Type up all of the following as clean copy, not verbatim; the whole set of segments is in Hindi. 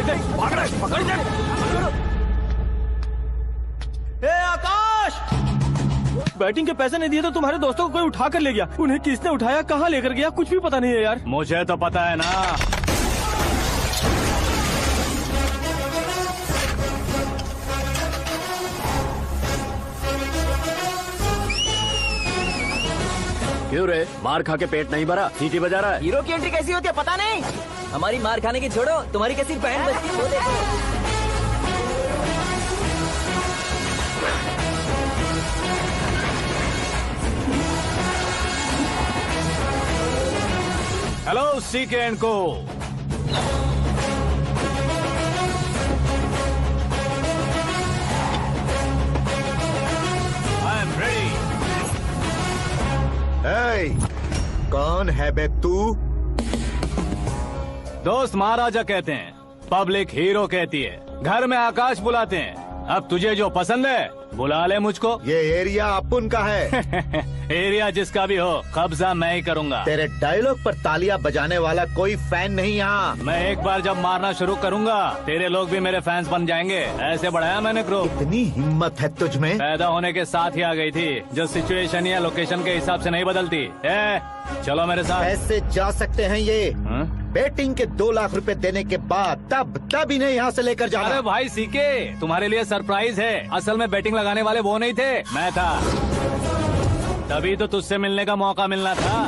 भाग रहा है, पकड़ ए आकाश, बैटिंग के पैसे नहीं दिए तो तुम्हारे दोस्तों को कोई उठा कर ले गया। उन्हें किसने उठाया, कहाँ लेकर गया, कुछ भी पता नहीं है यार। मुझे तो पता है ना। क्यों रे, मार खा के पेट नहीं भरा, सीटी बजा रहा है? हीरो की एंट्री कैसी होती है पता नहीं। हमारी मार खाने की छोड़ो, तुम्हारी कैसी बैंड बजती है वो देखो। हेलो सीके एंड को। I am ready. कौन है बे तू? दोस्त महाराजा कहते हैं, पब्लिक हीरो कहती है, घर में आकाश बुलाते हैं। अब तुझे जो पसंद है बुला ले मुझको। ये एरिया अपुन का है। एरिया जिसका भी हो, कब्जा मैं ही करूंगा। तेरे डायलॉग पर तालियां बजाने वाला कोई फैन नहीं यहाँ। मैं एक बार जब मारना शुरू करूंगा, तेरे लोग भी मेरे फैंस बन जाएंगे। ऐसे बढ़ाया मैंने ग्रुप। इतनी हिम्मत है तुझ में? पैदा होने के साथ ही आ गई थी, जो सिचुएशन या लोकेशन के हिसाब से नहीं बदलती। चलो मेरे साथ। कैसे जा सकते हैं ये? बैटिंग के 2 लाख रुपए देने के बाद तब इन्हें यहाँ से लेकर जाना। अरे भाई सीके, तुम्हारे लिए सरप्राइज है। असल में बैटिंग लगाने वाले वो नहीं थे, मैं था। तभी तो तुझसे मिलने का मौका मिलना था।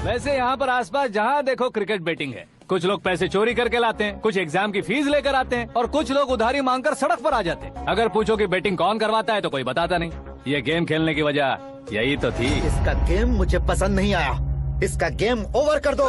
वैसे यहाँ पर आसपास जहाँ देखो क्रिकेट बैटिंग है। कुछ लोग पैसे चोरी करके लाते हैं, कुछ एग्जाम की फीस लेकर आते हैं, और कुछ लोग उधारी मांगकर सड़क पर आ जाते हैं। अगर पूछो कि बैटिंग कौन करवाता है तो कोई बताता नहीं। ये गेम खेलने की वजह यही तो थी। इसका गेम मुझे पसंद नहीं आया। इसका गेम ओवर कर दो।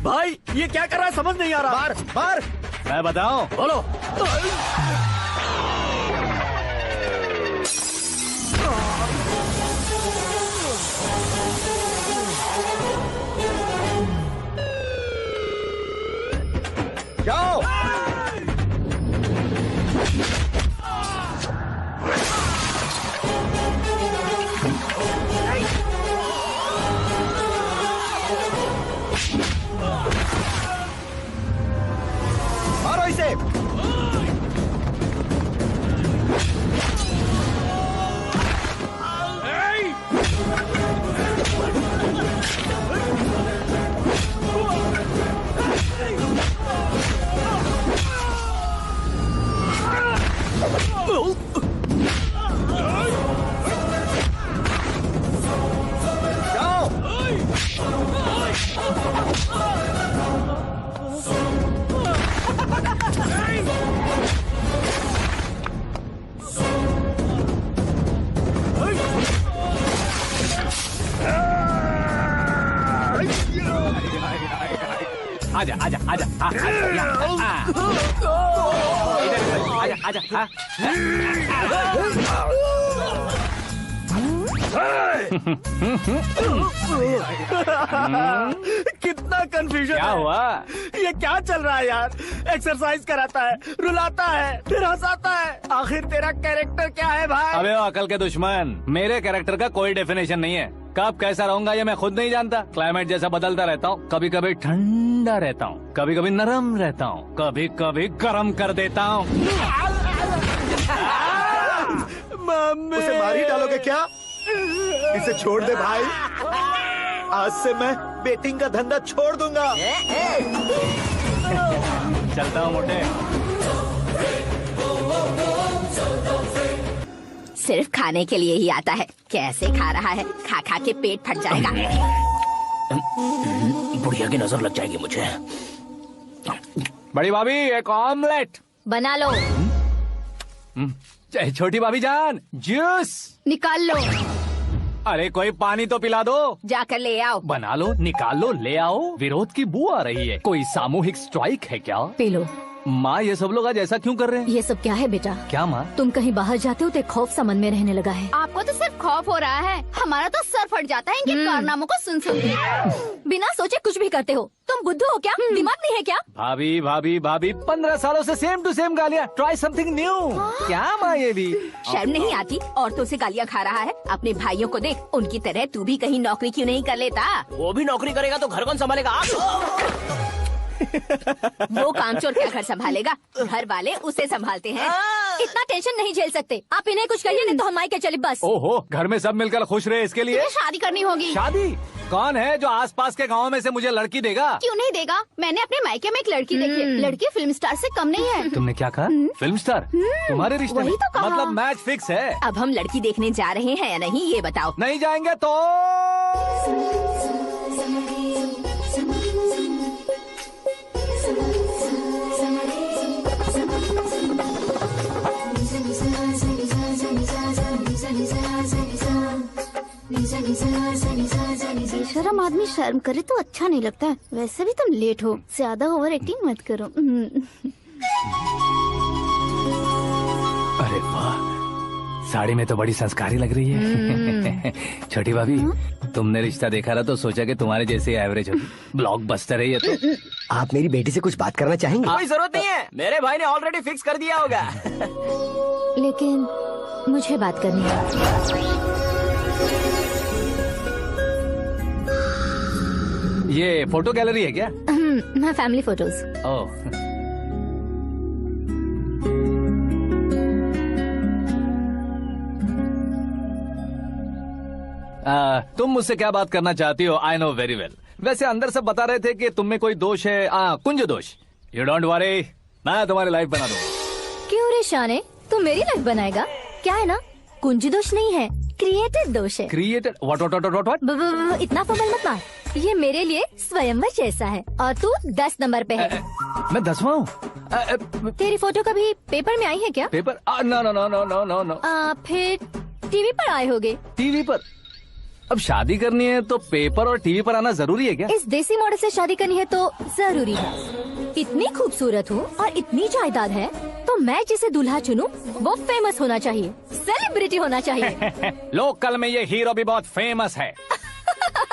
भाई ये क्या कर रहा है, समझ नहीं आ रहा। मार मार। मैं बताऊं? बोलो। जाओ। मारो इसे। आजा आजा आजा आजा आजा आजा। कितना कंफ्यूजन क्या है। हुआ? ये क्या चल रहा है यार? एक्सरसाइज कराता है, रुलाता है, फिर हंसाता है। आखिर तेरा कैरेक्टर क्या है भाई? अबे ओ अकल के दुश्मन, मेरे कैरेक्टर का कोई डेफिनेशन नहीं है। कब कैसा रहूंगा ये मैं खुद नहीं जानता। क्लाइमेट जैसा बदलता रहता हूँ। कभी कभी ठंडा रहता हूँ, कभी कभी नरम रहता हूँ, कभी कभी गर्म कर देता हूँ। मम्मी, उसे मार ही डालोगे क्या? इसे छोड़ दे भाई। आज से मैं बैटिंग का धंधा छोड़ दूंगा। चलता हूँ मोटे। सिर्फ खाने के लिए ही आता है। कैसे खा रहा है, खा खा के पेट फट जाएगा। बुढ़िया की नजर लग जाएगी मुझे। बड़ी भाभी एक ऑमलेट बना लो। छोटी भाभी जान जूस निकाल लो। अरे कोई पानी तो पिला दो। जाकर ले आओ। बना लो, निकाल लो, ले आओ। विरोध की बू आ रही है। कोई सामूहिक स्ट्राइक है क्या? P low. माँ ये सब लोग आज ऐसा क्यों कर रहे हैं? ये सब क्या है बेटा? क्या माँ? तुम कहीं बाहर जाते हो तो एक खौफ सा मन में रहने लगा है। आपको तो सिर्फ सिर्फ खौफ हो रहा है। हमारा तो सर फट जाता है इनके कारनामों को सुन सुन के। बिना सोचे कुछ भी करते हो। तुम बुद्धू हो क्या? दिमाग नहीं है क्या? भाभी भाभी भाभी 15 सालों से सेम टू सेम गालियाँ। Try something new. क्या माँ ये भी? शर्म नहीं आती? औरतों से गालियाँ खा रहा है। अपने भाइयों को देख, उनकी तरह तू भी कहीं नौकरी क्यों नहीं कर लेता? वो भी नौकरी करेगा तो घर कौन संभालेगा? आप वो कामचोर क्या घर संभालेगा? घर वाले उसे संभालते हैं। इतना टेंशन नहीं झेल सकते। आप इन्हें कुछ कहिए नहीं तो हम के चले बस। ओहो, घर में सब मिलकर खुश रहे इसके लिए। तुम्हें शादी करनी होगी। शादी? कौन है जो आसपास के गाँव में से मुझे लड़की देगा? क्यों नहीं देगा? मैंने अपने मायके में एक लड़की देखी है। लड़की फिल्म स्टार से कम नहीं है। तुमने क्या कहा? Film star? तुम्हारे रिश्ते में? वही तो कहा। मतलब मैच फिक्स है। अब हम लड़की देखने जा रहे हैं या नहीं ये बताओ। नहीं जाएंगे तो शर्म आदमी शर्म करे तो अच्छा नहीं लगता है। वैसे भी तुम लेट हो, ज्यादा ओवर एक्टिंग मत करो। अरे वाह, साड़ी में तो बड़ी संस्कारी लग रही है। छोटी भाभी, तुमने रिश्ता देखा ना तो सोचा कि तुम्हारे जैसे एवरेज होगी। ब्लॉकबस्टर है ये तो। आप मेरी बेटी से कुछ बात करना चाहेंगे? कोई जरूरत नहीं है, मेरे भाई ने ऑलरेडी फिक्स कर दिया होगा। लेकिन मुझे बात करनी है। ये फोटो गैलरी है क्या? मैं फैमिली फोटोज। ओह, तुम मुझसे क्या बात करना चाहती हो? I know very well. वैसे अंदर सब बता रहे थे कि तुम में कोई दोष है। कुंज दोष। यू डोंट वरी, मैं तुम्हारी लाइफ बना दूंगा। क्यों रे शाने, तू मेरी लाइफ बनाएगा? क्या है ना, कुंज दोष नहीं है, क्रिएटेड दोष है। Created? What what what what? इतना फबल मत मार। ये मेरे लिए स्वयंवर जैसा है और तू 10 नंबर पे है। मैं 10वां हूँ? तेरी फोटो कभी पेपर में आई है क्या? Paper? No no no no no no no. फिर टीवी पर आए होगे। टीवी पर? अब शादी करनी है तो पेपर और टीवी पर आना जरूरी है क्या? इस देसी मॉडल से शादी करनी है तो जरूरी है। इतनी खूबसूरत हूँ और इतनी जायदाद है तो मैं जिसे दूल्हा चुनूं वो फेमस होना चाहिए, सेलिब्रिटी होना चाहिए। लोकल में ये हीरो भी बहुत फेमस है।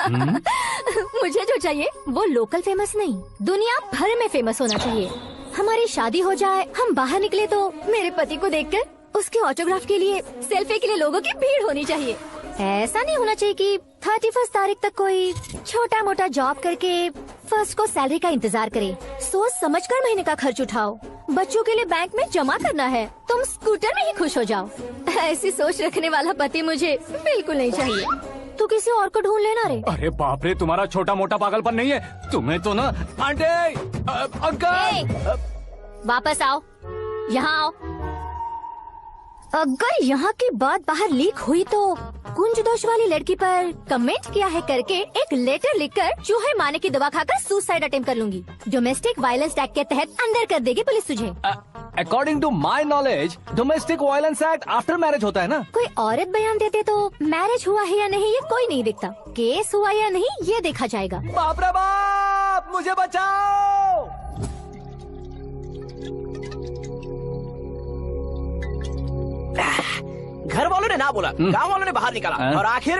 मुझे जो चाहिए वो लोकल फेमस नहीं, दुनिया भर में फेमस होना चाहिए। हमारी शादी हो जाए, हम बाहर निकले तो मेरे पति को देखकर उसके ऑटोग्राफ के लिए, सेल्फी के लिए लोगों की भीड़ होनी चाहिए। ऐसा नहीं होना चाहिए कि 31 तारीख तक कोई छोटा मोटा जॉब करके फर्स्ट को सैलरी का इंतजार करे। सोच समझकर महीने का खर्च उठाओ। बच्चों के लिए बैंक में जमा करना है, तुम स्कूटर में ही खुश हो जाओ। ऐसी सोच रखने वाला पति मुझे बिल्कुल नहीं चाहिए। तू किसी और को ढूंढ लेना रे। अरे बाप रे, तुम्हारा छोटा मोटा पागलपन नहीं है। तुम्हें तो ना आंटी, अंकल। वापस आओ, यहाँ आओ। अगर यहाँ की बात बाहर लीक हुई तो कुंज दोष वाली लड़की पर कमेंट किया है करके एक लेटर लिखकर चूहे मारने की दवा खाकर सुसाइड अटेम्प्ट कर लूंगी। डोमेस्टिक वायलेंस एक्ट के तहत अंदर कर देगी पुलिस तुझे। According to my knowledge domestic violence act after marriage होता है ना? कोई औरत बयान देते तो मैरिज हुआ है या नहीं ये कोई नहीं दिखता, केस हुआ या नहीं ये देखा जाएगा। बाप रे बाप, मुझे बचाओ। घर वालों ने ना बोला, गांव वालों ने बाहर निकाला और आखिर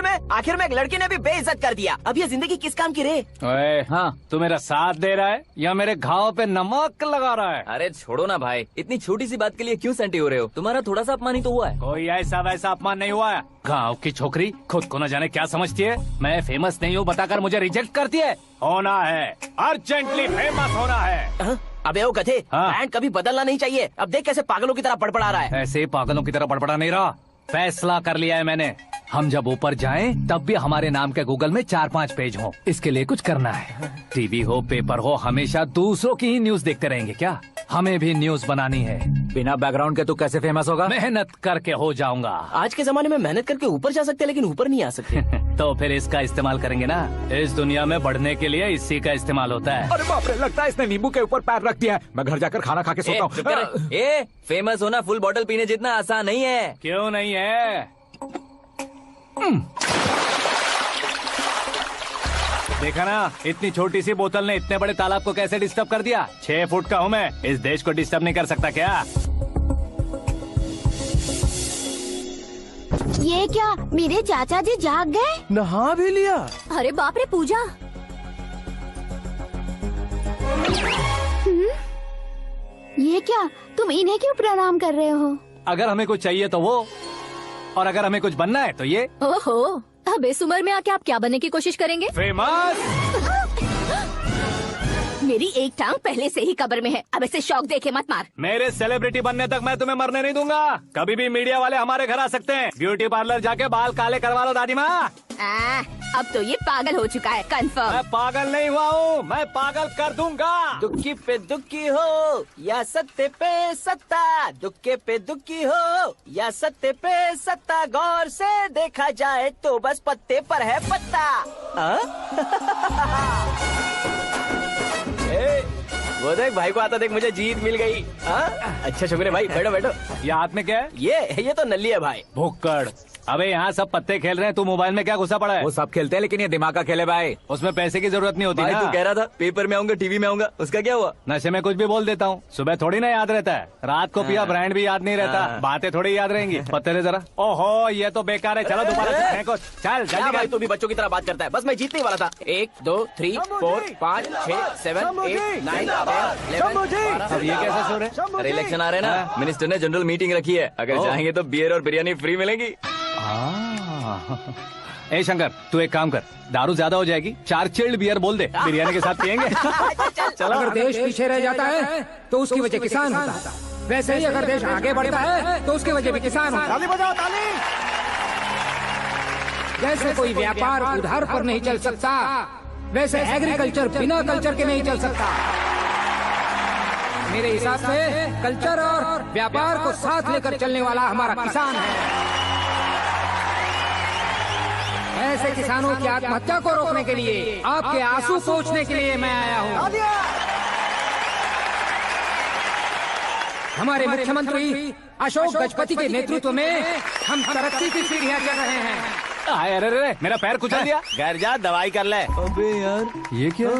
में एक लड़की ने भी बेइज्जत कर दिया। अब ये जिंदगी किस काम की रे? ओए, हाँ, तू मेरा साथ दे रहा है या मेरे घाव पे नमक लगा रहा है? अरे छोड़ो ना भाई, इतनी छोटी सी बात के लिए क्यों सेंटी हो रहे हो? तुम्हारा थोड़ा सा अपमान ही तो हुआ है। कोई ऐसा वैसा अपमान नहीं हुआ है। गाँव की छोकरी खुद को न जाने क्या समझती है। मैं फेमस नहीं हूँ बताकर मुझे रिजेक्ट करती है। होना है, अर्जेंटली फेमस होना है। अबे वो गधे, हाँ। ब्रांड कभी बदलना नहीं चाहिए। अब देख कैसे पागलों की तरह बड़बड़ा रहा है। ऐसे पागलों की तरह बड़बड़ा नहीं रहा। फैसला कर लिया है मैंने। हम जब ऊपर जाएं तब भी हमारे नाम के गूगल में 4-5 पेज हो। इसके लिए कुछ करना है। टीवी हो, पेपर हो, हमेशा दूसरों की ही न्यूज देखते रहेंगे क्या? हमें भी न्यूज बनानी है। बिना बैकग्राउंड के तू कैसे फेमस होगा? मेहनत करके हो जाऊंगा। आज के जमाने में मेहनत करके ऊपर जा सकते लेकिन ऊपर नहीं आ सकते। तो फिर इसका इस्तेमाल करेंगे ना। इस दुनिया में बढ़ने के लिए इसी का इस्तेमाल होता है। अरे बाप रे, लगता है इसने नींबू के ऊपर पैर रख दिया है। मैं घर जाकर खाना खा के सोता चुप कर। हूँ। फेमस होना फुल बोतल पीने जितना आसान नहीं है। क्यों नहीं है? देखा ना, इतनी छोटी सी बोतल ने इतने बड़े तालाब को कैसे डिस्टर्ब कर दिया। 6 फुट का हूँ मैं, इस देश को डिस्टर्ब नहीं कर सकता क्या? ये क्या मेरे चाचा जी जाग गए? नहा भी लिया? अरे बाप रे पूजा, ये क्या तुम इन्हें क्यों प्रणाम कर रहे हो? अगर हमें कुछ चाहिए तो वो, और अगर हमें कुछ बनना है तो ये। ओहो, अब इस उम्र में आके आप क्या बनने की कोशिश करेंगे? फेमस। मेरी एक टांग पहले से ही कब्र में है, अब इसे शौक देके मत मार। मेरे सेलिब्रिटी बनने तक मैं तुम्हें मरने नहीं दूंगा। कभी भी मीडिया वाले हमारे घर आ सकते हैं। ब्यूटी पार्लर जाके बाल काले करवा लो दादी माँ। अब तो ये पागल हो चुका है, कंफर्म। मैं पागल नहीं हुआ हूँ, मैं पागल कर दूंगा। दुखी पे दुखी हो या सत्ते पे सत्ता, दुखे पे दुखी हो या सत्ते पे सत्ता, गौर से देखा जाए तो बस पत्ते पर है पत्ता। वो देख भाई को आता देख, मुझे जीत मिल गई। अच्छा शुक्र है भाई, बैठो बैठो। ये हाथ में क्या है? ये तो नल्ली है भाई। भुक्कड़। अबे यहाँ सब पत्ते खेल रहे हैं, तू मोबाइल में क्या घुसा पड़ा है? वो सब खेलते हैं लेकिन ये दिमाग का खेल है भाई। उसमें पैसे की जरूरत नहीं होती भाई ना। तू कह रहा था पेपर में आऊंगा, टीवी में आऊंगा, उसका क्या हुआ? नशे में कुछ भी बोल देता हूँ, सुबह थोड़ी ना याद रहता है। रात को पिया ब्रांड भी याद नहीं रहता, बातें थोड़ी याद रहेंगी। पत्ते दे जरा। ओहो ये तो बेकार है, चलो दोबारा से फेंको। चल क्या जल्दी भाई कर। तू भी बच्चों की तरह बात करता है। बस मैं जीतने ही वाला था। 1 2 3 4 5 6 7 8 9 10 11 अब ये कैसे सो रहे? अरे इलेक्शन आ रहे हैं ना, मिनिस्टर ने जनरल मीटिंग रखी है, अगर जाएंगे तो बियर और बिरयानी फ्री मिलेगी। ए शंकर, तू एक काम कर, दारू ज्यादा हो जाएगी, 4 चिल्ड बियर बोल दे, बिरयानी के साथ पियेंगे। चलो अगर देश पीछे रह जाता है तो उसकी वजह किसान होता है, वैसे ही अगर देश आगे बढ़ता है तो उसकी वजह भी किसान होता है। ताली बजाओ ताली। जैसे कोई व्यापार उधार पर नहीं चल सकता, वैसे एग्रीकल्चर बिना कल्चर के नहीं चल सकता। मेरे हिसाब से कल्चर और व्यापार को साथ लेकर चलने वाला हमारा किसान है। ऐसे किसानों की आत्महत्या को रोकने के लिए, आपके आंसू पोंछने के लिए मैं आया हूँ। हमारे मुख्यमंत्री अशोक गजपति के नेतृत्व में हम तरक्की की सीढ़ियाँ चढ़ रहे हैं। अरे अरे मेरा पैर कुचल दिया। घर जा दवाई कर ले। अबे यार ये क्या?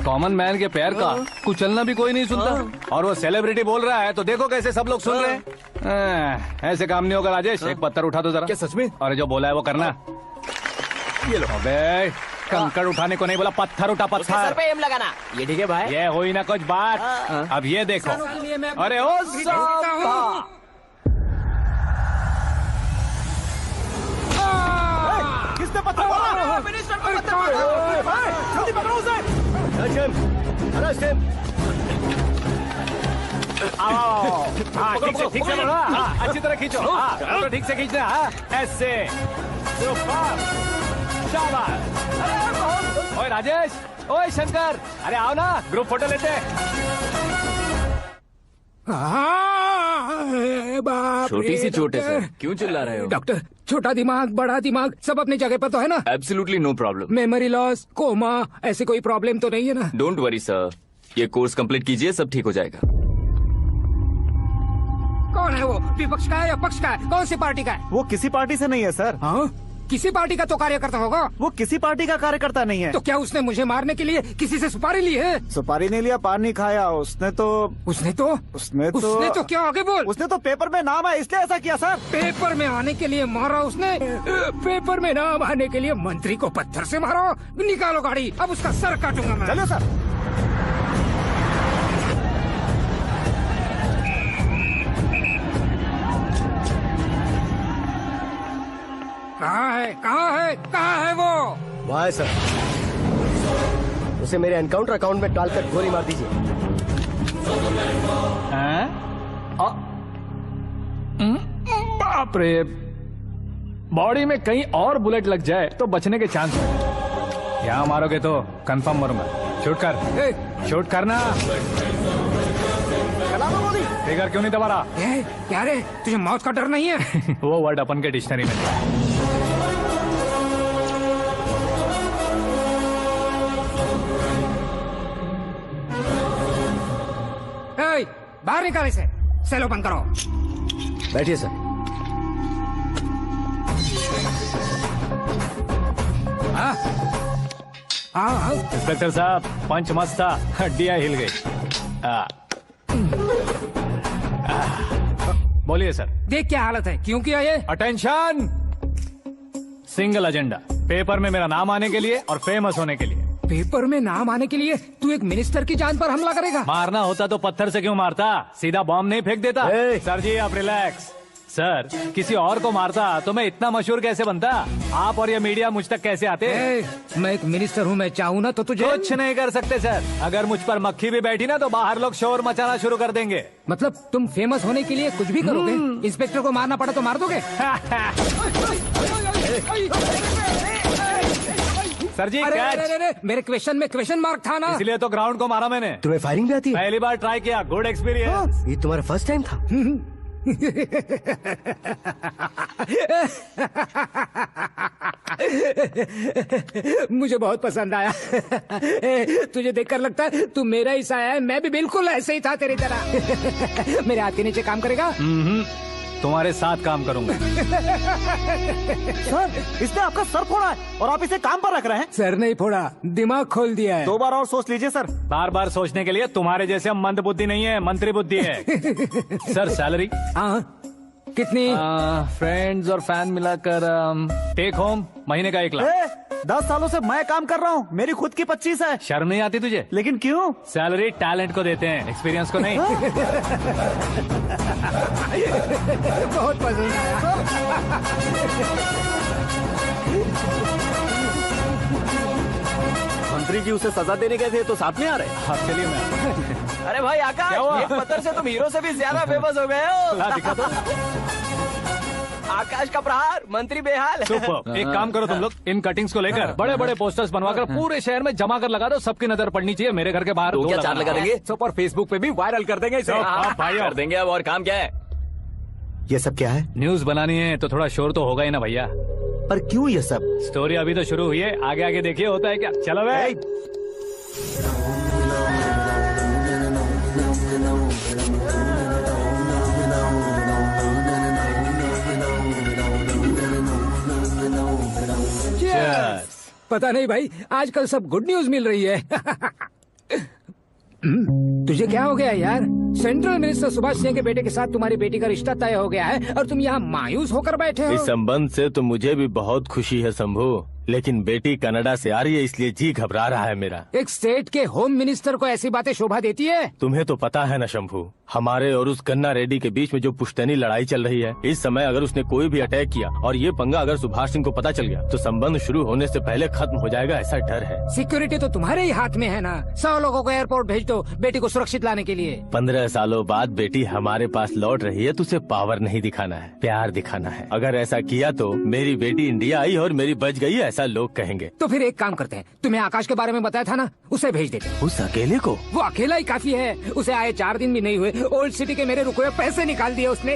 कॉमन मैन के पैर का कुचलना भी कोई नहीं सुनता, और वो सेलिब्रिटी बोल रहा है तो देखो कैसे सब लोग सुन रहे हैं। ऐसे काम नहीं होगा राजेश, एक पत्थर उठा दो जरा। क्या सच में? और जो बोला है वो करना। ये लो। अबे कंकड़ उठाने को नहीं बोला, पत्थर उठा, उसके सर पत्थर। पे एम लगाना। ये ठीक है भाई। ये हुई ना कुछ बात। अब ये देखो। किसानों के लिए मैं अरे ओ हूँ। किसने पत्थर मारा? मिनिस्टर को पत्थर मारा। जल्दी पकड़ो उसे। आओ। हाँ ठीक से पकड़ो। हाँ अच्छी तरह खींचो। हाँ तो ठीक से खींचना। हाँ ऐसे। शाबाश। ओए राजेश, ओए शंकर, अरे आओ ना, ग्रुप फोटो लेते हैं। छोटी सी चोट है सर, क्यों चिल्ला रहे हो? डॉक्टर, छोटा दिमाग बड़ा दिमाग सब अपनी जगह पर तो है ना? Absolutely no problem. Memory loss, coma, ऐसी कोई प्रॉब्लम तो नहीं है ना? डोंट वरी सर, ये कोर्स कंप्लीट कीजिए, सब ठीक हो जाएगा। कौन है वो? विपक्ष का है या पक्ष का है? कौन सी पार्टी का है? वो किसी पार्टी से नहीं है सर। हाँ? किसी पार्टी का तो कार्यकर्ता होगा। वो किसी पार्टी का कार्यकर्ता नहीं है। तो क्या उसने मुझे मारने के लिए किसी से सुपारी ली है? सुपारी नहीं लिया, पान नहीं खाया। उसने तो क्या आगे बोल? उसने तो पेपर में नाम है इसलिए ऐसा किया सर। पेपर में आने के लिए मारा उसने? पेपर में नाम आने के लिए मंत्री को पत्थर से मारो? निकालो गाड़ी, अब उसका सर काटूंगा मैं। चलो सर। कहाँ है वो? वाह सर, उसे मेरे एनकाउंटर अकाउंट में डालकर गोली मार दीजिए। बाप रे, बॉडी में कहीं और बुलेट लग जाए तो बचने के चांस है। यहाँ मारोगे तो कंफर्म मरूंगा। शूट कर, शूट करना। फिगर क्यों नहीं दबा रहा? क्या रे, तुझे मौत का डर नहीं है? वो वर्ड अपन के डिक्शनरी में नहीं। बाहर निकाल इसे, सेलो बंद करो। बैठिए सर। इंस्पेक्टर साहब, पंच मस्त था, हड्डियां हिल गई। बोलिए सर। देख क्या हालत है, क्यों किया ये? अटेंशन, सिंगल एजेंडा, पेपर में मेरा नाम आने के लिए और फेमस होने के लिए। पेपर में नाम आने के लिए तू एक मिनिस्टर की जान पर हमला करेगा? मारना होता तो पत्थर से क्यों मारता, सीधा बॉम्ब नहीं फेंक देता। सर जी आप रिलैक्स। सर किसी और को मारता तो मैं इतना मशहूर कैसे बनता, आप और ये मीडिया मुझ तक कैसे आते? मैं एक मिनिस्टर हूँ, मैं चाहूँ ना तो तुझे कुछ नहीं कर सकते सर। अगर मुझ पर मक्खी भी बैठी ना तो बाहर लोग शोर मचाना शुरू कर देंगे। मतलब तुम फेमस होने के लिए कुछ भी करोगे? इंस्पेक्टर को मारना पड़ा तो मार दोगे? सर जी अरे, कैच। अरे, अरे, मेरे क्वेश्चन में क्वेश्चन मार्क था ना, इसलिए तो ग्राउंड को मारा मैंने। तुम्हें फायरिंग भी आती है? पहली बार ट्राई किया, गुड एक्सपीरियंस। ये तुम्हारा फर्स्ट टाइम था? मुझे बहुत पसंद आया। तुझे देखकर लगता है तू मेरा ही साया है, मैं भी बिल्कुल ऐसे ही था तेरी तरह। मेरे हाथ के नीचे काम करेगा? तुम्हारे साथ काम करूंगा। सर इसने आपका सर फोड़ा है और आप इसे काम पर रख रहे हैं। सर नहीं फोड़ा, दिमाग खोल दिया है। 2 बार और सोच लीजिए सर। बार बार सोचने के लिए तुम्हारे जैसे मंद बुद्धि नहीं है, मंत्री बुद्धि है। सर सैलरी हाँ कितनी? फ्रेंड्स और फैन मिलाकर टेक होम महीने का 1 लाख। 10 सालों से मैं काम कर रहा हूँ, मेरी खुद की 25 है। शर्म नहीं आती तुझे? लेकिन क्यों? सैलरी टैलेंट को देते हैं, एक्सपीरियंस को नहीं। बहुत पसंद आया। मंत्री जी उसे सजा देने गए थे तो साथ में आ रहे। हाँ चलिए मैं। अरे भाई आकाश, क्या हुआ? एक पत्थर से तुम हीरो से भी ज्यादा फेमस हो गए हो। ला दिखा दो। आकाश का प्रहार, मंत्री बेहाल। सुपर। एक काम करो तुम लोग, इन कटिंग्स को लेकर बड़े बड़े पोस्टर्स बनवाकर पूरे शहर में जमा कर लगा दो, सबकी नजर पड़नी चाहिए। मेरे घर के बाहर तो क्या चार्ज लगा देंगे? सुपर, फेसबुक पे भी वायरल कर देंगे इसे। भाई कर देंगे। अब और काम क्या है? ये सब क्या है? न्यूज बनानी है तो थोड़ा शोर तो होगा ही ना भैया। पर क्यों ये सब? स्टोरी अभी तो शुरू हुई है, आगे आगे देखिए होता है क्या। चलो भाई। पता नहीं भाई, आजकल सब गुड न्यूज मिल रही है। तुझे क्या हो गया यार? सेंट्रल मिनिस्टर सुभाष सिंह के बेटे के साथ तुम्हारी बेटी का रिश्ता तय हो गया है और तुम यहाँ मायूस होकर बैठे हो। इस संबंध से तो मुझे भी बहुत खुशी है शंभू, लेकिन बेटी कनाडा से आ रही है इसलिए जी घबरा रहा है मेरा। एक स्टेट के होम मिनिस्टर को ऐसी बातें शोभा देती है? तुम्हें तो पता है ना शंभू, हमारे और उस कन्ना रेड्डी के बीच में जो पुश्तैनी लड़ाई चल रही है, इस समय अगर उसने कोई भी अटैक किया और ये पंगा अगर सुभाष सिंह को पता चल गया तो संबंध शुरू होने से पहले खत्म हो जाएगा, ऐसा डर है। सिक्योरिटी तो तुम्हारे ही हाथ में है ना। 100 लोगों को एयरपोर्ट भेज दो बेटी को सुरक्षित लाने के लिए। 15 सालों बाद बेटी हमारे पास लौट रही है तो उसे पावर नहीं दिखाना है, प्यार दिखाना है। अगर ऐसा किया तो मेरी बेटी इंडिया आई और मेरी बच गई, ऐसा लोग कहेंगे। तो फिर एक काम करते हैं, तुम्हें आकाश के बारे में बताया था ना, उसे भेज देते हैं। उस अकेले को? वो अकेला ही काफी है, उसे आए 4 दिन भी नहीं हुए, ओल्ड सिटी के मेरे रुके हुए पैसे निकाल दिए उसने।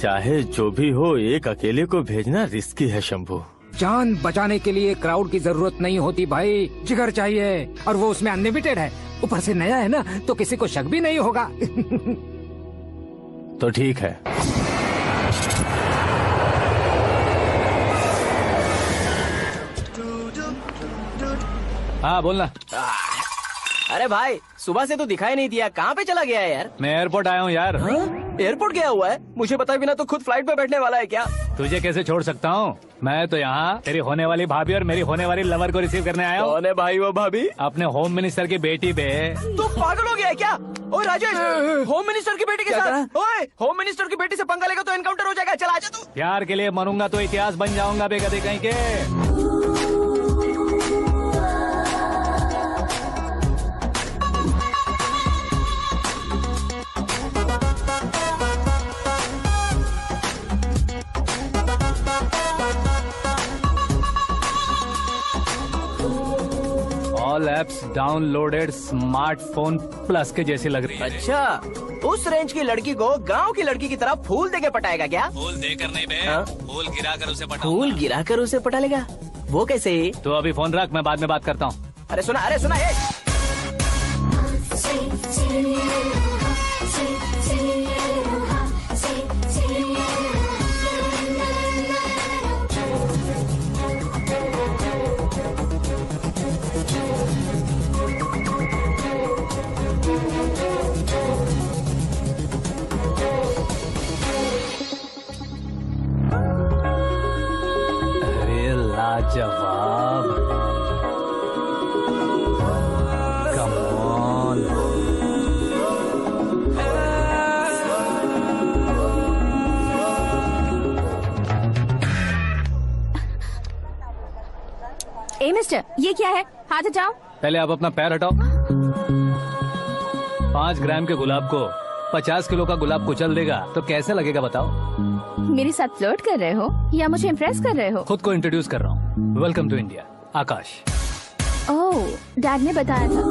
चाहे जो भी हो, एक अकेले को भेजना रिस्की है शंभू। जान बचाने के लिए क्राउड की जरूरत नहीं होती भाई, जिगर चाहिए, और वो उसमें अनलिमिटेड है। ऊपर से नया है ना तो किसी को शक भी नहीं होगा। तो ठीक है। हाँ बोलना। अरे भाई सुबह से तो दिखाई नहीं दिया, कहाँ पे चला गया है यार? मैं एयरपोर्ट आया हूँ यार। एयरपोर्ट गया हुआ है? मुझे बताए बिना तो खुद फ्लाइट पे बैठने वाला है क्या? तुझे कैसे छोड़ सकता हूँ? मैं तो यहाँ तेरी होने वाली भाभी और मेरी होने वाली लवर को रिसीव करने आया हूँ। कौन है भाई वो भाभी? अपने होम मिनिस्टर की बेटी पे। तू पागल हो गया है क्या? ओए राजेश, होम मिनिस्टर की बेटी के साथ? ओए होम मिनिस्टर की बेटी से पंगा लेगा तो एनकाउंटर हो जाएगा। चल आजा तू। प्यार के लिए मरूंगा तो इतिहास बन जाऊंगा बेगधे कहीं के। All apps downloaded smartphone plus के जैसी लग रही है। अच्छा, उस रेंज की लड़की को गांव की लड़की की तरह फूल देके पटाएगा क्या? फूल देकर नहीं बे, फूल गिराकर उसे पटा। फूल गिराकर उसे पटा लेगा? वो कैसे? तो अभी फोन रख, मैं बाद में बात करता हूँ। अरे सुना ये। जवाब। Come on. ए मिस्टर, ये क्या है? हाथ हटाओ। पहले आप अपना पैर हटाओ। 5 ग्राम के गुलाब को 50 किलो का गुलाब कुचल देगा तो कैसा लगेगा बताओ? मेरे साथ फ्लर्ट कर रहे हो या मुझे इम्प्रेस कर रहे हो? खुद को इंट्रोड्यूस कर रहा हूँ। Welcome to India, Akash. Oh, dad ने बताया था।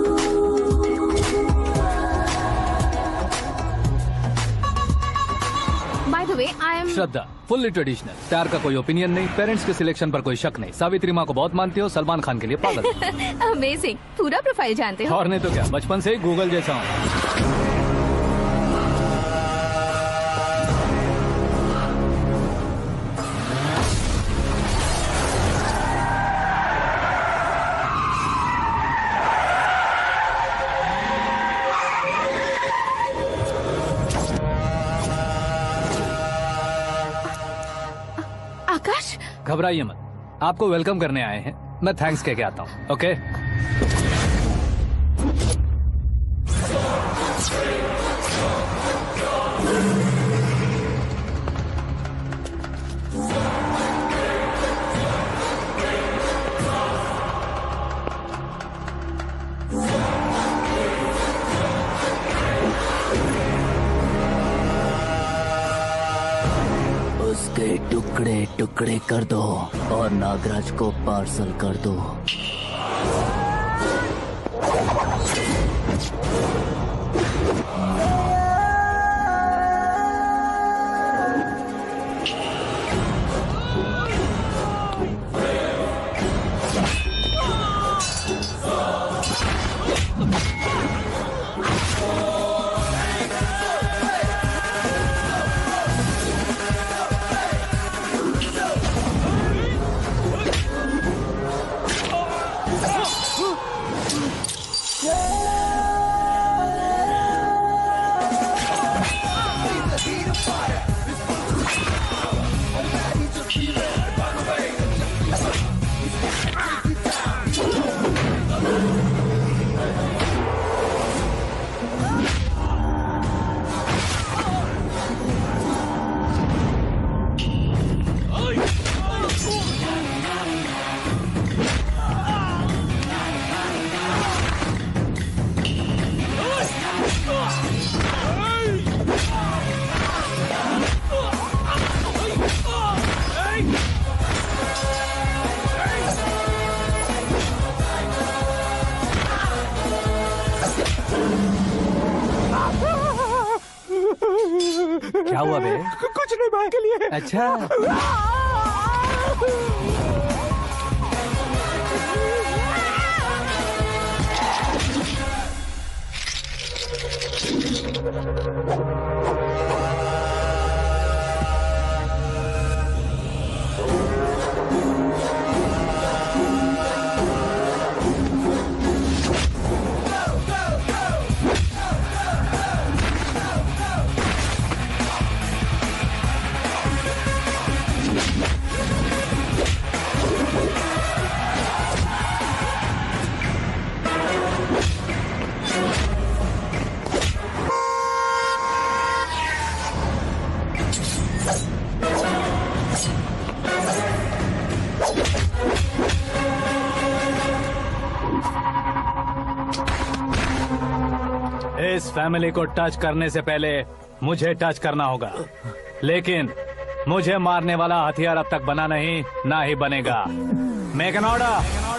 By the way, I am Shraddha, fully traditional. प्यार का कोई ओपिनियन नहीं, पेरेंट्स के सिलेक्शन पर कोई शक नहीं। सावित्री माँ को बहुत मानती हो, सलमान खान के लिए पागल। अमेजिंग, पूरा प्रोफाइल जानते हो। और नहीं तो क्या, बचपन से ही गूगल जैसा हूँ। आकाश, घबराइए मत, आपको वेलकम करने आए हैं। मैं थैंक्स कह के आता हूँ। ओके? उसके टुकड़े टुकड़े कर दो और नागराज को पार्सल कर दो। क्या हुआ बे? कुछ नहीं भाई के लिए। अच्छा, इस फैमिली को टच करने से पहले मुझे टच करना होगा, लेकिन मुझे मारने वाला हथियार अब तक बना नहीं, ना ही बनेगा। Make an order.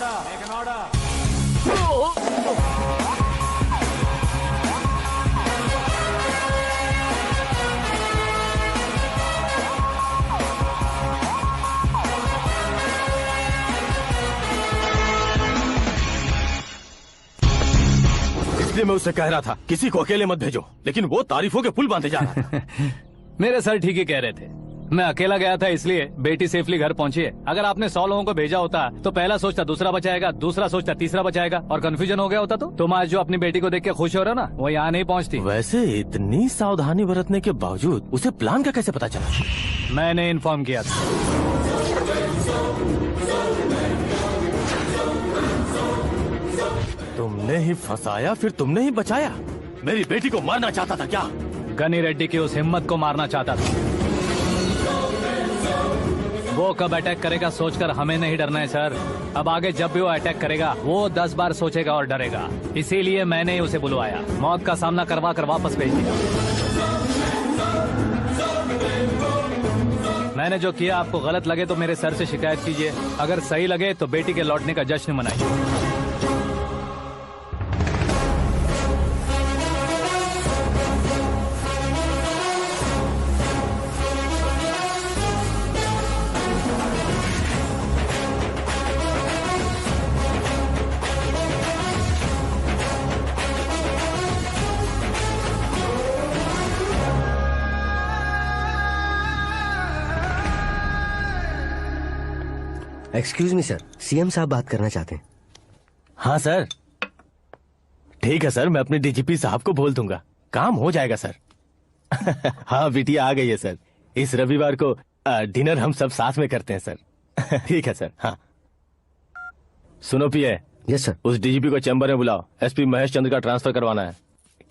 इसलिए मैं उससे कह रहा था किसी को अकेले मत भेजो, लेकिन वो तारीफों के पुल बांधे जा रहा है। मेरे सर ठीक ही कह रहे थे। मैं अकेला गया था इसलिए बेटी सेफली घर पहुंची है। अगर आपने 100 लोगों को भेजा होता तो पहला सोचता दूसरा बचाएगा, दूसरा सोचता तीसरा बचाएगा, और कंफ्यूजन हो गया होता तो तुम आज जो अपनी बेटी को देख के खुश हो रहे हो ना, वो यहाँ नहीं पहुँचती। वैसे इतनी सावधानी बरतने के बावजूद उसे प्लान का कैसे पता चला? मैंने इन्फॉर्म किया था। तुमने ही फंसाया, फिर तुमने ही बचाया। मेरी बेटी को मारना चाहता था क्या? गनी रेड्डी की उस हिम्मत को मारना चाहता था। वो कब अटैक करेगा सोचकर हमें नहीं डरना है सर। अब आगे जब भी वो अटैक करेगा वो 10 बार सोचेगा और डरेगा। इसीलिए मैंने ही उसे बुलवाया। मौत का सामना करवा कर वापस भेज दिया। मैंने जो किया आपको गलत लगे तो मेरे सर से शिकायत कीजिए, अगर सही लगे तो बेटी के लौटने का जश्न मनाइए। एक्सक्यूज मी सर, सीएम साहब बात करना चाहते हैं। हाँ सर, ठीक है सर, मैं अपने डीजीपी साहब को बोल दूंगा, काम हो जाएगा सर। हाँ बिटिया आ गई है सर। इस रविवार को डिनर हम सब साथ में करते हैं सर। ठीक है सर। हाँ सुनो पिए। Yes sir. उस डीजीपी को चैम्बर में बुलाओ, एसपी महेश चंद्र का ट्रांसफर करवाना है।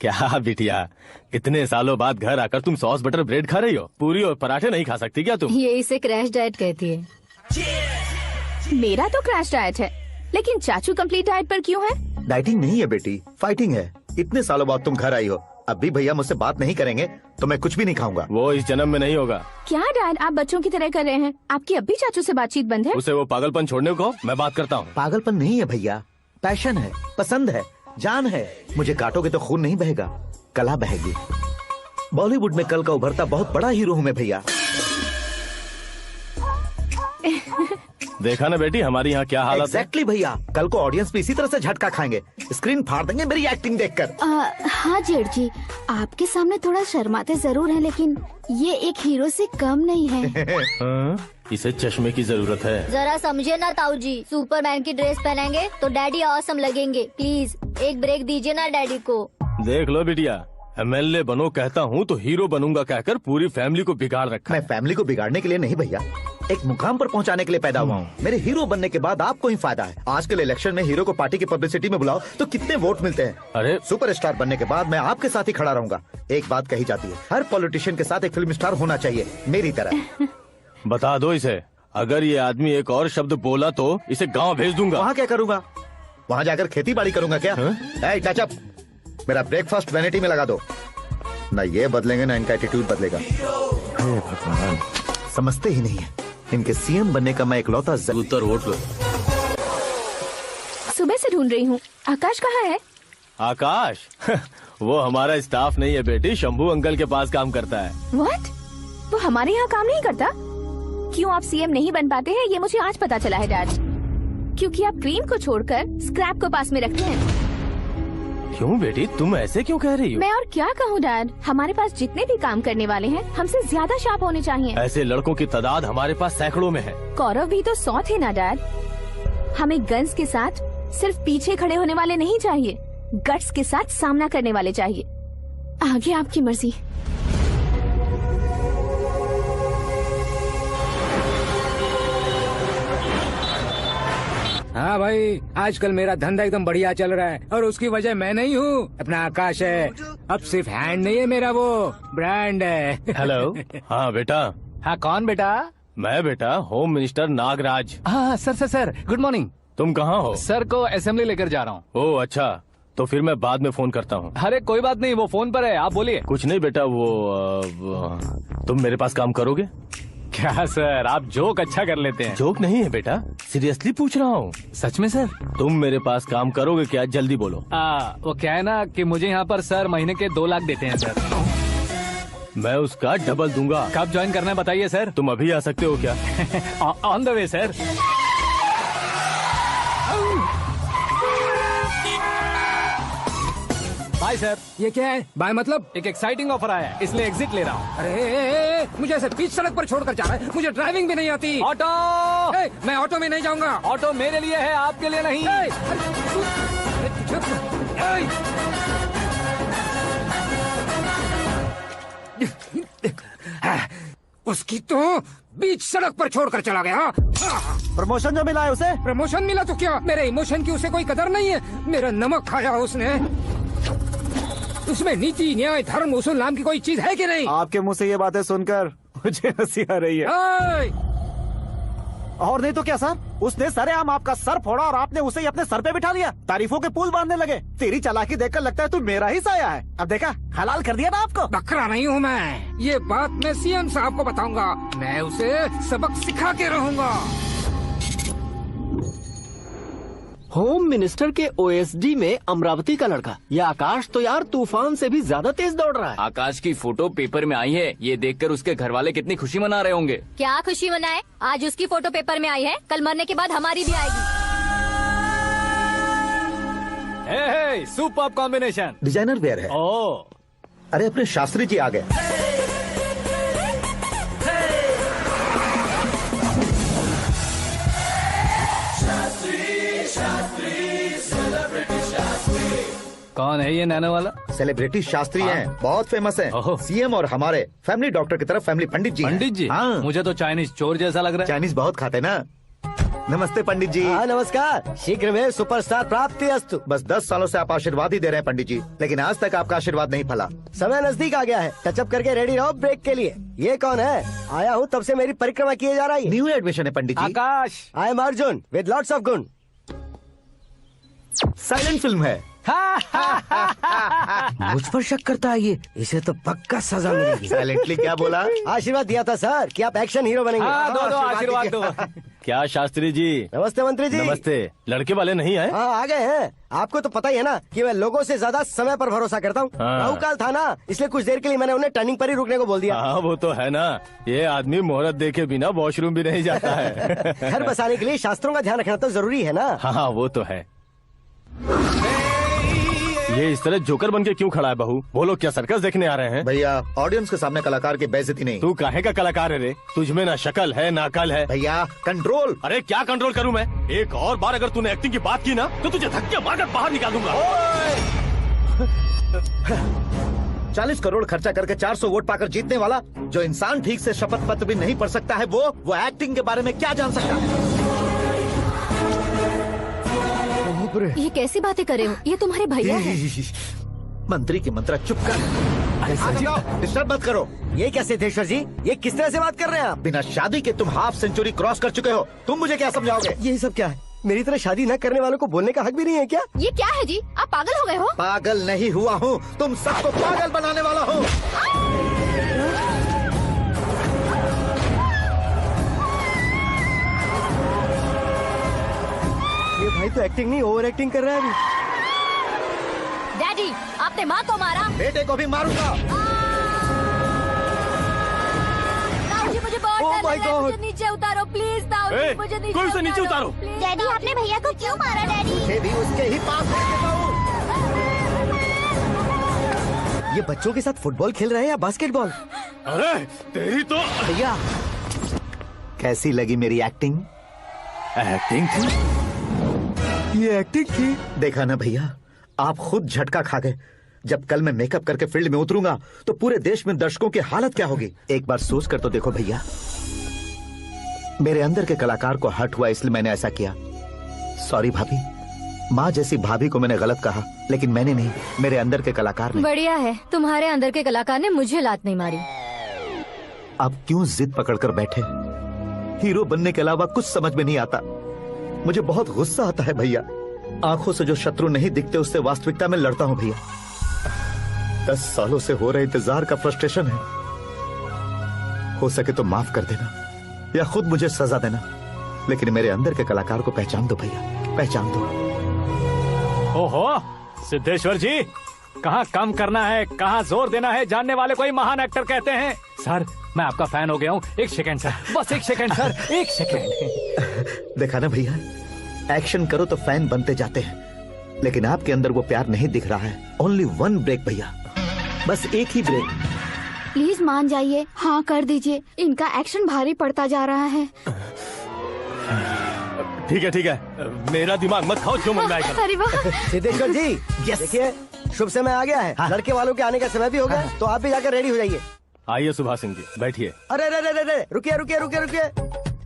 क्या बिटिया, इतने सालों बाद घर आकर तुम सॉस बटर ब्रेड खा रही हो? पूरी और पराठे नहीं खा सकती क्या तुम? ये इसे क्रैश डाइट कहती है। मेरा तो क्रैश डाइट है, लेकिन चाचू कंप्लीट डाइट पर क्यों है? डाइटिंग नहीं है बेटी, फाइटिंग है। इतने सालों बाद तुम घर आई हो, अब भी भैया मुझसे बात नहीं करेंगे तो मैं कुछ भी नहीं खाऊंगा। वो इस जन्म में नहीं होगा। क्या डैड, आप बच्चों की तरह कर रहे हैं? आपकी अब भी चाचू से बातचीत बंद है? उसे वो पागलपन छोड़ने को मैं बात करता हूँ। पागलपन नहीं है भैया, पैशन है, पसंद है, जान है। मुझे काटोगे तो खून नहीं बहेगा, कला बहेगी। बॉलीवुड में कल का उभरता बहुत बड़ा हीरो हूँ मैं भैया। देखा ना बेटी हमारी यहाँ क्या हालत Exactly भैया, कल को ऑडियंस भी इसी तरह से झटका खाएंगे, स्क्रीन फाड़ देंगे मेरी एक्टिंग देखकर। हाँ जेठ जी, आपके सामने थोड़ा शर्माते जरूर हैं, लेकिन ये एक हीरो से कम नहीं है। इसे चश्मे की जरूरत है। जरा समझे ना ताऊ जी, सुपरमैन की ड्रेस पहनेंगे तो डैडी ऑसम लगेंगे। प्लीज एक ब्रेक दीजिए ना डैडी को। देख लो बिटिया, एमएलए बनो कहता हूँ तो हीरो बनूंगा कहकर पूरी फैमिली को बिगाड़ रखा। मैं फैमिली को बिगाड़ने के लिए नहीं भैया, एक मुकाम पर पहुंचाने के लिए पैदा हुआ हूँ। मेरे हीरो बनने के बाद आपको ही फायदा है। आजकल इलेक्शन में हीरो को पार्टी की पब्लिसिटी में बुलाओ तो कितने वोट मिलते हैं। अरे सुपरस्टार बनने के बाद मैं आपके साथ ही खड़ा रहूंगा। एक बात कही जाती है, हर पॉलिटिशियन के साथ एक फिल्म स्टार होना चाहिए, मेरी तरह। बता दो इसे, अगर ये आदमी एक और शब्द बोला तो इसे गाँव भेज दूंगा। वहाँ क्या करूँगा? वहाँ जाकर खेती बाड़ी करूँगा क्या? टच अप, मेरा ब्रेकफास्ट वैनिटी में लगा दो। ना ये बदलेंगे ना इनका एटीट्यूड बदलेगा। भगवान, समझते ही नहीं है, इनके सीएम बनने का मैं इकलौता उत्तर वोट लो। सुबह से ढूंढ रही हूँ, आकाश कहाँ है? आकाश वो हमारा स्टाफ नहीं है बेटी, शंभू अंकल के पास काम करता है। व्हाट? वो हमारे यहाँ काम नहीं करता? क्यों आप सीएम नहीं बन पाते हैं ये मुझे आज पता चला है डैड। क्योंकि आप क्रीम को छोड़कर स्क्रैप को पास में रखते हैं। क्यों बेटी, तुम ऐसे क्यों कह रही हो? मैं और क्या कहूँ डैड, हमारे पास जितने भी काम करने वाले हैं हमसे ज्यादा शार्प होने चाहिए। ऐसे लड़कों की तादाद हमारे पास सैकड़ों में है। कौरव भी तो 100 थे ना डैड। हमें गन्स के साथ सिर्फ पीछे खड़े होने वाले नहीं चाहिए, गट्स के साथ सामना करने वाले चाहिए। आगे आपकी मर्जी। हाँ भाई, आजकल मेरा धंधा एकदम बढ़िया चल रहा है और उसकी वजह मैं नहीं हूँ, अपना आकाश है। अब सिर्फ हैंड नहीं है मेरा, वो ब्रांड है। हेलो। हाँ बेटा। हाँ कौन बेटा? मैं बेटा होम मिनिस्टर नागराज। हाँ सर गुड मॉर्निंग। तुम कहाँ हो? सर को असेंबली लेकर जा रहा हूँ। ओह अच्छा, तो फिर मैं बाद में फोन करता हूँ। अरे कोई बात नहीं, वो फोन पर है, आप बोलिए। कुछ नहीं बेटा, तुम मेरे पास काम करोगे? क्या सर, आप जोक अच्छा कर लेते हैं। जोक नहीं है बेटा, सीरियसली पूछ रहा हूँ। सच में सर? तुम मेरे पास काम करोगे क्या? जल्दी बोलो। वो क्या है ना कि मुझे यहाँ पर सर महीने के 2 लाख देते हैं सर। मैं उसका डबल दूंगा। कब ज्वाइन करना है बताइए सर। तुम अभी आ सकते हो क्या? On the way sir. Bye sir. ये क्या है? बाय मतलब? एक एक्साइटिंग ऑफर आया है, इसलिए एग्जिट ले रहा हूँ। अरे मुझे ऐसे बीच सड़क पर छोड़कर जा रहा है, मुझे ड्राइविंग भी नहीं आती। ऑटो। मैं ऑटो में नहीं जाऊंगा। ऑटो मेरे लिए है, आपके लिए नहीं। उसकी तो बीच सड़क पर छोड़कर चला गया। प्रमोशन जो मिला है उसे। प्रमोशन मिला तो क्या, मेरे इमोशन की उसे कोई कदर नहीं है। मेरा नमक खाया उसने। उसमें नीति, न्याय, धर्म, उसूल नाम की कोई चीज है कि नहीं? आपके मुंह से ये बातें सुनकर मुझे हंसी आ रही है। और नहीं तो क्या सर, उसने सरेआम आपका सर फोड़ा और आपने उसे ही अपने सर पे बिठा लिया। तारीफों के पुल बांधने लगे। तेरी चालाकी देखकर लगता है तू मेरा ही साया है। अब देखा, हलाल कर दिया ना आपको। बकरा नहीं हूँ मैं। ये बात मैं सीएम साहब को बताऊंगा। मैं उसे सबक सिखा के रहूंगा। होम मिनिस्टर के ओएसडी में अमरावती का लड़का, ये आकाश तो यार तूफान से भी ज्यादा तेज दौड़ रहा है। आकाश की फोटो पेपर में आई है, ये देखकर उसके घर वाले कितनी खुशी मना रहे होंगे। क्या खुशी मनाए? आज उसकी फोटो पेपर में आई है, कल मरने के बाद हमारी भी आएगी। Super combination. डिजाइनर वेयर है। ओ, अरे अपने शास्त्री जी आ गए। कौन है ये नैनो वाला? सेलिब्रिटी शास्त्री हैं, बहुत फेमस हैं। सीएम और हमारे फैमिली डॉक्टर की तरफ फैमिली पंडित जी हैं। पंडित जी? हाँ। मुझे तो चाइनीज चोर जैसा लग रहा है। चाइनीज बहुत खाते ना। नमस्ते पंडित जी। हाँ नमस्कार। शीघ्र में सुपरस्टार प्राप्ति अस्तु। बस 10 सालों से आप आशीर्वाद ही दे रहे हैं पंडित जी, लेकिन आज तक आपका आशीर्वाद नहीं फला। समय नजदीक आ गया है, टचअप करके रेडी रहो ब्रेक के लिए। ये कौन है? आया हूँ तब से मेरी परिक्रमा किए जा रही है। न्यू एडमिशन है Pandit ji. Akash. I am Arjun with lots of गुण। साइलेंट फिल्म है। मुझ पर शक करता है ये, इसे तो पक्का सजा मिलेगी। साइलेंटली क्या बोला? आशीर्वाद दिया था सर कि आप एक्शन हीरो बनेंगे। हाँ, दो आशीर्वाद दो। क्या शास्त्री जी? नमस्ते मंत्री जी। नमस्ते। लड़के वाले नहीं आए? हाँ आ गए हैं। आपको तो पता ही है ना कि मैं लोगों से ज्यादा समय पर भरोसा करता हूँ। हाँ। राहु काल था ना, इसलिए कुछ देर के लिए मैंने उन्हें टर्निंग पर ही रुकने को बोल दिया। हाँ वो तो है ना, ये आदमी मुहूर्त देखे बिना वॉशरूम भी नहीं जाता है। घर बसाने के लिए शास्त्रों का ध्यान रखना तो जरूरी है ना। हाँ वो तो है। ये इस तरह जोकर बन के क्यों खड़ा है बहू? बोलो, क्या सर्कस देखने आ रहे हैं? भैया ऑडियंस के सामने कलाकार की बेइज्जती नहीं। तू काहे का कलाकार है रे? तुझमें ना शक्ल है ना अकल है। भैया कंट्रोल। अरे क्या कंट्रोल करूं मैं? एक और बार अगर तूने एक्टिंग की बात की ना तो तुझे धक्के मारकर बाहर निकालूंगा। 40 करोड़ खर्चा करके 400 वोट पाकर जीतने वाला, जो इंसान ठीक से शपथ पत्र भी नहीं पढ़ सकता है, वो एक्टिंग के बारे में क्या जान सकता है? ये कैसी बातें कर रहे हो? ये तुम्हारे भैया हैं। मंत्री की मंत्रा चुप कर। डिस्टर्ब मत करो। ये क्या सिद्धेश्वर जी, ये किस तरह से बात कर रहे हैं आप? बिना शादी के तुम हाफ सेंचुरी क्रॉस कर चुके हो, तुम मुझे क्या समझाओगे? ये सब क्या है? मेरी तरह शादी न करने वालों को बोलने का हक भी नहीं है क्या? ये क्या है जी? आप पागल हो गए हो? पागल नहीं हुआ हूँ, तुम सबको पागल बनाने वाला हूँ। ये भाई तो एक्टिंग नहीं ओवर एक्टिंग कर रहा है अभी। डैडी, आपने माँ को मारा। बेटे को भी मारूंगा। ताऊ जी मुझे बहुत Oh डर my लग रहा है, God! मुझे नीचे उतारो प्लीज। ताऊ जी मुझे नीचे उतारो। प्लीज। डैडी आपने भैया को क्यों मारा डैडी? मुझे भी उसके ही पास लेके जाओ। ये बच्चों के साथ फुटबॉल खेल रहे हैं या बास्केटबॉल? अरे तेरी तो भैया कैसी लगी मेरी एक्टिंग? एक्टिंग थी? ये एक्टिंग थी। देखा ना भैया, आप खुद झटका खा गए। जब कल मैं मेकअप करके फील्ड में उतरूंगा तो पूरे देश में दर्शकों की हालत क्या होगी? एक बार सोच कर तो देखो भैया। मेरे अंदर के कलाकार को हर्ट हुआ इसलिए मैंने ऐसा किया। सॉरी भाभी। माँ जैसी भाभी को मैंने गलत कहा, लेकिन मैंने नहीं, मेरे अंदर के कलाकार ने। बढ़िया है, तुम्हारे अंदर के कलाकार ने मुझे लात नहीं मारी। आप क्यों जिद पकड़कर बैठे? हीरो बनने के अलावा कुछ समझ में नहीं आता। मुझे बहुत गुस्सा आता है भैया। आंखों से जो शत्रु नहीं दिखते उससे वास्तविकता में लड़ता हूँ भैया। 10 सालों से हो रहे इंतजार का फ्रस्ट्रेशन है। हो सके तो माफ कर देना या खुद मुझे सजा देना, लेकिन मेरे अंदर के कलाकार को पहचान दो भैया, पहचान दो। ओहो सिद्धेश्वर जी, कहाँ कम करना है कहाँ जोर देना है जानने वाले को ही महान एक्टर कहते हैं। सर मैं आपका फैन हो गया हूँ। एक सेकंड सर, बस एक सेकंड सर, एक सेकंड। देखा ना भैया, एक्शन करो तो फैन बनते जाते हैं, लेकिन आपके अंदर वो प्यार नहीं दिख रहा है। ओनली 1 ब्रेक भैया, बस एक ही ब्रेक। प्लीज मान जाइए, हाँ कर दीजिए। इनका एक्शन भारी पड़ता जा रहा है। ठीक है, मेरा दिमाग मत खाओ जो मंगाए कर। अरे वाह सिद्धेश्वर जी, देखिए शुभ समय आ गया है। लड़के वालों के आने का समय भी हो गया, तो आप भी जाकर रेडी हो जाइए। आइए सुभाष सिंह जी, बैठिए। अरे रे रे रे रे, रुकिए रुकिए रुकिए रुकिए।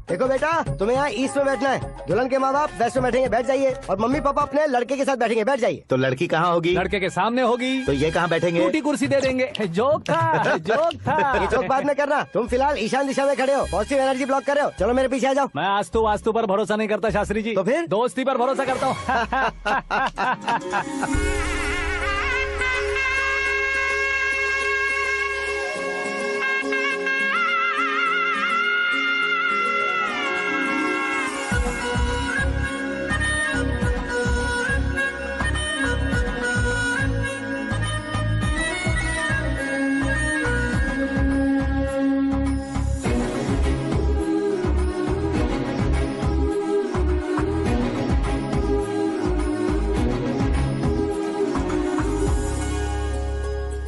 देखो बेटा, तुम्हें यहाँ ईस्ट में बैठना है। दुल्हन के माँ बाप वेस्ट में बैठेंगे, बैठ जाइए। और मम्मी पापा अपने लड़के के साथ बैठेंगे, बैठ जाइए। तो लड़की कहाँ होगी? लड़के के सामने होगी। तो ये कहाँ बैठेंगे? टूटी कुर्सी दे देंगे। जोक था, जोक था। ये जोक बाद में करना। तुम फिलहाल ईशान दिशा में खड़े हो, पॉजिटिव एनर्जी ब्लॉक कर रहे हो। चलो मेरे पीछे आ जाओ। मैं आस्तु वास्तु पर भरोसा नहीं करता शास्त्री जी। तो फिर? दोस्ती पर भरोसा करता हूँ।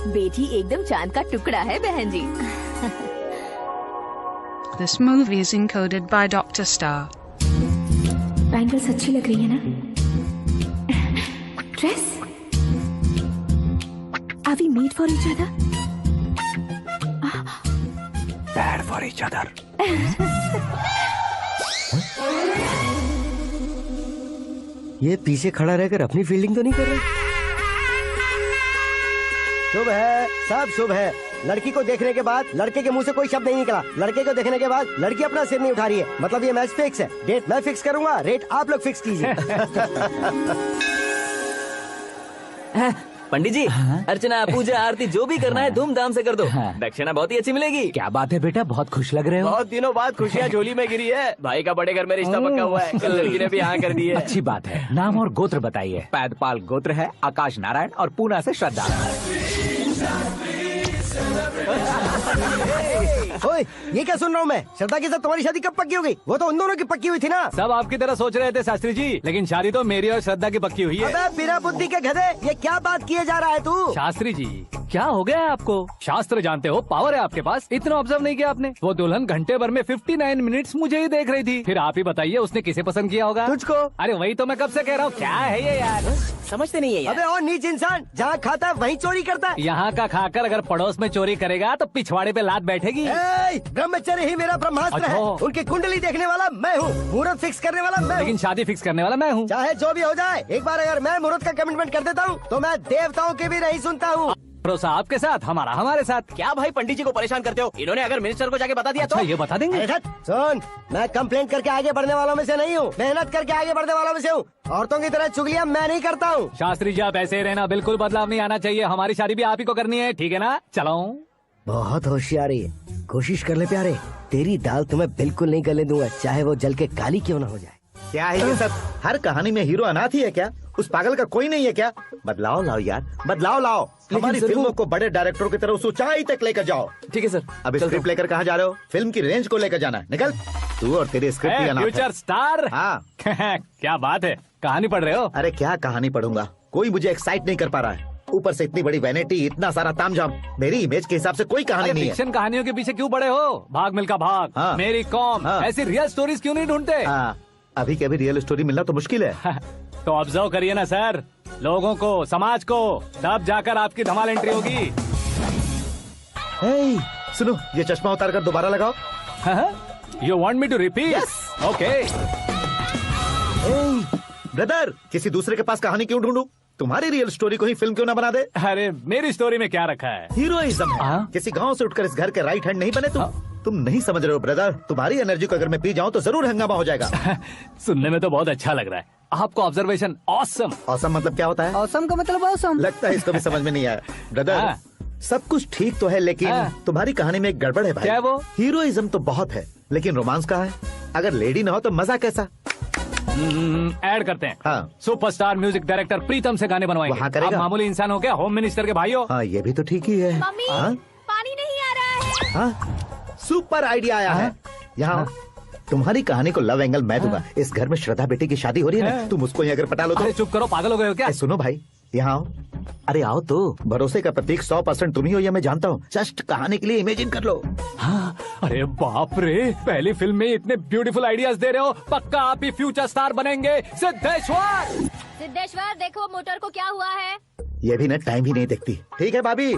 बेटी एकदम चांद का टुकड़ा है बहन जी। This movie is encoded by Dr. Star. Bangles अच्छी लग रही है ना? Dress? Are we made for each other? Bad for each other. ये पीछे खड़ा रहकर अपनी फील्डिंग तो नहीं कर रहा? शुभ है, सब शुभ है। लड़की को देखने के बाद लड़के के मुंह से कोई शब्द नहीं निकला। लड़के को देखने के बाद लड़की अपना सिर नहीं उठा रही है। मतलब ये मैच फिक्स है। डेट मैं फिक्स करूंगा, रेट आप लोग फिक्स कीजिए। पंडित जी, अर्चना, पूजा, आरती जो भी करना है धूमधाम से कर दो। दक्षिणा बहुत ही अच्छी मिलेगी। क्या बात है बेटा, बहुत खुश लग रहे हो। बहुत दिनों बाद खुशियाँ झोली में गिरी है। भाई का बड़े घर में रिश्ता पक्का हुआ है। कल लड़की ने भी हाँ कर दी है। अच्छी बात है। नाम और गोत्र बताइए। पैदपाल गोत्र है, आकाश नारायण और पूना से श्रद्धा। ओए, ये क्या सुन रहा हूँ मैं? श्रद्धा के साथ तुम्हारी शादी कब पक्की हो गई? वो तो उन दोनों की पक्की हुई थी ना। सब आपकी तरह सोच रहे थे शास्त्री जी, लेकिन शादी तो मेरी और श्रद्धा की पक्की हुई है। अबे बिना बुद्धि के गधे, ये क्या बात किए जा रहा है तू? शास्त्री जी, क्या हो गया है आपको? शास्त्र जानते हो, पावर है आपके पास। इतना ऑब्जर्व नहीं किया आपने? वो दुल्हन घंटे भर में 59 मिनट्स मुझे ही देख रही थी। फिर आप ही बताइए उसने किसे पसंद किया होगा? तुझको। अरे वही तो मैं कब से कह रहा हूँ। क्या है ये यार, समझते नहीं है यार। अबे और नीच इंसान, जहाँ खाता है वहीं चोरी करता है। यहाँ का खाकर अगर पड़ोस में चोरी करेगा तो पिछवाड़े पे लात बैठेगी। ब्रह्मचर्य ही मेरा ब्रह्मास्त्र है। उनकी कुंडली देखने वाला मैं हूँ, मुहूर्त फिक्स करने वाला मैं हूँ। लेकिन शादी फिक्स करने वाला मैं हूँ। चाहे जो भी हो जाए, एक बार अगर मैं मुहूर्त का कमिटमेंट कर देता हूँ तो मैं देवताओं के भी नहीं सुनता हूँ। भरोसा आपके साथ, हमारा हमारे साथ। क्या भाई पंडित जी को परेशान करते हो? इन्होंने अगर मिनिस्टर को जाके बता दिया अच्छा, तो ये बता देंगे। सुन, मैं कंप्लेंट करके आगे बढ़ने वालों में से नहीं हूँ, मेहनत करके आगे बढ़ने वालों में से हूँ। औरतों की तरह चुगलियाँ मैं नहीं करता हूँ। शास्त्री जी, आप ऐसे ही रहना, बिल्कुल बदलाव नहीं आना चाहिए। हमारी शादी भी आप ही को करनी है, ठीक है ना? चलो। बहुत होशियारी है, कोशिश कर ले प्यारे। तेरी दाल तुम्हें बिल्कुल नहीं गलने दूंगा, चाहे वो जल के काली क्यों ना हो जाए। क्या है ये सब? हर कहानी में हीरो अनाथ ही है क्या? उस पागल का कोई नहीं है क्या? बदलाव लाओ यार, बदलाव लाओ। हमारी फिल्मों को बड़े डायरेक्टरों की तरह उस ऊंचाई तक लेकर जाओ। ठीक है सर। अब स्क्रिप्ट लेकर कहाँ जा रहे हो? फिल्म की रेंज को लेकर जाना। निकल तू और तेरी स्क्रिप्ट ही अनाथ है। Future star. हाँ। क्या बात है, कहानी पढ़ रहे हो? अरे क्या कहानी पढ़ूंगा, कोई मुझे एक्साइट नहीं कर पा रहा है। ऊपर से इतनी बड़ी वैनिटी, इतना सारा तामझाम। मेरी इमेज के हिसाब से कोई कहानी नहीं है। फिक्शन कहानियों के पीछे क्यों पड़े हो? भाग मिल्खा भाग, हाँ। मेरी कॉम, हाँ। ऐसी रियल स्टोरीज क्यों नहीं ढूंढते? अभी के अभी रियल स्टोरी मिलना तो मुश्किल है। तो ऑब्जर्व करिए ना सर, लोगों को, समाज को, तब जाकर आपकी धमाल एंट्री होगी। सुनो, ये चश्मा उतार कर दोबारा लगाओ। You want me to repeat? Okay. Brother, किसी दूसरे के पास कहानी क्यों ढूंढूं? तुम्हारी रियल स्टोरी को ही फिल्म क्यों ना बना दे? अरे मेरी स्टोरी में क्या रखा है? हीरोइज्म है। किसी गांव से उठकर इस घर के राइट हैंड नहीं बने तुम नहीं समझ रहे हो ब्रदर। तुम्हारी एनर्जी को अगर मैं पी जाऊं तो जरूर हंगामा हो जाएगा। सुनने में तो बहुत अच्छा लग रहा है। आपको ऑब्जर्वेशन ऑसम। ऑसम मतलब क्या होता है? ऑसम का मतलब ऑसम। लगता है इसको भी समझ में नहीं आया। ब्रदर, सब कुछ ठीक तो है, लेकिन तुम्हारी कहानी में एक गड़बड़ है भाई। क्या वो? हीरोइज्म तो बहुत है, लेकिन रोमांस कहाँ है? अगर लेडी ना हो तो मजा कैसा? ऐड करते हैं। हाँ। सुपरस्टार म्यूजिक डायरेक्टर प्रीतम से गाने बनवाएंगे। वहाँ करेगा? आप मामूली इंसान हो क्या? होम मिनिस्टर के भाई हो। हाँ, ये भी तो ठीक ही है। मम्मी, पानी नहीं आ रहा है। हाँ, सुपर आइडिया आया है। यहाँ तुम्हारी कहानी को लव एंगल मैं दूंगा। इस घर में श्रद्धा बेटी की शादी हो रही है ना, तुम उसको ही अगर पटा लो तो। अरे चुप करो, पागल हो गए हो क्या? सुनो भाई, यहाँ आओ। अरे आओ तो। भरोसे का प्रतीक 100% तुम ही हो, ये मैं जानता हूँ। जस्ट कहानी के लिए इमेजिन कर लो। हाँ, अरे बाप रे, पहली फिल्म में इतने ब्यूटीफुल आइडियाज दे रहे हो। पक्का आप ही फ्यूचर स्टार बनेंगे। सिद्धेश्वर, सिद्धेश्वर देखो मोटर को क्या हुआ है। ये भी ना टाइम ही नहीं देखती। ठीक है भाभी।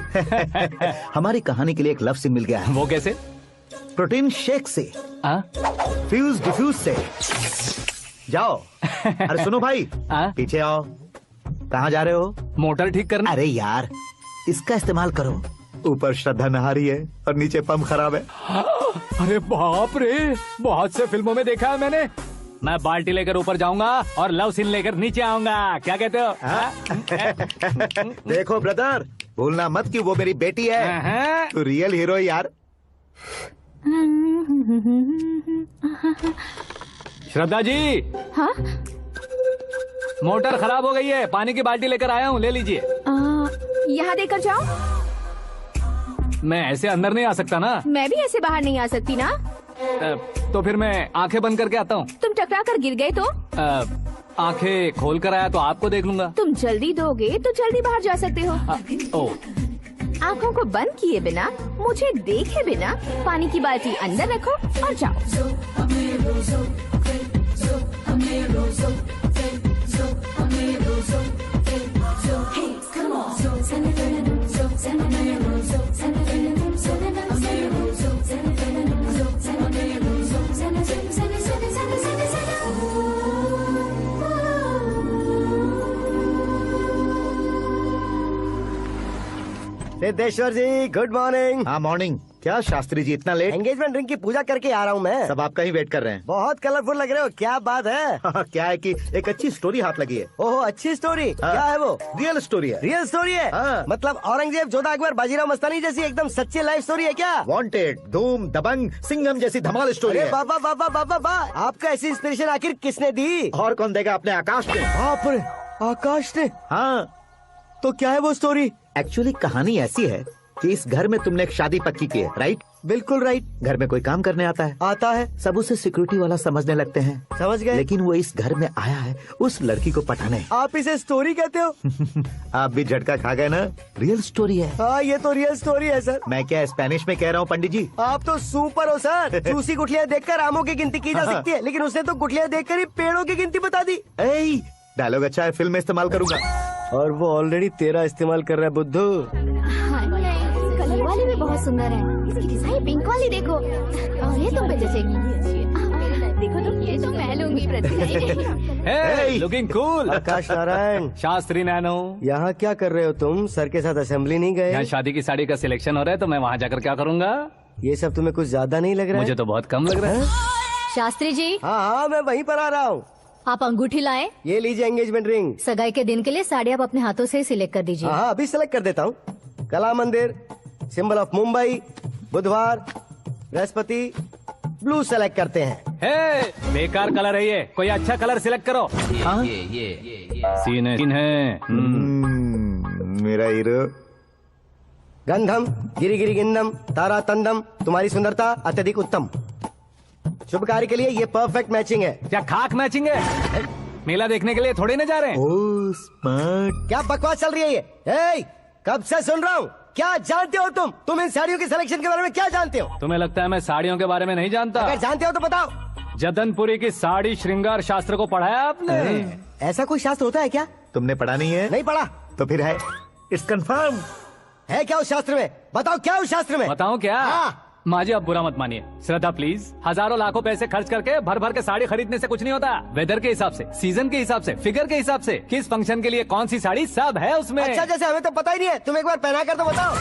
हमारी कहानी के लिए एक लव सीन मिल गया है। वो कैसे? प्रोटीन शेक से, फ्यूज डिफ्यूज से। जाओ। अरे सुनो भाई, पीछे आओ। कहाँ जा रहे हो? मोटर ठीक करना। अरे यार, इसका इस्तेमाल करो। ऊपर श्रद्धा नहा रही है और नीचे पंप खराब है। अरे बाप रे, बहुत से फिल्मों में देखा है मैंने। मैं बाल्टी लेकर ऊपर जाऊंगा और लव सीन लेकर नीचे आऊंगा। क्या कहते हो? देखो ब्रदर, भूलना मत कि वो मेरी बेटी है। तू रियल हीरो यार। श्रद्धा जी। हाँ? मोटर खराब हो गई है, पानी की बाल्टी लेकर आया हूँ, ले लीजिए। यहाँ देकर जाओ। मैं ऐसे अंदर नहीं आ सकता ना। मैं भी ऐसे बाहर नहीं आ सकती ना। तो फिर मैं आंखें बंद करके आता हूँ। तुम टकरा कर गिर गए तो? आंखें खोल कर आया तो आपको देख लूंगा। तुम जल्दी दोगे तो जल्दी बाहर जा सकते हो। आँखों को बंद किए बिना, मुझे देखे बिना पानी की बाल्टी अंदर रखो और जाओ। सिद्धेश्वर जी, गुड मॉर्निंग। हाँ मॉर्निंग। क्या शास्त्री जी इतना लेट? एंगेजमेंट रिंग की पूजा करके आ रहा हूँ मैं। सब आपका ही वेट कर रहे हैं। बहुत कलरफुल लग रहे हो, क्या बात है? क्या है कि एक अच्छी स्टोरी हाथ लगी है। ओहो, अच्छी स्टोरी। क्या है वो? रियल स्टोरी है। रियल स्टोरी है? मतलब औरंगजेब, जोधा अकबर, बाजीराव मस्तानी जैसी एकदम सच्ची लाइफ स्टोरी है क्या? वांटेड, धूम, दबंग, सिंघम जैसी धमाल स्टोरी है। बाबा बाबा बाबा बाबा, आपका ऐसी इंस्पिरेशन आखिर किसने दी? और कौन देगा? अपने आकाश ने। बाप रे, आकाश ने? हाँ। तो क्या है वो स्टोरी? एक्चुअली कहानी ऐसी है कि इस घर में तुमने एक शादी पक्की की है, राइट? बिल्कुल राइट। घर में कोई काम करने आता है? आता है। सब उसे सिक्योरिटी वाला समझने लगते हैं। समझ गए। लेकिन वो इस घर में आया है उस लड़की को पटाने। आप इसे स्टोरी कहते हो? आप भी झटका खा गए ना। रियल स्टोरी है। हाँ, ये तो रियल स्टोरी है सर। मैं क्या स्पेनिश में कह रहा हूँ पंडित जी? आप तो सुपर हो सर। चूसी गुठलियाँ देखकर आमों की गिनती की जा सकती है, लेकिन उसने तो गुठलियाँ देखकर ही पेड़ों की गिनती बता दी। डायलॉग अच्छा है, फिल्म में इस्तेमाल करूंगा। और वो ऑलरेडी तेरा इस्तेमाल कर रहा है बुद्धू। कलर वाली भी बहुत सुंदर है। इसकी डिजाइन पिंक वाली देखो, और ये तुम पे जचेगी। देखो तो, ये तो मैं लूंगी Hey, looking cool। आकाश नारायण। शास्त्री नैनो। यहाँ क्या कर रहे हो तुम? सर के साथ असेंबली नहीं गए? यहाँ शादी की साड़ी का सिलेक्शन हो रहा है, तो मैं वहाँ जाकर क्या करूँगा? ये सब तुम्हें कुछ ज्यादा नहीं लग रहा है? मुझे तो बहुत कम लग रहा है। शास्त्री जी। हाँ, मैं वहीं पर आ रहा हूँ। आप अंगूठी लाए। ये लीजिए एंगेजमेंट रिंग। सगाई के दिन के लिए साड़ी आप अपने हाथों से सिलेक्ट कर दीजिए। हाँ, अभी सिलेक्ट कर देता हूँ। कला मंदिर, सिंबल ऑफ मुंबई, बुधवार, बृहस्पति, ब्लू सेलेक्ट करते हैं। बेकार कलर है ये, कोई अच्छा कलर सिलेक्ट करो। ये सीन है। मेरा हीरो। गंधम गिरी गिरी गिंदम तारा तंदम, तुम्हारी सुंदरता अत्यधिक उत्तम। शुभ कार्य के लिए ये परफेक्ट मैचिंग है। क्या खाक मैचिंग है? मेला देखने के लिए थोड़े न जा रहे हैं। Oh smart. क्या बकवास चल रही है ये? कब से सुन रहा हूँ। क्या जानते हो तुम इन साड़ियों के सिलेक्शन के बारे में क्या जानते हो? तुम्हें लगता है मैं साड़ियों के बारे में नहीं जानता? अगर जानते हो तो बताओ। जदनपुरी की साड़ी श्रृंगार शास्त्र को पढ़ा है आपने? ऐसा कोई शास्त्र होता है क्या? तुमने पढ़ा नहीं है? नहीं पढ़ा। तो फिर है, इट्स कंफर्म। है क्या उस शास्त्र में? बताओ क्या उस शास्त्र में? बताओ क्या? हाँ। माँ जी, आप बुरा मत मानिए। श्रद्धा प्लीज, हजारों लाखों पैसे खर्च करके भर भर के साड़ी खरीदने से कुछ नहीं होता। वेदर के हिसाब से, सीजन के हिसाब से, फिगर के हिसाब से, किस फंक्शन के लिए कौन सी साड़ी, सब है उसमें। अच्छा, जैसे हमें तो पता ही नहीं है, तुम एक बार पहना कर तो बताओ।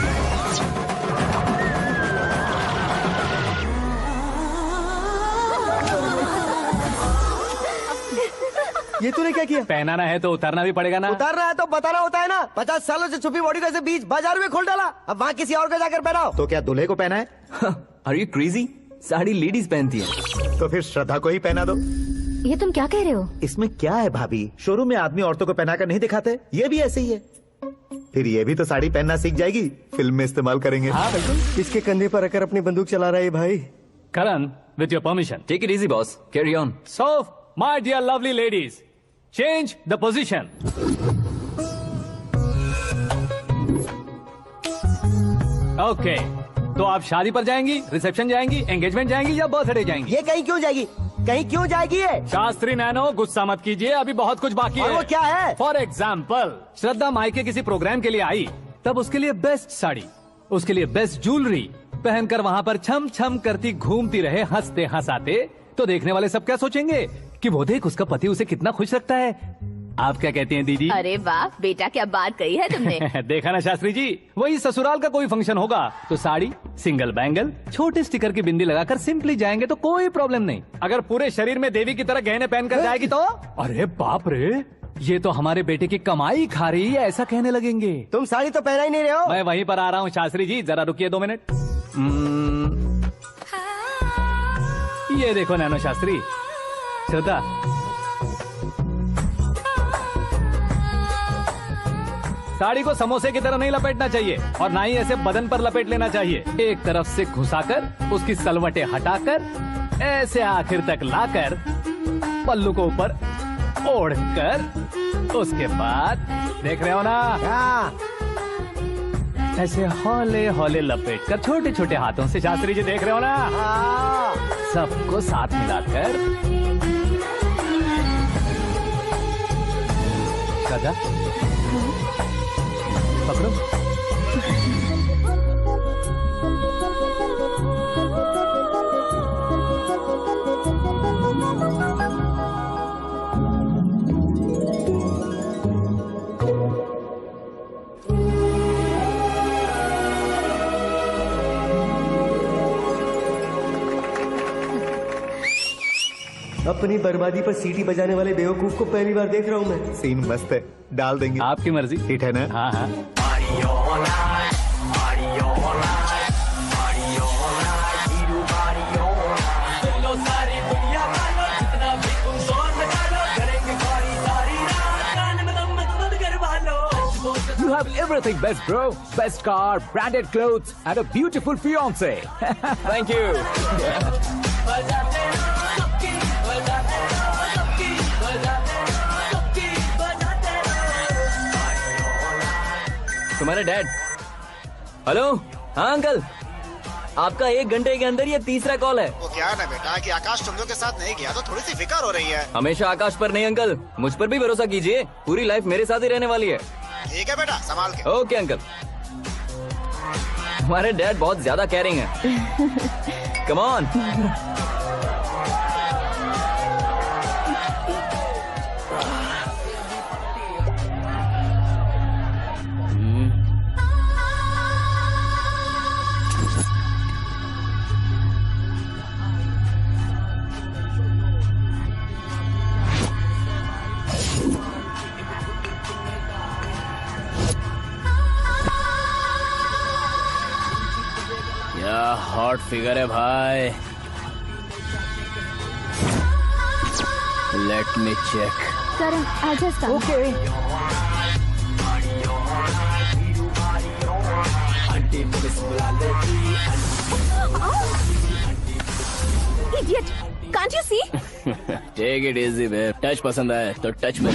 ये तूने क्या किया? पहनाना है तो उतारना भी पड़ेगा ना। उतारना है तो बताना होता है ना। 50 सालों से छुपी बॉडी को ऐसे बीच बाजार में खोल डाला, अब वहाँ किसी और को जाकर पहनाओ। तो क्या दूल्हे को पहना है? Are you crazy? Sari ladies पहनती है। तो फिर श्रद्धा को ही पहना दो। ये तुम क्या कह रहे हो? इसमें क्या है भाभी? शोरूम में आदमी औरतों को पहनाकर नहीं दिखाते, ये भी ऐसे ही है। फिर ये भी तो साड़ी पहनना सीख जाएगी, फिल्म में इस्तेमाल करेंगे। हाँ बिल्कुल। इसके कंधे पर रखकर अपनी बंदूक चला रहा है भाई। करण, with your permission. Take it easy, boss. Carry on. So, my dear lovely ladies, change the position. Okay. तो आप शादी पर जाएंगी, रिसेप्शन जाएंगी, एंगेजमेंट जाएंगी या बर्थडे जाएंगी? ये कहीं क्यों जाएगी? कहीं क्यों जाएगी ये? शास्त्री नैनो गुस्सा मत कीजिए, अभी बहुत कुछ बाकी और है। वो क्या है? फॉर एग्जाम्पल, श्रद्धा मायके किसी प्रोग्राम के लिए आई, तब उसके लिए बेस्ट साड़ी, उसके लिए बेस्ट ज्वेलरी पहनकर वहाँ पर छम छम करती घूमती रहे हंसते हंसाते, तो देखने वाले सब क्या सोचेंगे कि वो देख उसका पति उसे कितना खुश रखता है। आप क्या कहती हैं दीदी? अरे वाह बेटा, क्या बात कही है तुमने। देखा ना शास्त्री जी, वही ससुराल का कोई फंक्शन होगा तो साड़ी, सिंगल बैंगल, छोटे स्टिकर की बिंदी लगाकर सिंपली जाएंगे तो कोई प्रॉब्लम नहीं। अगर पूरे शरीर में देवी की तरह गहने पहनकर जाएगी तो अरे बाप रे, ये तो हमारे बेटे की कमाई खा रही है, ऐसा कहने लगेंगे। तुम साड़ी तो पहना ही नहीं रहे हो। मैं वहीं पर आ रहा हूँ शास्त्री जी, जरा रुकिए 2 मिनट। ये देखो नैनो शास्त्री, श्रद्धा साड़ी को समोसे की तरह नहीं लपेटना चाहिए और ना ही ऐसे बदन पर लपेट लेना चाहिए। एक तरफ से घुसाकर उसकी सलवटें हटाकर ऐसे आखिर तक लाकर पल्लू को ऊपर ओढ़कर उसके बाद देख रहे हो ना, ऐसे हौले हौले लपेट कर छोटे छोटे हाथों से, शास्त्री जी देख रहे हो ना, सबको साथ मिलाकर राजा पकड़ो। अपनी बर्बादी पर सीटी बजाने वाले बेवकूफ को पहली बार देख रहा हूँ मैं। सीन मस्त है, डाल देंगे। आपकी मर्जी। हिट है ना? हाँ हाँ। You have everything best, bro. Best car, branded clothes, and a beautiful fiance. Thank you. तुम्हारे डैड। हेलो, हाँ अंकल, आपका 1 घंटे के अंदर ये 3रा कॉल है। वो क्या है ना बेटा कि आकाश चुंगियों के साथ नहीं गया तो थोड़ी सी फिक्र हो रही है। हमेशा आकाश पर नहीं अंकल, मुझ पर भी भरोसा कीजिए, पूरी लाइफ मेरे साथ ही रहने वाली है। ठीक है बेटा, संभाल के। Okay uncle. हमारे डैड बहुत ज्यादा केयरिंग है। Come on. क्या हॉट फिगर है भाई। Let me check. करण आजा सा। Okay. Idiot! Can't you see? Take it easy babe. Touch पसंद आए तो टच में।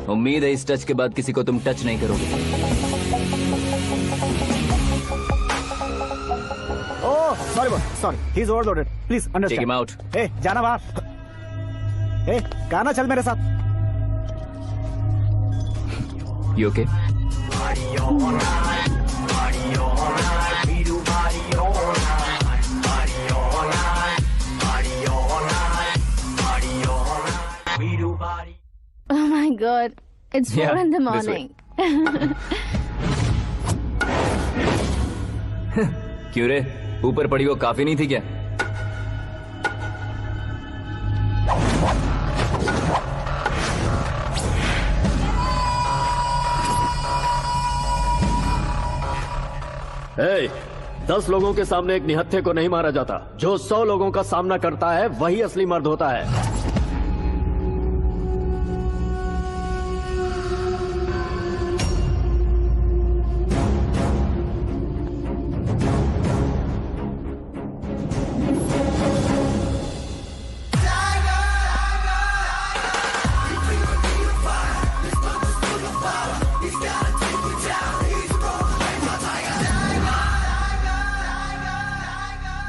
उम्मीद है इस टच के बाद किसी को तुम टच नहीं करोगे। Oh sorry boss, sorry, he is overloaded, please understand. Take him out. ए जाना बाहर। ए गाना चल मेरे साथ। You okay? Oh my God, it's 4 Yeah, in the this way. morning. क्यों रे, ऊपर पड़ी वो काफी नहीं थी क्या? Hey, 10 लोगों के सामने एक निहत्थे को नहीं मारा जाता। जो 100 लोगों का सामना करता है वही असली मर्द होता है।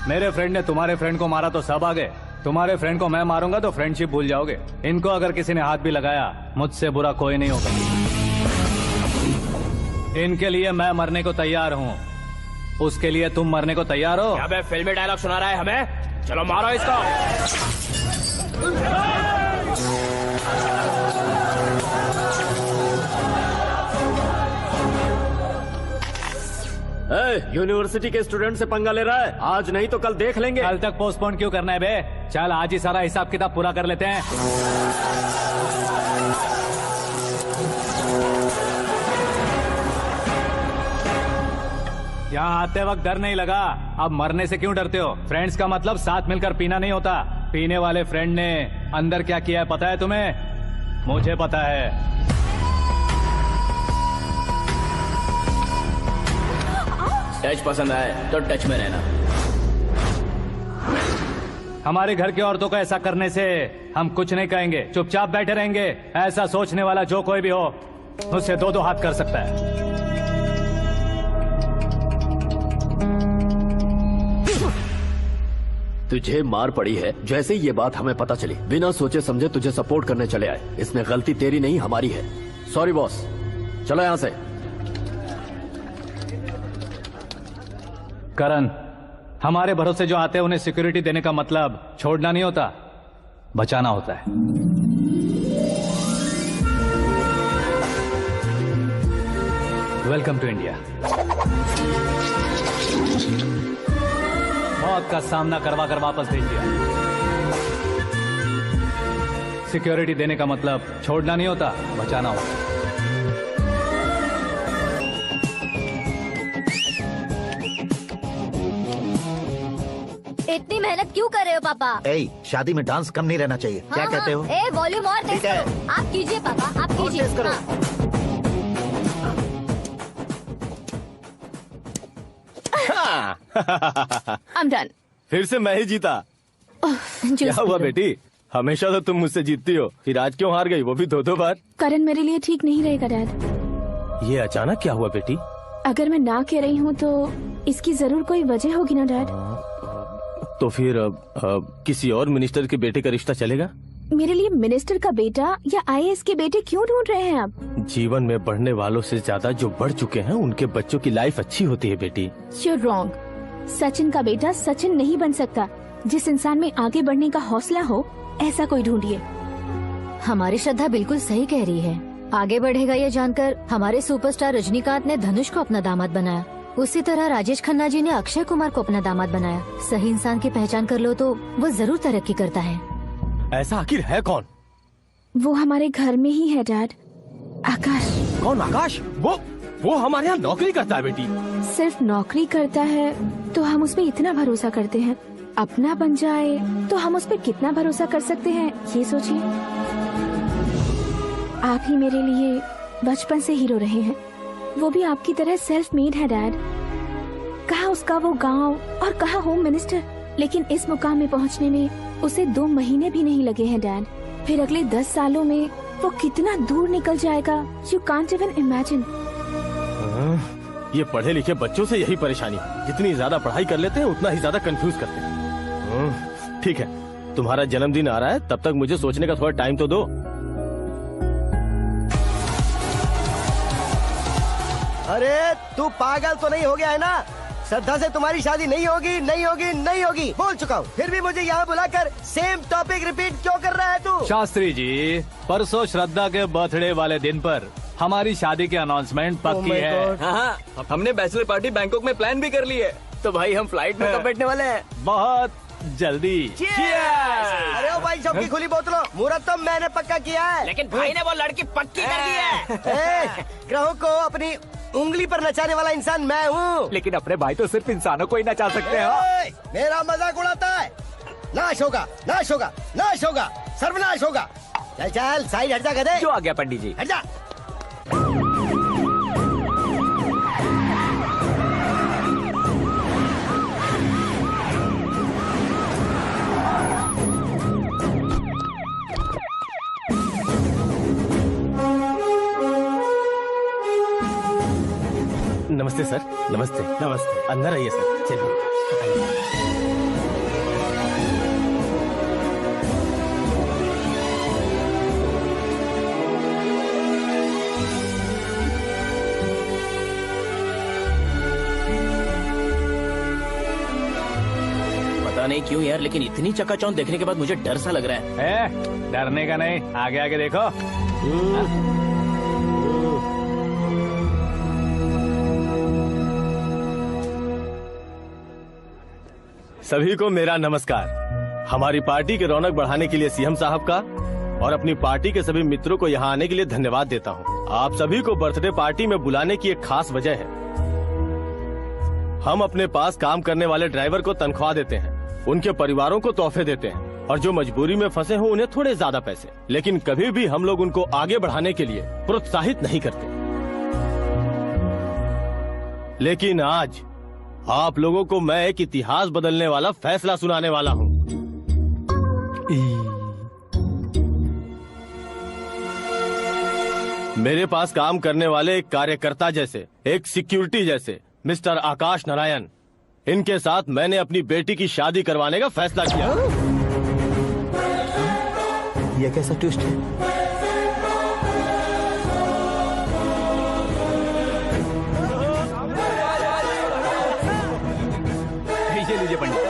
मेरे फ्रेंड ने तुम्हारे फ्रेंड को मारा तो सब आ गए, तुम्हारे फ्रेंड को मैं मारूंगा तो फ्रेंडशिप भूल जाओगे। इनको अगर किसी ने हाथ भी लगाया, मुझसे बुरा कोई नहीं होगा। इनके लिए मैं मरने को तैयार हूँ, उसके लिए तुम मरने को तैयार हो? क्या बे फिल्मी डायलॉग सुना रहा है हमें? चलो मारो इसको। यूनिवर्सिटी के स्टूडेंट से पंगा ले रहा है, आज नहीं तो कल देख लेंगे। कल तक पोस्टपोन क्यों करना है बे? चल आज ही सारा हिसाब किताब पूरा कर लेते हैं। यहाँ आते वक्त डर नहीं लगा, अब मरने से क्यों डरते हो? फ्रेंड्स का मतलब साथ मिलकर पीना नहीं होता। पीने वाले फ्रेंड ने अंदर क्या किया है पता है तुम्हें? मुझे पता है। टच पसंद आए तो टच में रहना। हमारे घर की औरतों को ऐसा करने से हम कुछ नहीं कहेंगे, चुपचाप बैठे रहेंगे। ऐसा सोचने वाला जो कोई भी हो, उससे दो हाथ कर सकता है। तुझे मार पड़ी है, जैसे ये बात हमें पता चली बिना सोचे समझे तुझे सपोर्ट करने चले आए। इसमें गलती तेरी नहीं हमारी है। सॉरी बॉस, चलो यहाँ से। करण, हमारे भरोसे जो आते हैं उन्हें सिक्योरिटी देने का मतलब छोड़ना नहीं होता, बचाना होता है। Welcome to India. मौत का सामना करवा कर वापस भेज दिया। सिक्योरिटी देने का मतलब छोड़ना नहीं होता, बचाना होता है। इतनी मेहनत क्यों कर रहे हो पापा? ए, शादी में डांस कम नहीं रहना चाहिए। क्या कहते हो? ए, वॉल्यूम और तेज करो। आप कीजिए पापा, आप कीजिए। I'm done. फिर से मैं ही जीता। क्या हुआ बेटी? हमेशा तो तुम मुझसे जीतती हो, फिर आज क्यों हार गई, वो भी दो बार? करण मेरे लिए ठीक नहीं रहेगा डैड। ये अचानक क्या हुआ बेटी? अगर मैं ना कह रही हूँ तो इसकी जरूर कोई वजह होगी ना डैड। तो फिर किसी और मिनिस्टर के बेटे का रिश्ता चलेगा? मेरे लिए मिनिस्टर का बेटा या IAS के बेटे क्यों ढूंढ रहे हैं आप? जीवन में बढ़ने वालों से ज्यादा जो बढ़ चुके हैं उनके बच्चों की लाइफ अच्छी होती है बेटी। You're wrong. सचिन का बेटा सचिन नहीं बन सकता। जिस इंसान में आगे बढ़ने का हौसला हो, ऐसा कोई ढूंढिए। हमारी श्रद्धा बिल्कुल सही कह रही है। आगे बढ़ेगा ये जानकर हमारे सुपरस्टार रजनीकांत ने धनुष को अपना दामाद बनाया। उसी तरह राजेश खन्ना जी ने अक्षय कुमार को अपना दामाद बनाया। सही इंसान की पहचान कर लो तो वो जरूर तरक्की करता है। ऐसा आखिर है कौन? वो हमारे घर में ही है डैड, आकाश। कौन आकाश? वो हमारे यहाँ नौकरी करता है बेटी। सिर्फ नौकरी करता है तो हम उस पर इतना भरोसा करते हैं, अपना बन जाए तो हम उस पर कितना भरोसा कर सकते हैं, ये सोचिए। आप ही मेरे लिए बचपन से हीरो रहे हैं, वो भी आपकी तरह सेल्फ मेड है डैड। कहाँ उसका वो गांव और कहाँ होम मिनिस्टर, लेकिन इस मुकाम में पहुँचने में उसे 2 महीने भी नहीं लगे हैं डैड। फिर अगले 10 सालों में वो कितना दूर निकल जाएगा, यू कांट इवन इमेजिन। ये पढ़े लिखे बच्चों से यही परेशानी है, जितनी ज्यादा पढ़ाई कर लेते हैं उतना ही ज्यादा कंफ्यूज करते हैं। ठीक है, तुम्हारा जन्मदिन आ रहा है, तब तक मुझे सोचने का थोड़ा टाइम तो दो। अरे तू पागल तो नहीं हो गया है ना? श्रद्धा से तुम्हारी शादी नहीं होगी, नहीं होगी, नहीं होगी, बोल चुका हूँ। फिर भी मुझे यहाँ बुलाकर सेम टॉपिक रिपीट क्यों कर रहा है तू? शास्त्री जी, परसों श्रद्धा के बर्थडे वाले दिन पर हमारी शादी की अनाउंसमेंट पक्की है। हाँ, हमने बैचलर पार्टी बैंकॉक में प्लान भी कर ली है। तो भाई हम फ्लाइट में कब बैठने वाले हैं? बहुत जल्दी। अरे ओ भाई, सबकी खुली बोतलों, मुहूर्त तो मैंने पक्का किया है। लेकिन भाई ने वो लड़की पक्की कर दी है। ग्रहों को अपनी उंगली पर नचाने वाला इंसान मैं हूँ। लेकिन अपने भाई तो सिर्फ इंसानों को ही नचा सकते हैं। मेरा मजाक उड़ाता है? नाश होगा, नाश होगा, नाश होगा, सर्वनाश होगा। चल चल साइड हट जा गधे। जो आ गया पंडित जी। हट जा। नमस्ते सर। नमस्ते। नमस्ते। अंदर आइए सर। चलिए। नहीं क्यों यार, लेकिन इतनी चकाचौंध देखने के बाद मुझे डर सा लग रहा है। डरने का नहीं, आगे आगे देखो। सभी को मेरा नमस्कार। हमारी पार्टी की रौनक बढ़ाने के लिए सीएम साहब का और अपनी पार्टी के सभी मित्रों को यहाँ आने के लिए धन्यवाद देता हूँ। आप सभी को बर्थडे पार्टी में बुलाने की एक खास वजह है। हम अपने पास काम करने वाले ड्राइवर को तनख्वाह देते हैं, उनके परिवारों को तोहफे देते हैं और जो मजबूरी में फंसे हो उन्हें थोड़े ज्यादा पैसे। लेकिन कभी भी हम लोग उनको आगे बढ़ाने के लिए प्रोत्साहित नहीं करते। लेकिन आज आप लोगों को मैं एक इतिहास बदलने वाला फैसला सुनाने वाला हूँ। मेरे पास काम करने वाले एक कार्यकर्ता जैसे, एक सिक्योरिटी जैसे मिस्टर आकाश नारायण, इनके साथ मैंने अपनी बेटी की शादी करवाने का फैसला किया। यह कैसा ट्विस्ट है? लीजिए पंडित,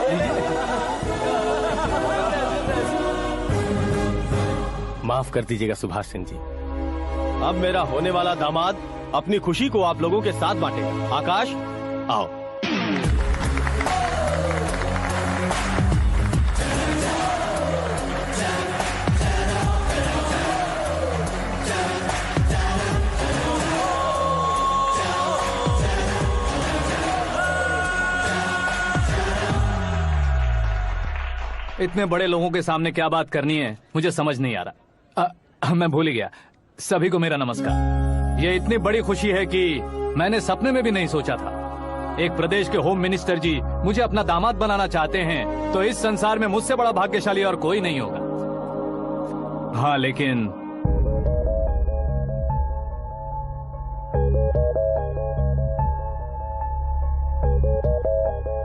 माफ कर दीजिएगा सुभाष सिंह जी। अब मेरा होने वाला दामाद अपनी खुशी को आप लोगों के साथ बांटेगा। आकाश, आओ। इतने बड़े लोगों के सामने क्या बात करनी है मुझे समझ नहीं आ रहा। मैं भूल ही गया। सभी को मेरा नमस्कार। ये इतनी बड़ी खुशी है कि मैंने सपने में भी नहीं सोचा था। एक प्रदेश के होम मिनिस्टर जी मुझे अपना दामाद बनाना चाहते हैं तो इस संसार में मुझसे बड़ा भाग्यशाली और कोई नहीं होगा। हाँ, लेकिन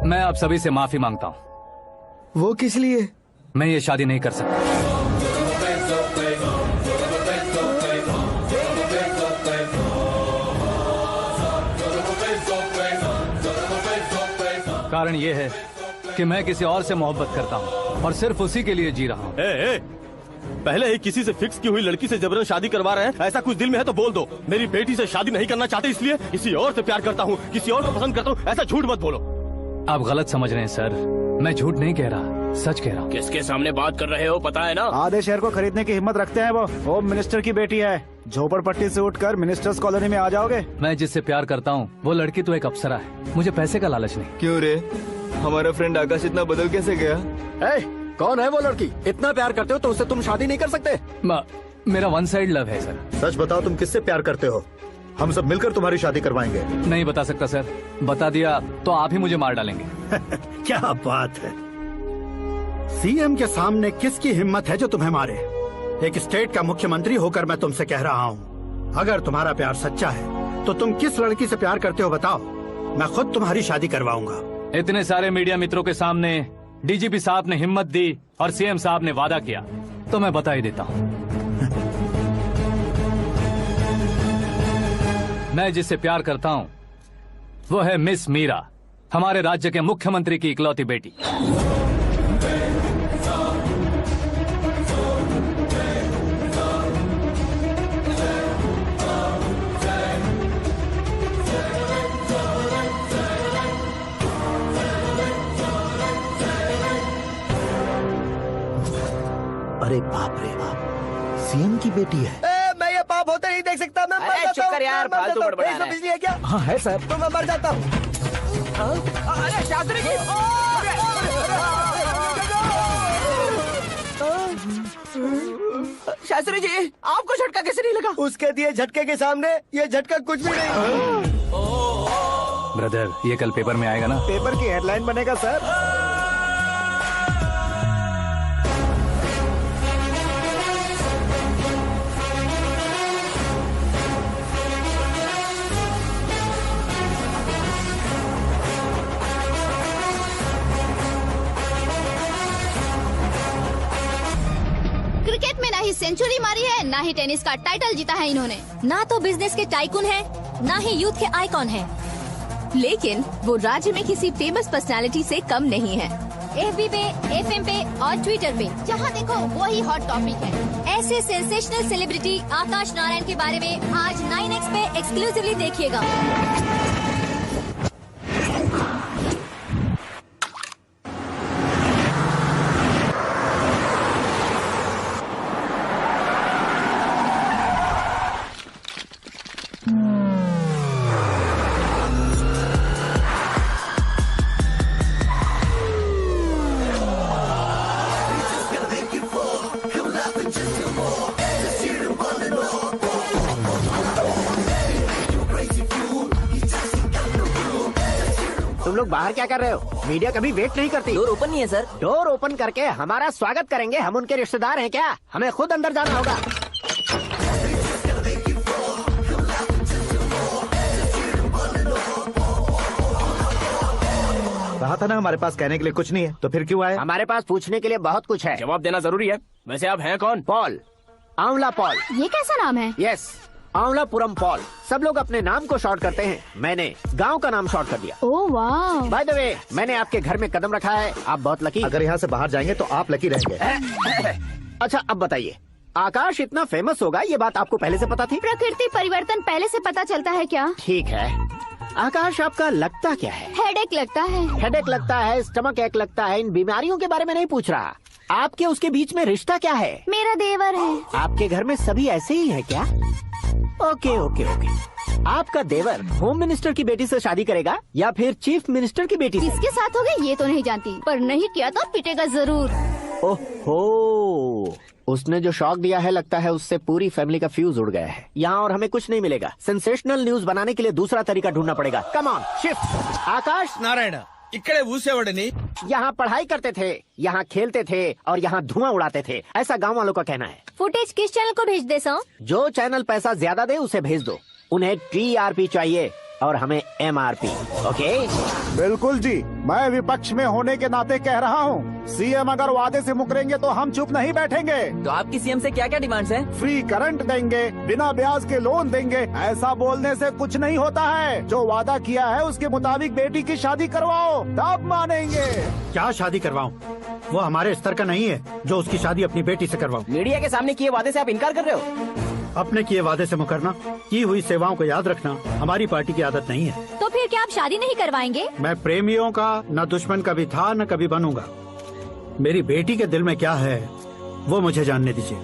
मैं आप सभी से माफी मांगता हूँ। वो किस लिए? मैं ये शादी नहीं कर सकता। कारण ये है कि मैं किसी और से मोहब्बत करता हूँ और सिर्फ उसी के लिए जी रहा हूँ। पहले ही किसी से फिक्स की हुई लड़की से जबरन शादी करवा रहे हैं। ऐसा कुछ दिल में है तो बोल दो। मेरी बेटी से शादी नहीं करना चाहते इसलिए किसी और से प्यार करता हूँ, किसी और को पसंद करता हूँ, ऐसा झूठ मत बोलो। आप गलत समझ रहे हैं सर। मैं झूठ नहीं कह रहा, सच कह रहा हूँ। किसके सामने बात कर रहे हो पता है ना? आधे शहर को खरीदने की हिम्मत रखते हैं वो। होम मिनिस्टर की बेटी है। झोपड़पट्टी से उठकर मिनिस्टर्स कॉलोनी में आ जाओगे। मैं जिससे प्यार करता हूँ वो लड़की तो एक अप्सरा है। मुझे पैसे का लालच नहीं। क्यों रे, हमारा फ्रेंड आकाश इतना बदल कैसे गया? कौन है वो लड़की? इतना प्यार करते हो तो उससे तुम शादी नहीं कर सकते? मेरा वन साइड लव है सर। सच बताओ, तुम किससे प्यार करते हो? हम सब मिलकर तुम्हारी शादी करवाएंगे। नहीं बता सकता सर। बता दिया तो आप ही मुझे मार डालेंगे। क्या बात है, सीएम के सामने किसकी हिम्मत है जो तुम्हें मारे? एक स्टेट का मुख्यमंत्री होकर मैं तुमसे कह रहा हूँ, अगर तुम्हारा प्यार सच्चा है तो तुम किस लड़की से प्यार करते हो बताओ, मैं खुद तुम्हारी शादी करवाऊंगा। इतने सारे मीडिया मित्रों के सामने डीजीपी साहब ने हिम्मत दी और सीएम साहब ने वादा किया तो मैं बता ही देता हूँ। मैं जिससे प्यार करता हूँ वो है मिस मीरा, हमारे राज्य के मुख्यमंत्री की इकलौती बेटी। अरे बाप रे बाप, सीएम की बेटी है। मैं ये पाप होते नहीं देख सकता। मैं मर जाता हूँ। चुप कर यार, फालतू बड़बड़ा रहा है। बिजली है क्या? हाँ है सर। तो मैं मर जाता हूँ। अरे शास्त्री जी, शास्त्री जी आपको झटका कैसे नहीं लगा? उसके दिए झटके के सामने ये झटका कुछ भी नहीं। ब्रदर, ये कल पेपर में आएगा ना? पेपर की हेडलाइन बनेगा सर। क्रिकेट में ना ही सेंचुरी मारी है, ना ही टेनिस का टाइटल जीता है इन्होंने। ना तो बिजनेस के टाइकून है, ना ही यूथ के आइकॉन है। लेकिन वो राज्य में किसी फेमस पर्सनालिटी से कम नहीं है। FB पे, FM पे और ट्विटर पे, जहाँ देखो वही हॉट टॉपिक है। ऐसे सेंसेशनल सेलिब्रिटी आकाश नारायण के बारे में आज 9X पे एक्सक्लूसिवली देखिएगा। तुम लोग बाहर क्या कर रहे हो? मीडिया कभी वेट नहीं करती। डोर ओपन नहीं है सर। डोर ओपन करके हमारा स्वागत करेंगे? हम उनके रिश्तेदार हैं क्या? हमें खुद अंदर जाना होगा। कहा था ना हमारे पास कहने के लिए कुछ नहीं है, तो फिर क्यों आए? हमारे पास पूछने के लिए बहुत कुछ है। जवाब देना जरूरी है। वैसे आप हैं कौन? पॉल, आंवला पॉल। ये कैसा नाम है? Yes, Anwalapuram Paul. सब लोग अपने नाम को शॉर्ट करते हैं, मैंने गांव का नाम शॉर्ट कर दिया। ओह वाह। बाय द वे, मैंने आपके घर में कदम रखा है, आप बहुत लकी। अगर यहाँ से बाहर जाएंगे तो आप लकी रहेंगे। अच्छा अब बताइए, आकाश इतना फेमस होगा ये बात आपको पहले से पता थी? प्रकृति परिवर्तन पहले से पता चलता है क्या? ठीक है, आकाश आपका लगता क्या है? हेडेक लगता है। हेडेक लगता है, स्टमक एक लगता है, इन बीमारियों के बारे में नहीं पूछ रहा। आपके उसके बीच में रिश्ता क्या है? मेरा देवर है। आपके घर में सभी ऐसे ही है क्या? Okay okay okay. आपका देवर होम मिनिस्टर की बेटी से शादी करेगा या फिर चीफ मिनिस्टर की बेटी से? किसके साथ होगा ये तो नहीं जानती, पर नहीं किया तो पिटेगा जरूर। ओहो, उसने जो शॉक दिया है लगता है उससे पूरी फैमिली का फ्यूज उड़ गया है। यहाँ और हमें कुछ नहीं मिलेगा। सेंसेशनल न्यूज बनाने के लिए दूसरा तरीका ढूंढना पड़ेगा। Come on shift. Akash Narayan इकड़े ऊसेवड़नी यहाँ पढ़ाई करते थे, यहाँ खेलते थे और यहाँ धुआं उड़ाते थे, ऐसा गांव वालों का कहना है। फुटेज किस चैनल को भेज दे? जो चैनल पैसा ज्यादा दे उसे भेज दो। उन्हें TRP चाहिए और हमें MRP। ओके बिल्कुल जी, मैं विपक्ष में होने के नाते कह रहा हूँ, सीएम अगर वादे से मुकरेंगे तो हम चुप नहीं बैठेंगे। तो आपकी सीएम से क्या क्या डिमांड्स हैं? फ्री करंट देंगे, बिना ब्याज के लोन देंगे। ऐसा बोलने से कुछ नहीं होता है। जो वादा किया है उसके मुताबिक बेटी की शादी करवाओ, तब मानेंगे। क्या शादी करवाऊं? वो हमारे स्तर का नहीं है जो उसकी शादी अपनी बेटी से करवाऊं। मीडिया के सामने किए वादे से आप इनकार कर रहे हो? अपने किए वादे से मुकरना, की हुई सेवाओं को याद रखना हमारी पार्टी की आदत नहीं है। तो फिर क्या आप शादी नहीं करवाएंगे? मैं प्रेमियों का न दुश्मन कभी था न कभी बनूंगा। मेरी बेटी के दिल में क्या है वो मुझे जानने दीजिए।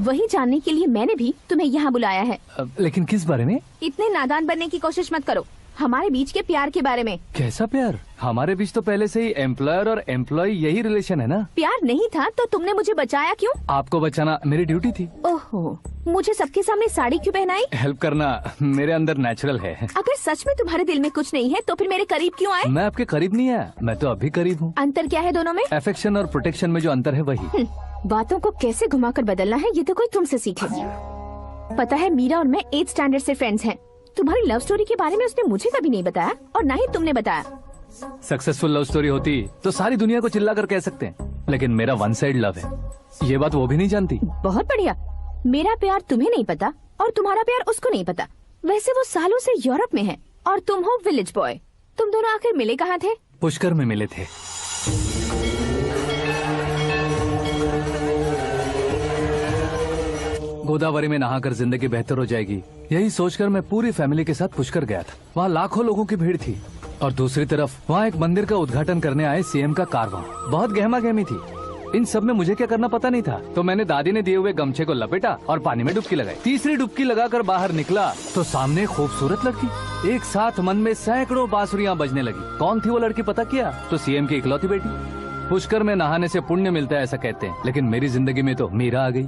वही जानने के लिए मैंने भी तुम्हें यहाँ बुलाया है। लेकिन किस बारे में? इतने नादान बनने की कोशिश मत करो। हमारे बीच के प्यार के बारे में। कैसा प्यार? हमारे बीच तो पहले से ही एम्प्लॉयर और एम्प्लॉय यही रिलेशन है ना। प्यार नहीं था तो तुमने मुझे बचाया क्यों? आपको बचाना मेरी ड्यूटी थी। ओहो, मुझे सबके सामने साड़ी क्यों पहनाई? हेल्प करना मेरे अंदर नेचुरल है। अगर सच में तुम्हारे दिल में कुछ नहीं है तो फिर मेरे करीब क्यों आए? मैं आपके करीब नहीं आया, मैं तो अभी करीब हूँ। अंतर क्या है दोनों में? अफेक्शन और प्रोटेक्शन में जो अंतर है वही। बातों को कैसे घुमाकर बदलना है ये तो कोई तुमसे सीखे। पता है मीरा और मैं 8th स्टैंडर्ड से फ्रेंड्स हैं। तुम्हारी लव स्टोरी के बारे में उसने मुझे कभी नहीं बताया और ना ही तुमने बताया। सक्सेसफुल लव स्टोरी होती तो सारी दुनिया को चिल्ला कर कह सकते हैं, लेकिन मेरा वन साइड लव है, ये बात वो भी नहीं जानती। बहुत बढ़िया। मेरा प्यार तुम्हें नहीं पता और तुम्हारा प्यार उसको नहीं पता। वैसे वो सालों से यूरोप में है और तुम हो विलेज बॉय। तुम दोनों आखिर मिले कहाँ थे? पुष्कर में मिले थे। गोदावरी में नहाकर जिंदगी बेहतर हो जाएगी, यही सोचकर मैं पूरी फैमिली के साथ पुष्कर गया था। वहाँ लाखों लोगों की भीड़ थी और दूसरी तरफ वहाँ एक मंदिर का उद्घाटन करने आए सीएम का कारवां। बहुत गहमा गहमी थी। इन सब में मुझे क्या करना पता नहीं था, तो मैंने दादी ने दिए हुए गमछे को लपेटा और पानी में डुबकी लगाई। तीसरी डुबकी लगाकर बाहर निकला तो सामने खूबसूरत लड़की। एक साथ मन में सैकड़ों बांसुरियां बजने लगी। कौन थी वो लड़की पता किया? तो सीएम की इकलौती बेटी। पुष्कर में नहाने से पुण्य मिलता है ऐसा कहते हैं, लेकिन मेरी जिंदगी में तो मीरा आ गई।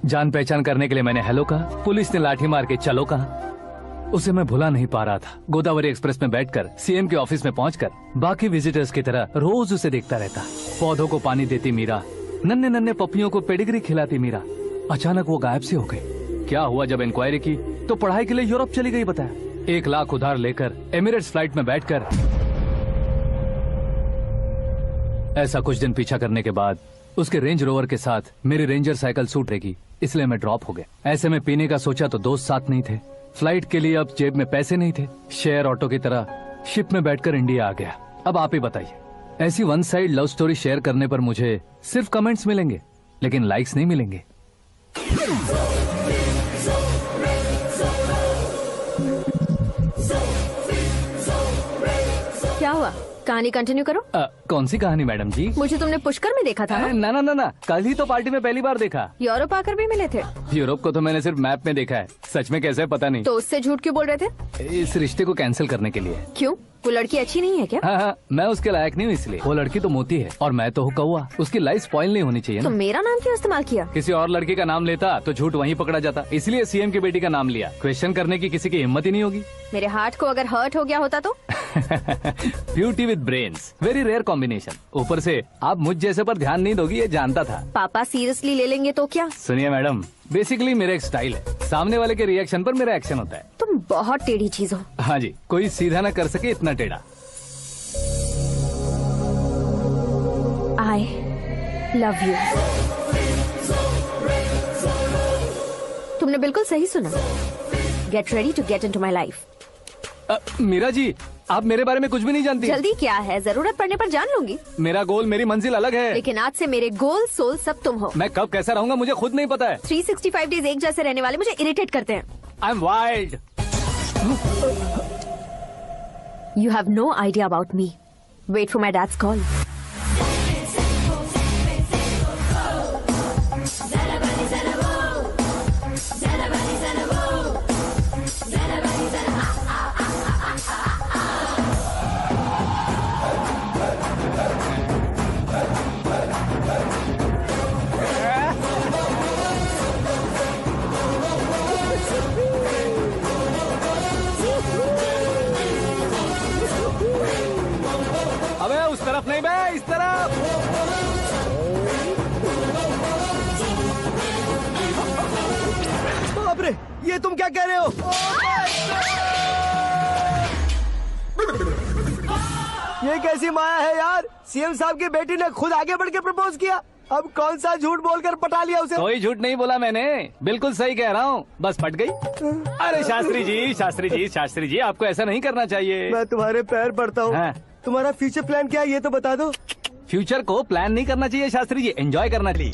जान पहचान करने के लिए मैंने हेलो कहा, पुलिस ने लाठी मार के चलो कहा। उसे मैं भुला नहीं पा रहा था। गोदावरी एक्सप्रेस में बैठकर सीएम के ऑफिस में पहुंचकर बाकी विजिटर्स की तरह रोज उसे देखता रहता। पौधों को पानी देती मीरा, नन्हे नन्हे पपियों को पेडिग्री खिलाती मीरा। अचानक वो गायब सी हो गई। क्या हुआ? जब इंक्वायरी की तो पढ़ाई के लिए यूरोप चली गई बताया। 1 लाख उधार लेकर एमिरेट्स फ्लाइट में बैठकर। ऐसा कुछ दिन पीछा करने के बाद उसके रेंज रोवर के साथ मेरी रेंजर साइकिल छूट रहेगी, इसलिए मैं ड्रॉप हो गया। ऐसे में पीने का सोचा तो दोस्त साथ नहीं थे। फ्लाइट के लिए अब जेब में पैसे नहीं थे। शेयर ऑटो की तरह शिप में बैठकर इंडिया आ गया। अब आप ही बताइए, ऐसी one side love story share करने पर मुझे सिर्फ कमेंट्स मिलेंगे, लेकिन लाइक्स नहीं मिलेंगे। क्या हुआ? कहानी कंटिन्यू करो। कौन सी कहानी मैडम जी? मुझे तुमने पुष्कर में देखा था ना? ना, कल ही तो पार्टी में पहली बार देखा। यूरोप आकर भी मिले थे? यूरोप को तो मैंने सिर्फ मैप में देखा है, सच में कैसे पता नहीं। तो उससे झूठ क्यों बोल रहे थे? इस रिश्ते को कैंसिल करने के लिए। क्यों? वो लड़की अच्छी नहीं है क्या? हाँ, मैं उसके लायक नहीं हूँ इसलिए। वो लड़की तो मोती है और मैं तो हूँ कौवा। उसकी लाइफ स्पॉइल नहीं होनी चाहिए ना। तो मेरा नाम क्यों इस्तेमाल किया? किसी और लड़की का नाम लेता तो झूठ वहीं पकड़ा जाता, इसलिए सीएम की बेटी का नाम लिया। क्वेश्चन करने की किसी की हिम्मत ही नहीं होगी। मेरे हार्ट को अगर हर्ट हो गया होता तो? Beauty with brains, very rare combination. ऊपर से आप मुझ जैसे पर ध्यान नहीं दोगी ये जानता था। पापा सीरियसली ले लेंगे तो क्या? सुनिए मैडम, बेसिकली मेरा एक स्टाइल है, सामने वाले के रिएक्शन पर मेरा एक्शन होता है। तुम बहुत टेढ़ी चीज हो। हाँ जी, कोई सीधा न कर सके इतना टेढ़ा। I love you। तुमने बिल्कुल सही सुना। Get ready to get into my life। Meera ji, आप मेरे बारे में कुछ भी नहीं जानती। जल्दी क्या है, जरूरत पड़ने पर जान लूंगी। मेरा गोल, मेरी मंजिल अलग है। लेकिन आज से मेरे गोल सोल सब तुम हो। मैं कब कैसा रहूंगा मुझे खुद नहीं पता है। 365 डेज एक जैसे रहने वाले मुझे इरिटेट करते हैं। I am wild. You have no idea about me। Wait for my dad's call। अबे उस तरफ नहीं बे, इस तरफ। बाप रे, ये तुम क्या कह रहे हो? ये कैसी माया है यार? सीएम साहब की बेटी ने खुद आगे बढ़ के प्रपोज किया। अब कौन सा झूठ बोलकर पटा लिया उसे? कोई झूठ नहीं बोला मैंने, बिल्कुल सही कह रहा हूँ, बस फट गई। अरे शास्त्री जी आपको ऐसा नहीं करना चाहिए। मैं तुम्हारे पैर पड़ता हूँ। हाँ। तुम्हारा फ्यूचर प्लान क्या है ये तो बता दो। फ्यूचर को प्लान नहीं करना चाहिए शास्त्री जी, एंजॉय करना चाहिए।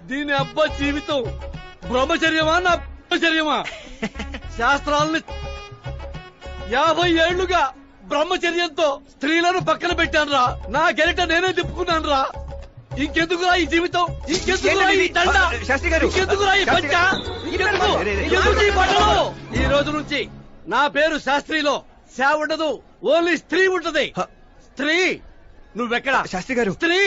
దీని అబ్బా జీవితం బ్రహ్మచర్యమా నా బ్రహ్మచర్యమా? శాస్త్రాలని 50 ఏళ్లుగా బ్రహ్మచర్యంతో స్త్రీలను పక్కన పెట్టానురా. నా గెరిట నేనే తిప్పుకున్నాను రా. ఇంకెందుకురా ఈ జీవితం? ఇంకెందుకురా ఈ దండ? ఇంకెందుకురా ఈ పంచ? ఇంకెందుకు ఈ బట్టలు? ఈ రోజు నుంచి నా పేరు శాస్త్రిలో సేవ ఉండదు, ఓన్లీ స్త్రీ ఉంటది. స్త్రీ నువ్వెక్కడ? శాస్త్రి గారు, స్త్రీ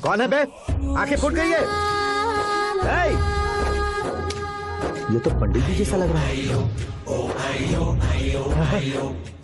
कौन है बे? आंखें फूट गई है। ये तो पंडित जी जैसा लग रहा है।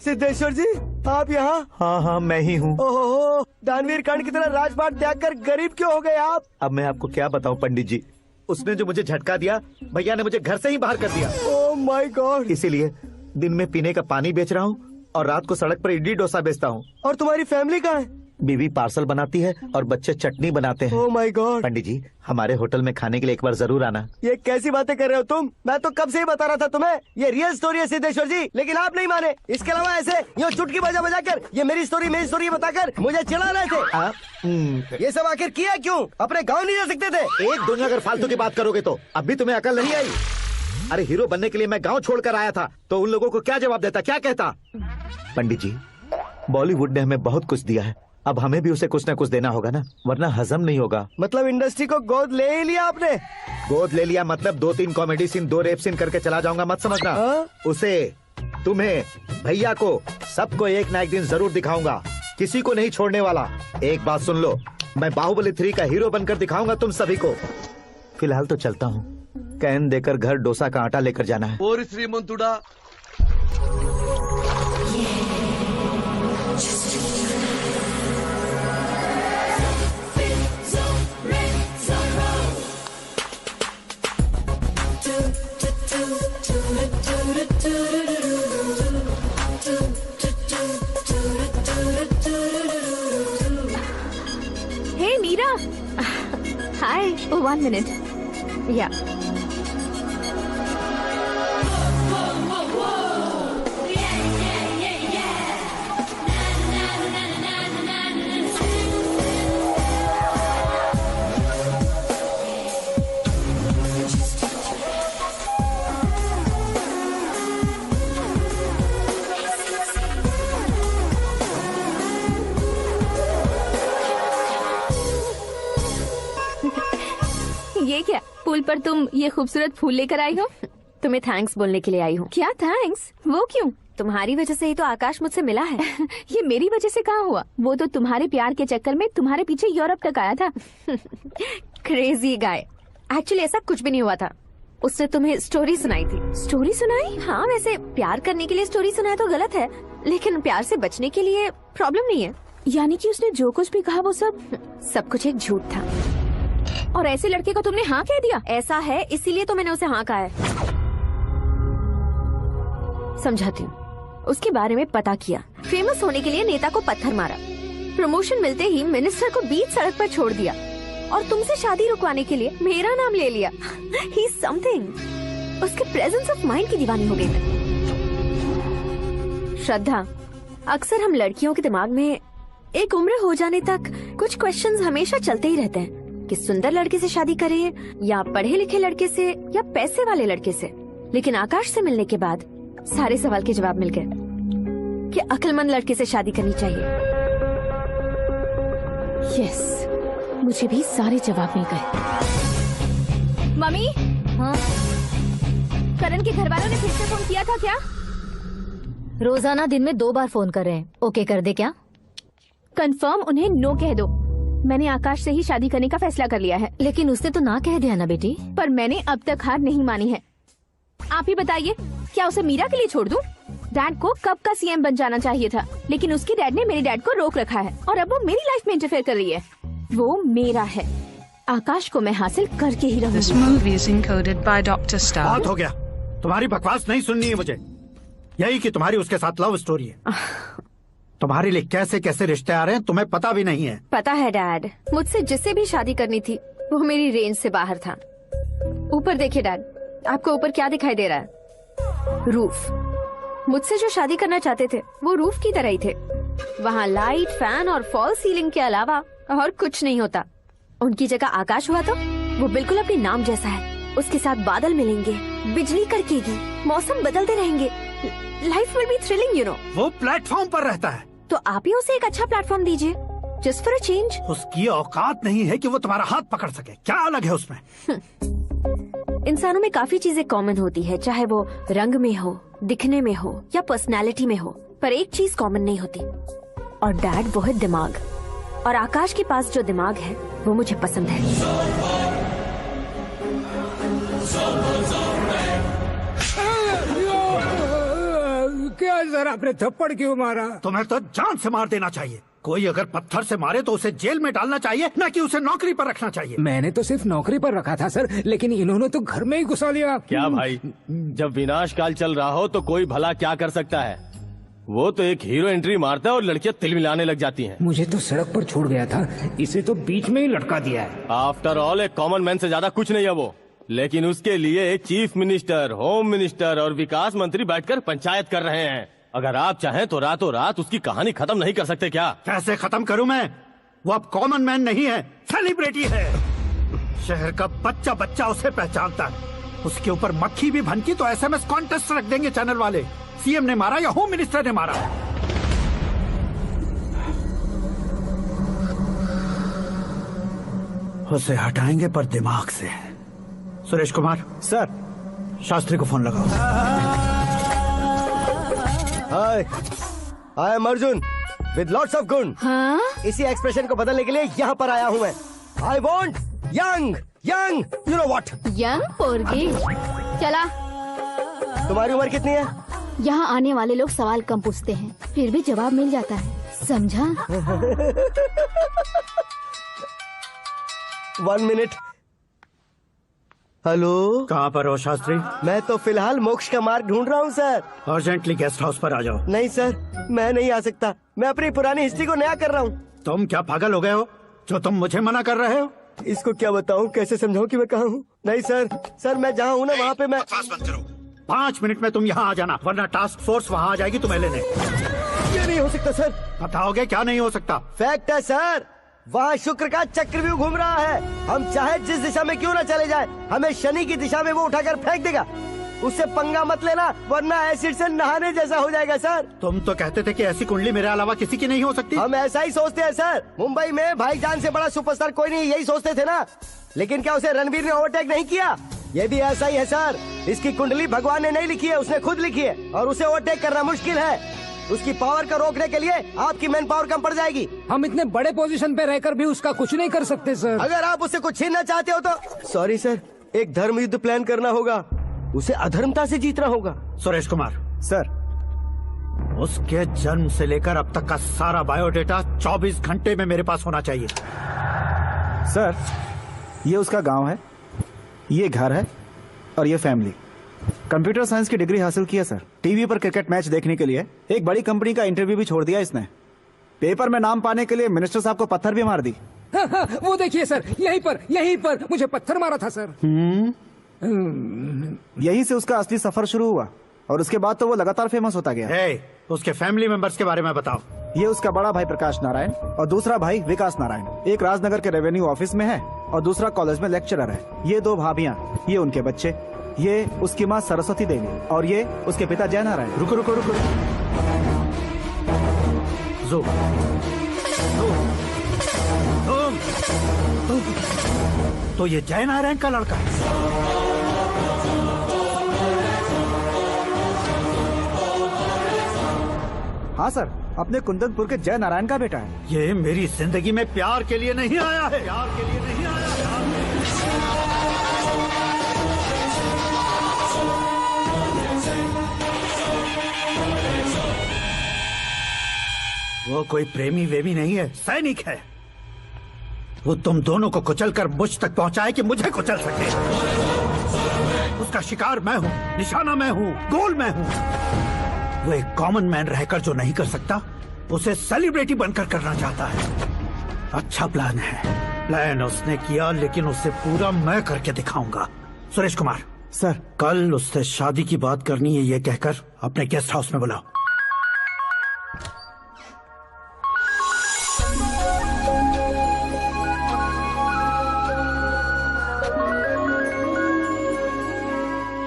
सिद्धेश्वर जी आप यहाँ? हाँ मैं ही हूँ। ओहो, दानवीर कर्ण की तरह राजपाट त्याग कर गरीब क्यों हो गए आप? अब मैं आपको क्या बताऊँ पंडित जी, उसने जो मुझे झटका दिया, भैया ने मुझे घर से ही बाहर कर दिया। Oh my God. इसीलिए दिन में पीने का पानी बेच रहा हूँ और रात को सड़क पर इडली डोसा बेचता हूँ। और तुम्हारी फैमिली कहाँ है? बीवी पार्सल बनाती है और बच्चे चटनी बनाते हैं। Oh my God. पंडित जी, हमारे होटल में खाने के लिए एक बार जरूर आना। ये कैसी बातें कर रहे हो तुम? मैं तो कब से ही बता रहा था तुम्हें, ये रियल स्टोरी है सिद्धेश्वर जी, लेकिन आप नहीं माने। इसके अलावा ऐसे ये चुटकी बजा बजा कर ये मेरी स्टोरी बताकर मुझे चिढ़ा रहे थे। ये सब आखिर किया क्यों? अपने गाँव नहीं जा सकते थे? एक दुनिया अगर फालतू की बात करोगे तो अब भी तुम्हें अकल नहीं आई? अरे हीरो बनने के लिए मैं गाँव छोड़कर आया था तो उन लोगों को क्या जवाब देता, क्या कहता? पंडित जी, बॉलीवुड ने हमें बहुत कुछ दिया है, अब हमें भी उसे कुछ न कुछ देना होगा ना, वरना हजम नहीं होगा। मतलब इंडस्ट्री को गोद ले ही लिया आपने? गोद ले लिया मतलब 2-3 कॉमेडी सीन 2 रेप सीन करके चला जाऊंगा मत समझना। उसे, तुम्हें, भैया को, सबको एक ना एक दिन जरूर दिखाऊंगा, किसी को नहीं छोड़ने वाला। एक बात सुन लो, मैं बाहुबली 3 का हीरो बनकर दिखाऊंगा तुम सभी को। फिलहाल तो चलता हूँ, कैन देकर घर डोसा का आटा लेकर जाना है। ओरी श्रीमंतुड़ा। हे मीरा, हाय। 1 मिनट। या ये क्या, पुल पर तुम ये खूबसूरत फूल लेकर आई हो? तुम्हें थैंक्स बोलने के लिए आई हूँ। क्या थैंक्स? वो क्यों? तुम्हारी वजह से ही तो आकाश मुझसे मिला है। ये मेरी वजह से कहाँ हुआ? वो तो तुम्हारे प्यार के चक्कर में तुम्हारे पीछे यूरोप तक आया था। Crazy guy. एक्चुअली ऐसा कुछ भी नहीं हुआ था, उसने तुम्हें स्टोरी सुनाई थी। स्टोरी सुनाई? हाँ, वैसे प्यार करने के लिए स्टोरी सुनाए तो गलत है, लेकिन प्यार से बचने के लिए प्रॉब्लम नहीं है। यानी कि उसने जो कुछ भी कहा वो सब कुछ एक झूठ था। और ऐसे लड़के को तुमने हाँ कह दिया? ऐसा है, इसीलिए तो मैंने उसे हाँ कहा है। समझाती हूँ। उसके बारे में पता किया, फेमस होने के लिए नेता को पत्थर मारा, प्रमोशन मिलते ही मिनिस्टर को बीच सड़क पर छोड़ दिया, और तुमसे शादी रुकवाने के लिए मेरा नाम ले लिया। ही समथिंग। उसके प्रेजेंस ऑफ माइंड की दीवानी हो गई मैं। श्रद्धा, अक्सर हम लड़कियों के दिमाग में एक उम्र हो जाने तक कुछ क्वेश्चंस हमेशा चलते ही रहते हैं कि सुंदर लड़के से शादी करें या पढ़े लिखे लड़के से या पैसे वाले लड़के से। लेकिन आकाश से मिलने के बाद सारे सवाल के जवाब मिल गए कि अक्लमंद लड़के से शादी करनी चाहिए। यस, मुझे भी सारे जवाब मिल गए। मम्मी, हाँ? करण के घर वालों ने फिर से फोन किया था क्या? रोजाना दिन में 2 बार फोन कर रहे हैं। ओके कर दे क्या? कंफर्म उन्हें नो कह दो। मैंने आकाश से ही शादी करने का फैसला कर लिया है। लेकिन उसने तो ना कह दिया ना बेटी। पर मैंने अब तक हार नहीं मानी है। आप ही बताइए, क्या उसे मीरा के लिए छोड़ दूं? डैड को कब का सीएम बन जाना चाहिए था, लेकिन उसके डैड ने मेरे डैड को रोक रखा है और अब वो मेरी लाइफ में इंटरफेयर कर रही है। वो मेरा है, आकाश को मैं हासिल करके ही रहूंगी। This movie is encoded by Dr. Star. बहुत हो गया, तुम्हारी बकवास नहीं सुननी है मुझे। यही कि तुम्हारी उसके साथ लव स्टोरी है। तुम्हारे लिए कैसे कैसे रिश्ते आ रहे हैं तुम्हें पता भी नहीं है। पता है डैड, मुझसे जिससे भी शादी करनी थी वो मेरी रेंज से बाहर था। ऊपर देखिए डैड, आपको ऊपर क्या दिखाई दे रहा है? रूफ। मुझसे जो शादी करना चाहते थे वो रूफ की तरह ही थे। वहाँ लाइट, फैन और फॉल सीलिंग के अलावा और कुछ नहीं होता। उनकी जगह आकाश हुआ तो वो बिल्कुल अपने नाम जैसा है। उसके साथ बादल मिलेंगे, बिजली कड़केगी, मौसम बदलते रहेंगे, life will be thrilling, you know. वो प्लेटफॉर्म पर रहता है तो आप ही उसे एक अच्छा प्लेटफॉर्म दीजिए, जस्ट फॉर अ चेंज। उसकी औकात नहीं है कि वो तुम्हारा हाथ पकड़ सके। क्या अलग है उसमें? इंसानों में काफी चीजें कॉमन होती है, चाहे वो रंग में हो, दिखने में हो या पर्सनालिटी में हो, पर एक चीज कॉमन नहीं होती, और डैड वो है दिमाग। और आकाश के पास जो दिमाग है वो मुझे पसंद है। क्या सर, आपने थप्पड़ क्यों मारा? तुम्हें तो जान से मार देना चाहिए। कोई अगर पत्थर से मारे तो उसे जेल में डालना चाहिए, न कि उसे नौकरी पर रखना चाहिए। मैंने तो सिर्फ नौकरी पर रखा था सर, लेकिन इन्होंने तो घर में ही घुसा लिया। क्या भाई, जब विनाश काल चल रहा हो तो कोई भला क्या कर सकता है? वो तो एक हीरो एंट्री मारता है और लड़कियां तिल मिलाने लग जाती हैं। मुझे तो सड़क पर छोड़ गया था, इसे तो बीच में ही लटका दिया है। आफ्टर ऑल एक कॉमन मैन से ज्यादा कुछ नहीं है वो, लेकिन उसके लिए एक चीफ मिनिस्टर, होम मिनिस्टर और विकास मंत्री बैठकर पंचायत कर रहे हैं। अगर आप चाहें तो रातों रात उसकी कहानी खत्म नहीं कर सकते क्या? कैसे खत्म करूं मैं? वो अब कॉमन मैन नहीं है, सेलिब्रिटी है। शहर का बच्चा बच्चा उसे पहचानता है। उसके ऊपर मक्खी भी भनकी तो SMS कॉन्टेस्ट रख देंगे चैनल वाले। सीएम ने मारा या होम मिनिस्टर ने मारा। उसे हटाएंगे पर दिमाग से। सुरेश कुमार सर, शास्त्री को फोन लगाओ। Hi, I am Arjun with lots of गुण। हाँ? इसी एक्सप्रेशन को बदलने के लिए यहाँ पर आया हूँ मैं। I want young young, you know what? Young पोरगी। चला। तुम्हारी उम्र कितनी है? यहाँ आने वाले लोग सवाल कम पूछते हैं, फिर भी जवाब मिल जाता है, समझा? 1 मिनट। हेलो, कहाँ पर हो शास्त्री? मैं तो फिलहाल मोक्ष का मार्ग ढूंढ रहा हूँ सर। अर्जेंटली गेस्ट हाउस पर आ जाओ। नहीं सर, मैं नहीं आ सकता। मैं अपनी पुरानी हिस्ट्री को नया कर रहा हूँ। तुम क्या पागल हो गए हो जो तुम मुझे मना कर रहे हो? इसको क्या बताऊँ, कैसे समझाऊँ कि मैं कहाँ हूँ? नहीं सर, सर मैं जहाँ हूँ ना वहाँ पे मैं। 5 मिनट में तुम यहाँ आ जाना, वरना टास्क फोर्स वहाँ आ जाएगी तुम्हें लेने। ये नहीं हो सकता सर। बताओगे क्या नहीं हो सकता? फैक्ट है सर, वहाँ शुक्र का चक्रव्यूह घूम रहा है। हम चाहे जिस दिशा में क्यों ना चले जाए, हमें शनि की दिशा में वो उठाकर फेंक देगा। उससे पंगा मत लेना, वरना एसिड से नहाने जैसा हो जाएगा सर। तुम तो कहते थे कि ऐसी कुंडली मेरे अलावा किसी की नहीं हो सकती। हम ऐसा ही सोचते हैं सर। मुंबई में भाईजान से बड़ा सुपरस्टार कोई नहीं, यही सोचते थे ना। लेकिन क्या उसे रणवीर ने ओवरटेक नहीं किया? ये भी ऐसा ही है सर। इसकी कुंडली भगवान ने नहीं लिखी है, उसने खुद लिखी है, और उसे ओवरटेक करना मुश्किल है। उसकी पावर को रोकने के लिए आपकी मैन पावर कम पड़ जाएगी। हम इतने बड़े पोजीशन पे रहकर भी उसका कुछ नहीं कर सकते सर। अगर आप उससे कुछ छीनना चाहते हो तो सॉरी सर, एक धर्म युद्ध प्लान करना होगा। उसे अधर्मता से जीतना होगा। सुरेश कुमार सर, उसके जन्म से लेकर अब तक का सारा बायोडेटा 24 घंटे में मेरे पास होना चाहिए। सर, ये उसका गांव है, ये घर है और ये फैमिली। कंप्यूटर साइंस की डिग्री हासिल की है सर। टीवी पर क्रिकेट मैच देखने के लिए एक बड़ी कंपनी का इंटरव्यू भी छोड़ दिया इसने। पेपर में नाम पाने के लिए मिनिस्टर साहब को पत्थर भी मार दी। हाँ, हाँ, वो देखिए सर, यहीं पर मुझे पत्थर मारा था सर। यहीं से उसका असली सफर शुरू हुआ और उसके बाद तो वो लगातार फेमस होता गया। उसके फैमिली मेंबर्स के बारे में बताओ। ये उसका बड़ा भाई प्रकाश नारायण और दूसरा भाई विकास नारायण। एक राजनगर के रेवेन्यू ऑफिस में है और दूसरा कॉलेज में लेक्चरर है। ये 2 भाभियाँ, ये उनके बच्चे, ये उसकी माँ सरस्वती देवी और ये उसके पिता जय नारायण। रुको रुको रुको, तो ये जय नारायण का लड़का है। हाँ सर, अपने कुंदनपुर के जय नारायण का बेटा है। ये मेरी जिंदगी में प्यार के लिए नहीं आया है, प्यार के लिए नहीं आया है। वो कोई प्रेमी वेमी नहीं है, सैनिक है। वो तुम दोनों को कुचलकर मुझ तक पहुंचाए कि मुझे कुचल सके। उसका शिकार मैं हूँ, निशाना मैं हूँ, गोल मैं हूँ। वो एक कॉमन मैन रहकर जो नहीं कर सकता, उसे सेलिब्रिटी बनकर करना चाहता है। अच्छा प्लान है, प्लान उसने किया, लेकिन उसे पूरा मैं करके दिखाऊंगा। सुरेश कुमार सर, कल उससे शादी की बात करनी है, ये कहकर अपने गेस्ट हाउस में बुलाओ।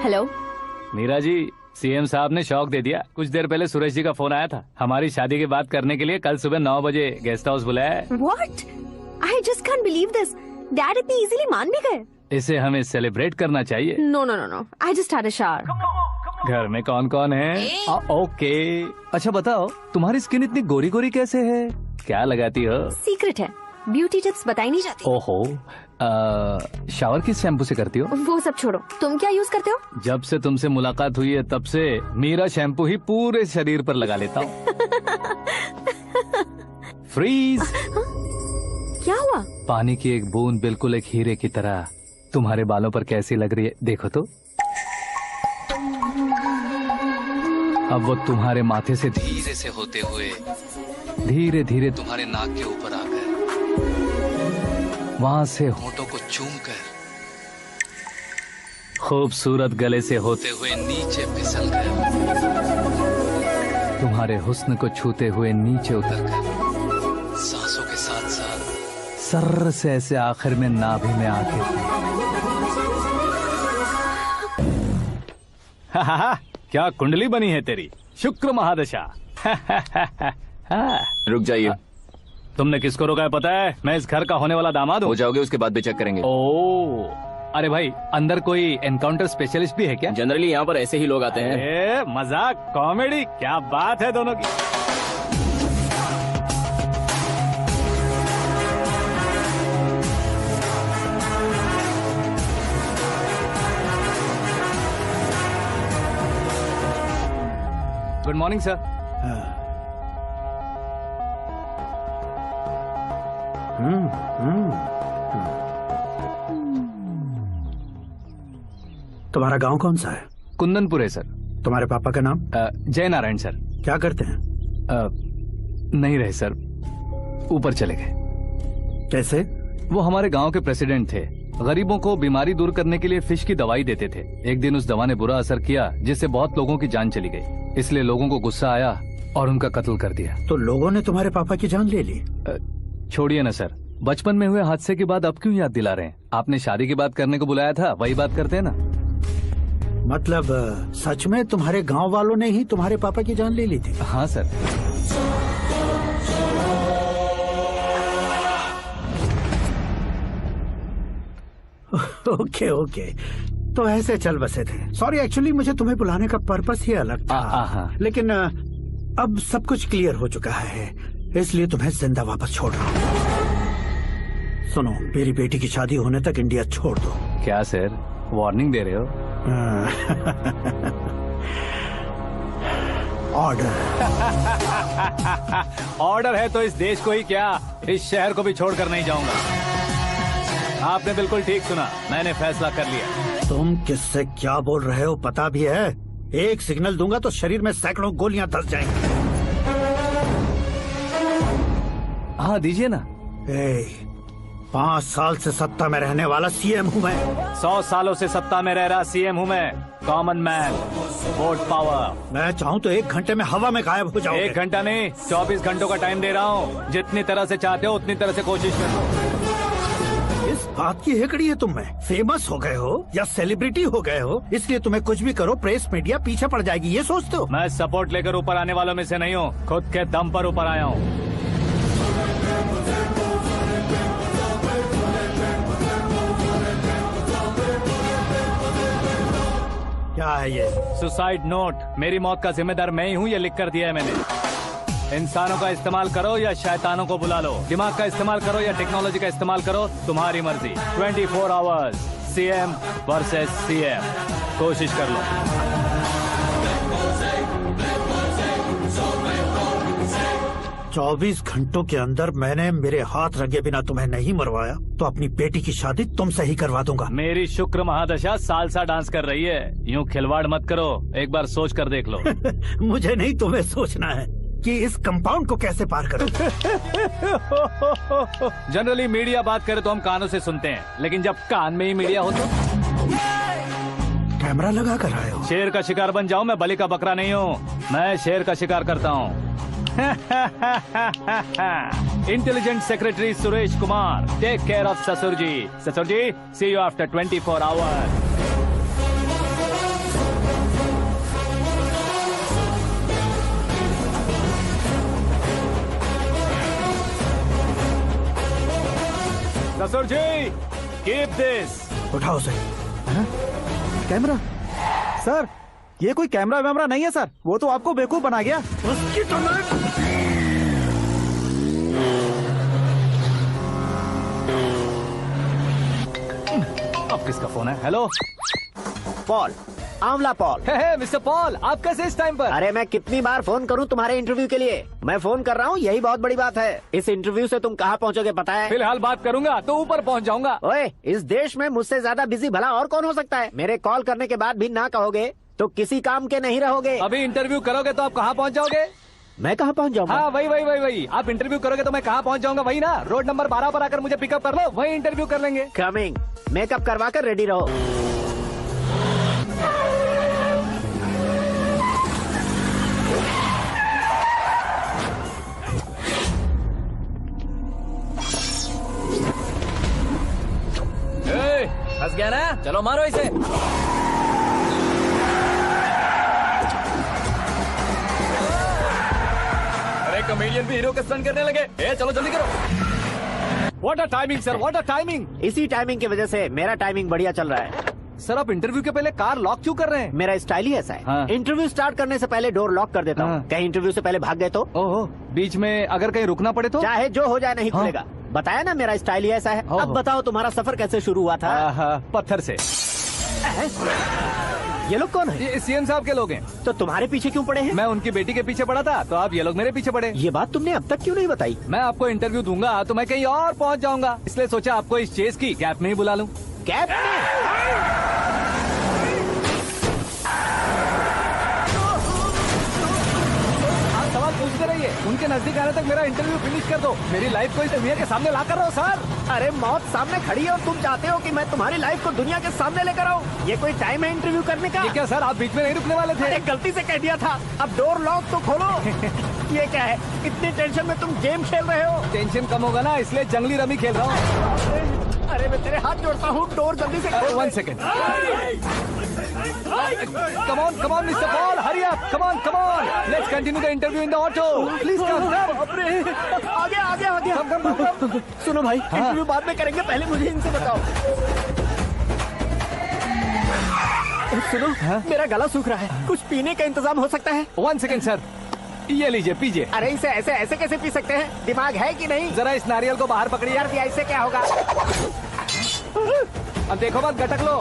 हेलो मीरा जी, सीएम साहब ने शौक दे दिया। कुछ देर पहले सुरेश जी का फोन आया था, हमारी शादी की बात करने के लिए कल सुबह 9 बजे गेस्ट हाउस बुलाया है। What? I just can't believe this. Dad इतनी इजीली मान भी गए। इसे हमें सेलिब्रेट करना चाहिए। No no no no. I just had a shower. घर में कौन कौन है? ओके। अच्छा बताओ, तुम्हारी स्किन इतनी गोरी गोरी कैसे है? क्या लगाती हो? सीक्रेट है, ब्यूटी टिप्स बताई नहीं जाती। ओहो, शावर किस शैम्पू से करती हो? वो सब छोड़ो, तुम क्या यूज करते हो? जब से तुमसे मुलाकात हुई है तब से मीरा शैम्पू ही पूरे शरीर पर लगा लेता हूँ। फ्रीज। क्या हुआ? पानी की एक बूंद बिल्कुल एक हीरे की तरह तुम्हारे बालों पर कैसी लग रही है, देखो तो। अब वो तुम्हारे माथे से धीरे से होते हुए धीरे धीरे तुम्हारे नाक के ऊपर आकर वहां से होठों को चूमकर खूबसूरत गले से होते हुए नीचे फिसल कर तुम्हारे हुस्न को छूते हुए नीचे उतरकर सांसों के साथ साथ सर से ऐसे आखिर में नाभि में आके क्या कुंडली बनी है तेरी, शुक्र महादशा। रुक जाइए। तुमने किसको रोका है पता है? मैं इस घर का होने वाला दामाद हूँ। हो जाओगे उसके बाद भी चेक करेंगे। ओ, अरे भाई अंदर कोई एनकाउंटर स्पेशलिस्ट भी है क्या? जनरली यहाँ पर ऐसे ही लोग आते हैं। मजाक कॉमेडी, क्या बात है दोनों की। Good morning sir. तुम्हारा गांव कौन सा है? कुंदनपुर है सर। तुम्हारे पापा का नाम? जय नारायण सर। क्या करते हैं? नहीं रहे सर, ऊपर चले गए। कैसे? वो हमारे गांव के प्रेसिडेंट थे। गरीबों को बीमारी दूर करने के लिए फिश की दवाई देते थे। एक दिन उस दवा ने बुरा असर किया जिससे बहुत लोगों की जान चली गई। इसलिए लोगों को गुस्सा आया और उनका कत्ल कर दिया। तो लोगों ने तुम्हारे पापा की जान ले ली? छोड़िए ना सर, बचपन में हुए हादसे के बाद अब क्यों याद दिला रहे हैं? आपने शादी की बात करने को बुलाया था, वही बात करते हैं ना। मतलब सच में तुम्हारे गांव वालों ने ही तुम्हारे पापा की जान ले ली थी? हाँ सर। ओके ओके, तो ऐसे चल बसे थे। सॉरी, एक्चुअली मुझे तुम्हें बुलाने का पर्पस ही अलग था। लेकिन अब सब कुछ क्लियर हो चुका है, इसलिए तुम्हें जिंदा वापस छोड़ रहा हूँ। सुनो, मेरी बेटी की शादी होने तक इंडिया छोड़ दो। क्या सर, वार्निंग दे रहे हो? ऑर्डर। ऑर्डर है तो इस देश को ही क्या, इस शहर को भी छोड़कर नहीं जाऊंगा। आपने बिल्कुल ठीक सुना, मैंने फैसला कर लिया। तुम किससे क्या बोल रहे हो पता भी है? एक सिग्नल दूंगा तो शरीर में सैकड़ों गोलियां धस जाएंगी। हाँ दीजिए ना। 5 साल से सत्ता में रहने वाला सीएम हूँ मैं। 100 सालों से सत्ता में रह रहा सीएम हूँ मैं। Common man, vote power. मैं चाहूँ तो 1 घंटे में हवा में गायब हो जाऊँ। 1 घंटा नहीं, 24 घंटों का टाइम दे रहा हूँ। जितनी तरह से चाहते हो उतनी तरह से कोशिश करो। इस बात की हेकड़ी है तुम में। फेमस हो गए हो या सेलिब्रिटी हो गए हो, इसलिए तुम्हें कुछ भी करो प्रेस मीडिया पीछे पड़ जाएगी, ये सोचते हो? मैं सपोर्ट लेकर ऊपर आने वालों में से नहीं हूँ, खुद के दम पर ऊपर आया हूँ। क्या है ये? Suicide note. मेरी मौत का जिम्मेदार मैं ही हूँ, ये लिख कर दिया है मैंने। इंसानों का इस्तेमाल करो या शैतानों को बुला लो, दिमाग का इस्तेमाल करो या टेक्नोलॉजी का इस्तेमाल करो, तुम्हारी मर्जी। 24 आवर्स, सीएम वर्सेस सीएम, कोशिश कर लो। चौबीस घंटों के अंदर मैंने मेरे हाथ रंगे बिना तुम्हें नहीं मरवाया तो अपनी बेटी की शादी तुमसे ही करवा दूंगा। मेरी शुक्र महादशा सालसा डांस कर रही है, यूँ खिलवाड़ मत करो, एक बार सोच कर देख लो। मुझे नहीं, तुम्हें सोचना है कि इस कंपाउंड को कैसे पार करो। जनरली मीडिया बात करे तो हम कानों से सुनते हैं, लेकिन जब कान में ही मीडिया हो तो कैमरा लगा कर आए हो। शेर का शिकार बन जाऊं, मैं बलि का बकरा नहीं हूँ, मैं शेर का शिकार करता हूँ। Intelligent secretary Suresh Kumar, take care of ससुर जी। ससुर जी, सी यू आफ्टर 24 आवर्स। ससुर जी, कीप दिस। उठाओ सही। कैमरा? सर, ये कोई कैमरा वैमरा नहीं है सर, वो तो आपको बेवकूफ बना गया। उसकी तो अब किसका फोन है? हेलो पॉल, आंवला पॉल। मिस्टर पॉल, आप कैसे इस टाइम पर? अरे मैं कितनी बार फोन करूं तुम्हारे इंटरव्यू के लिए? मैं फोन कर रहा हूं, यही बहुत बड़ी बात है। इस इंटरव्यू से तुम कहां पहुंचोगे पता है? फिलहाल बात करूंगा तो ऊपर पहुंच जाऊंगा। ओए, इस देश में मुझसे ज्यादा बिजी भला और कौन हो सकता है? मेरे कॉल करने के बाद भी ना कहोगे तो किसी काम के नहीं रहोगे। अभी इंटरव्यू करोगे तो आप कहाँ पहुँच जाओगे? मैं कहाँ पहुँच जाऊंगा? हाँ वही। आप इंटरव्यू करोगे तो मैं कहाँ पहुँच जाऊंगा? वही ना, रोड नंबर 12 पर आकर मुझे पिकअप कर लो, वही इंटरव्यू कर लेंगे। कमिंग। मेकअप करवा कर रेडी रहो। फंस गया ना, चलो मारो इसे। अरे कॉमेडियन भी हीरो के स्टंट करने लगे। चलो जल्दी करो। What a timing sir, what a timing. इसी टाइमिंग की वजह से मेरा टाइमिंग बढ़िया चल रहा है। सर आप इंटरव्यू के पहले कार लॉक क्यों कर रहे हैं? मेरा स्टाइल ही ऐसा है। हाँ। इंटरव्यू स्टार्ट करने से पहले डोर लॉक कर देता हूँ। कहीं इंटरव्यू से पहले भाग गए तो? ओहो, बीच में अगर कहीं रुकना पड़े तो? चाहे जो हो जाए नहीं खुलेगा। बताया ना मेरा स्टाइल ही ऐसा है। अब बताओ तुम्हारा सफर कैसे शुरू हुआ था? पत्थर से। ये लोग कौन है? ये सीएम साहब के लोग हैं। तो तुम्हारे पीछे क्यों पड़े हैं? मैं उनकी बेटी के पीछे पड़ा था, तो आप ये लोग मेरे पीछे पड़े। ये बात तुमने अब तक क्यों नहीं बताई? मैं आपको इंटरव्यू दूंगा तो मैं कहीं और पहुंच जाऊंगा, इसलिए सोचा आपको इस चेस की कैप में ही बुला लूं। कैप में? सवाल पूछते रहिए, उनके नजदीक आने तक मेरा इंटरव्यू फिनिश कर दो। मेरी लाइफ को इस दुनिया के सामने ला कर रहो सर। अरे मौत सामने खड़ी है और तुम चाहते हो कि मैं तुम्हारी लाइफ को दुनिया के सामने लेकर आऊं? ये कोई टाइम है इंटरव्यू करने का? ये क्या सर, आप बीच में नहीं रुकने वाले थे? अरे गलती से कह दिया था। अब डोर लॉक तो खोलो। ये क्या है, इतनी टेंशन में तुम गेम खेल रहे हो? टेंशन कम होगा ना, इसलिए जंगली रमी खेल रहा हूँ। अरे मैं तेरे हाथ जोड़ता हूँ, डोर जल्दी से खोल। 1 second. Come on, Mr. Paul, hurry up. Come on. Let's continue the interview in the auto. Please come. आगे। Come. सुनो भाई, इंटरव्यू बाद में करेंगे, पहले मुझे इनसे बताओ। सुनो, मेरा गला सूख रहा है, कुछ पीने का इंतजाम हो सकता है? 1 सेकेंड सर, ये लीजिए पीजिए। अरे इसे ऐसे कैसे पी सकते हैं? दिमाग है कि नहीं? जरा इस नारियल को बाहर पकड़िए। यार इससे क्या होगा? अब देखो मत, गटक लो।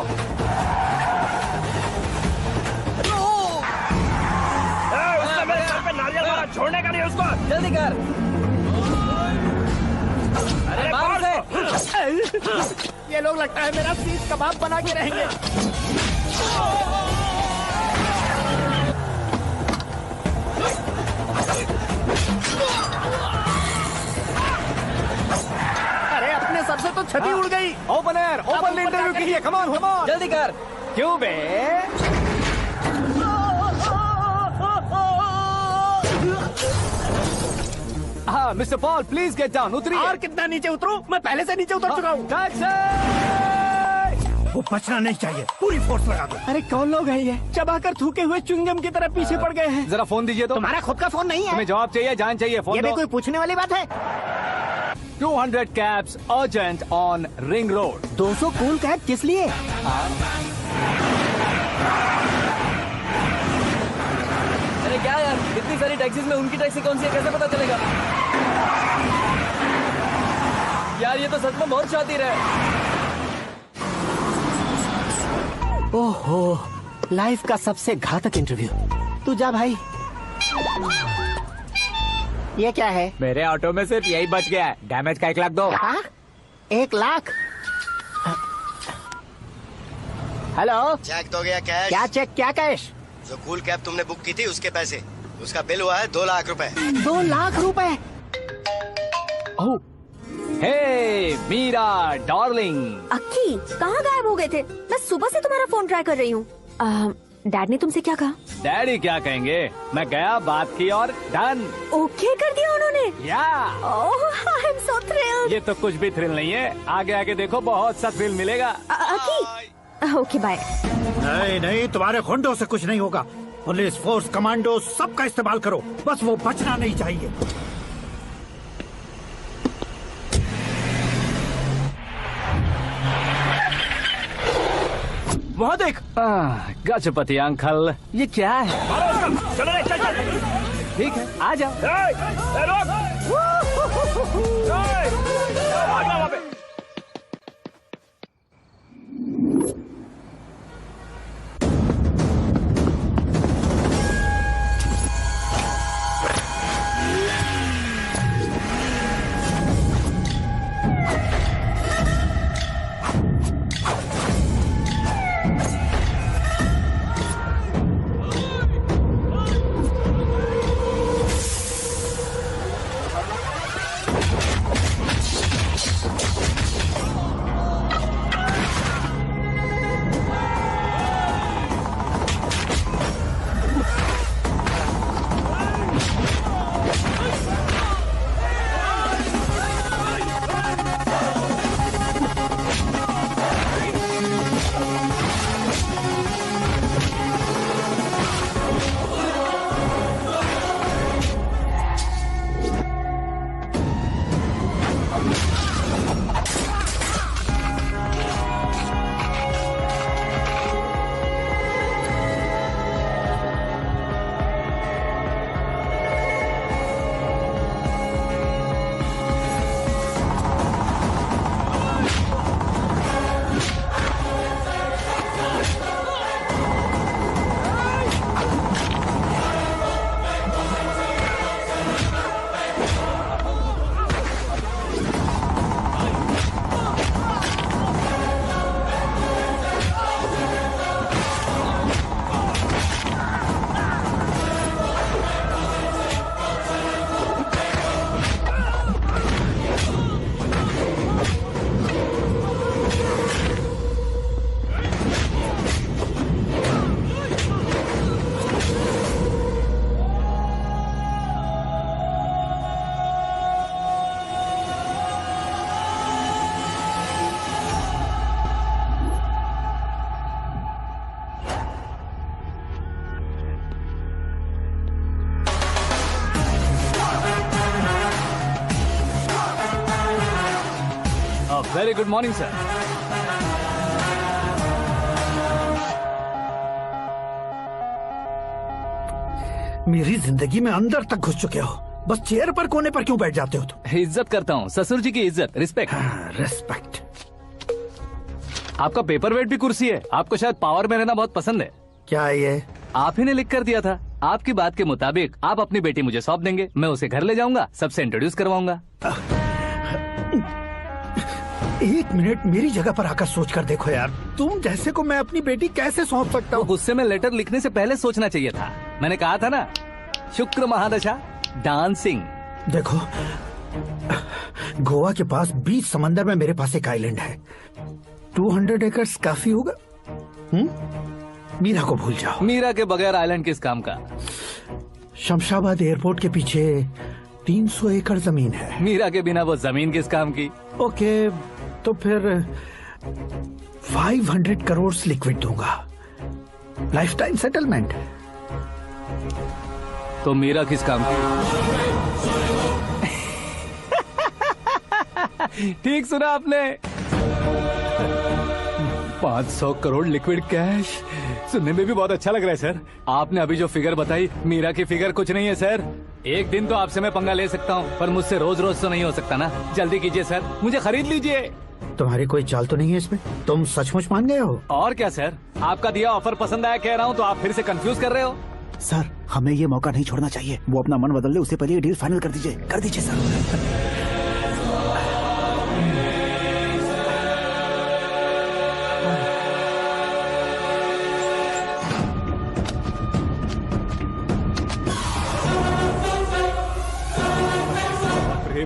नारियल मारा, छोड़ने का नहीं उसको। जल्दी कर। अरे बाहर से। ये लोग लगता है मेरा सीख कबाब बना के रहेंगे। अरे अपने सबसे तो छठी उड़ गई। ओपन इंटरव्यू कीजिए। Come on. जल्दी कर। क्यों बे? हाँ mister Paul, please get down. उतरिए। और कितना नीचे उतरूं? मैं पहले से नीचे उतर चुका हूँ। वो बचना नहीं चाहिए, पूरी फोर्स लगा दो। अरे कौन लोग हैं ये? चबाकर थूके हुए च्युइंगम की तरह पीछे पड़ गए हैं। जरा फोन दीजिए तो। तुम्हारा खुद का फोन नहीं है? तुम्हें जवाब चाहिए, जान चाहिए, फोन ये दो। भी कोई पूछने वाली बात है? 200 cabs urgent on ring road. 200 cool cab किस लिए? अरे क्या यार, इतनी सारी टैक्सीज में उनकी टैक्सी कौन सी है, कैसे पता चलेगा? यार ये तो सच में बहुत शातिर है। ओहो, लाइफ का सबसे घातक इंटरव्यू। तू जा भाई। ये क्या है? मेरे ऑटो में सिर्फ यही बच गया है, डैमेज का 1 लाख दो। 1 लाख? हेलो, चेक तो गया कैश। क्या चेक, क्या कैश? जो कूल कैब तुमने बुक की थी उसके पैसे, उसका बिल हुआ है 2 लाख रुपए। 2 लाख रुपए? हे मीरा डार्लिंग। अक्की, कहाँ गायब हो गए थे? मैं सुबह से तुम्हारा फोन ट्राई कर रही हूँ। डैड ने तुमसे क्या कहा? डैडी क्या कहेंगे, मैं गया, बात की और डन। ओके कर दिया उन्होंने? या। ओह, आई एम सो थ्रिल्ड। ये तो कुछ भी थ्रिल नहीं है, आगे आगे देखो बहुत सा थ्रिल मिलेगा। अक्की, ओके बाय। नहीं, तुम्हारे गुंडों से कुछ नहीं होगा। पुलिस फोर्स, कमांडो, सबका इस्तेमाल करो, बस वो बचना नहीं चाहिए। वहाँ देख। गजपति अंकल, ये क्या है? चलो रे, चल। ठीक है, आ जाओ। Very good morning sir. मेरी जिंदगी में अंदर तक घुस चुके हो, बस चेयर पर कोने पर क्यों बैठ जाते हो तुम? इज्जत करता हूँ, ससुर जी की इज्जत, रिस्पेक्ट। रिस्पेक्ट। आपका पेपर वेट भी कुर्सी है। आपको शायद पावर में रहना बहुत पसंद है। क्या ये? आप ही ने लिख कर दिया था। आपकी बात के मुताबिक आप अपनी बेटी मुझे सौंप देंगे, मैं उसे घर ले जाऊंगा, सबसे इंट्रोड्यूस करवाऊंगा। एक मिनट मेरी जगह पर आकर सोच कर देखो यार, तुम जैसे को मैं अपनी बेटी कैसे सौंप सकता हूँ? गुस्से में लेटर लिखने से पहले सोचना चाहिए था। मैंने कहा था ना, शुक्र महादशा डांसिंग। देखो, गोवा के पास बीच समंदर में मेरे पास एक आइलैंड है, 200 एकर्स काफी होगा। मीरा को भूल जाओ। मीरा के बगैर आइलैंड किस काम का? शमशाबाद एयरपोर्ट के पीछे 300 एकड़ जमीन है। मीरा के बिना वो जमीन किस काम की? ओके, तो फिर 500 करोड़ लिक्विड दूंगा, लाइफ टाइम सेटलमेंट। तो मीरा किस काम की? ठीक सुना आपने, 500 करोड़ लिक्विड कैश। सुनने में भी बहुत अच्छा लग रहा है सर। आपने अभी जो फिगर बताई, मीरा की फिगर कुछ नहीं है सर। एक दिन तो आपसे मैं पंगा ले सकता हूँ, पर मुझसे रोज रोज तो नहीं हो सकता ना। जल्दी कीजिए सर, मुझे खरीद लीजिए। तुम्हारी कोई चाल तो नहीं है इसमें? तुम सचमुच मान गए हो? और क्या सर, आपका दिया ऑफर पसंद आया कह रहा हूँ, तो आप फिर से कंफ्यूज कर रहे हो। सर, हमें ये मौका नहीं छोड़ना चाहिए। वो अपना मन बदल ले, उससे पहले ये डील फाइनल कर दीजिए। कर दीजिए सर।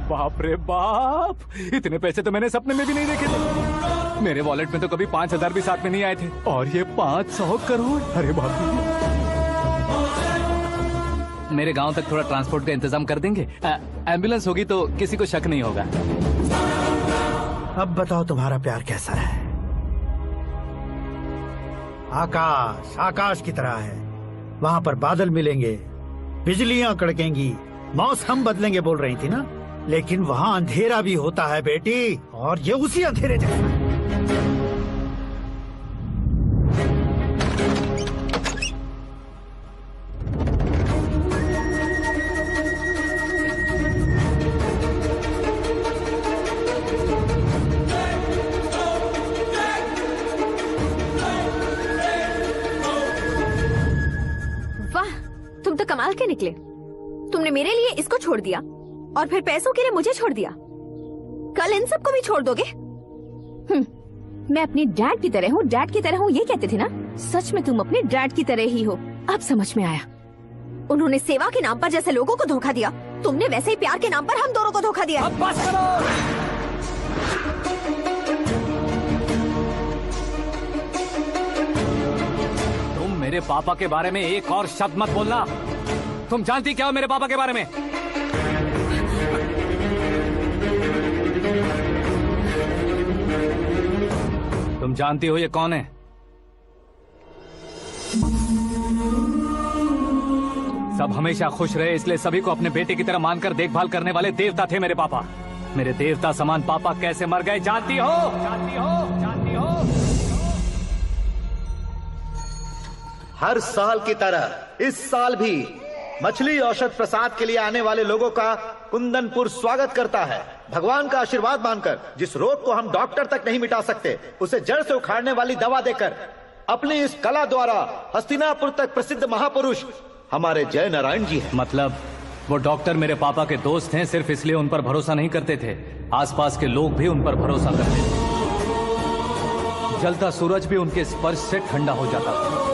बाप रे बाप, इतने पैसे तो मैंने सपने में भी नहीं देखे थे। मेरे वॉलेट में तो कभी 5,000 भी साथ में नहीं आए थे, और ये 500 करोड़। अरे बाप रे। मेरे गांव तक थोड़ा ट्रांसपोर्ट का इंतजाम कर देंगे? एम्बुलेंस होगी तो किसी को शक नहीं होगा। अब बताओ तुम्हारा प्यार कैसा है? आकाश आकाश की तरह है, वहाँ पर बादल मिलेंगे, बिजलियां कड़केंगी, मौसम बदलेंगे बोल रही थी ना, लेकिन वहाँ अंधेरा भी होता है बेटी, और ये उसी अंधेरे जैसा। वाह, तुम तो कमाल के निकले। तुमने मेरे लिए इसको छोड़ दिया और फिर पैसों के लिए मुझे छोड़ दिया। कल इन सबको भी छोड़ दोगे? मैं अपनी डैड की तरह हूँ, डैड की तरह हूँ, ये कहते थे ना। सच में तुम अपने डैड की तरह ही हो। अब समझ में आया। उन्होंने सेवा के नाम पर जैसे लोगों को धोखा दिया, तुमने वैसे ही प्यार के नाम पर हम दोनों को धोखा दिया। अब बस करो। तुम मेरे पापा के बारे में एक और शब्द मत बोलना। तुम जानती क्या हो मेरे पापा के बारे में? तुम जानती हो ये कौन है? सब हमेशा खुश रहे, इसलिए सभी को अपने बेटे की तरह मानकर देखभाल करने वाले देवता थे मेरे पापा। मेरे देवता समान पापा कैसे मर गए जानती हो? जानती हो? जानती हो? हर साल की तरह इस साल भी मछली औषध प्रसाद के लिए आने वाले लोगों का कुंदनपुर स्वागत करता है। भगवान का आशीर्वाद मानकर जिस रोग को हम डॉक्टर तक नहीं मिटा सकते, उसे जड़ से उखाड़ने वाली दवा देकर अपनी इस कला द्वारा हस्तिनापुर तक प्रसिद्ध महापुरुष हमारे जय नारायण जी हैं। मतलब वो डॉक्टर मेरे पापा के दोस्त हैं, सिर्फ इसलिए उन पर भरोसा नहीं करते थे, आसपास के लोग भी उन पर भरोसा करते थे। जलता सूरज भी उनके स्पर्श से ठंडा हो जाता था।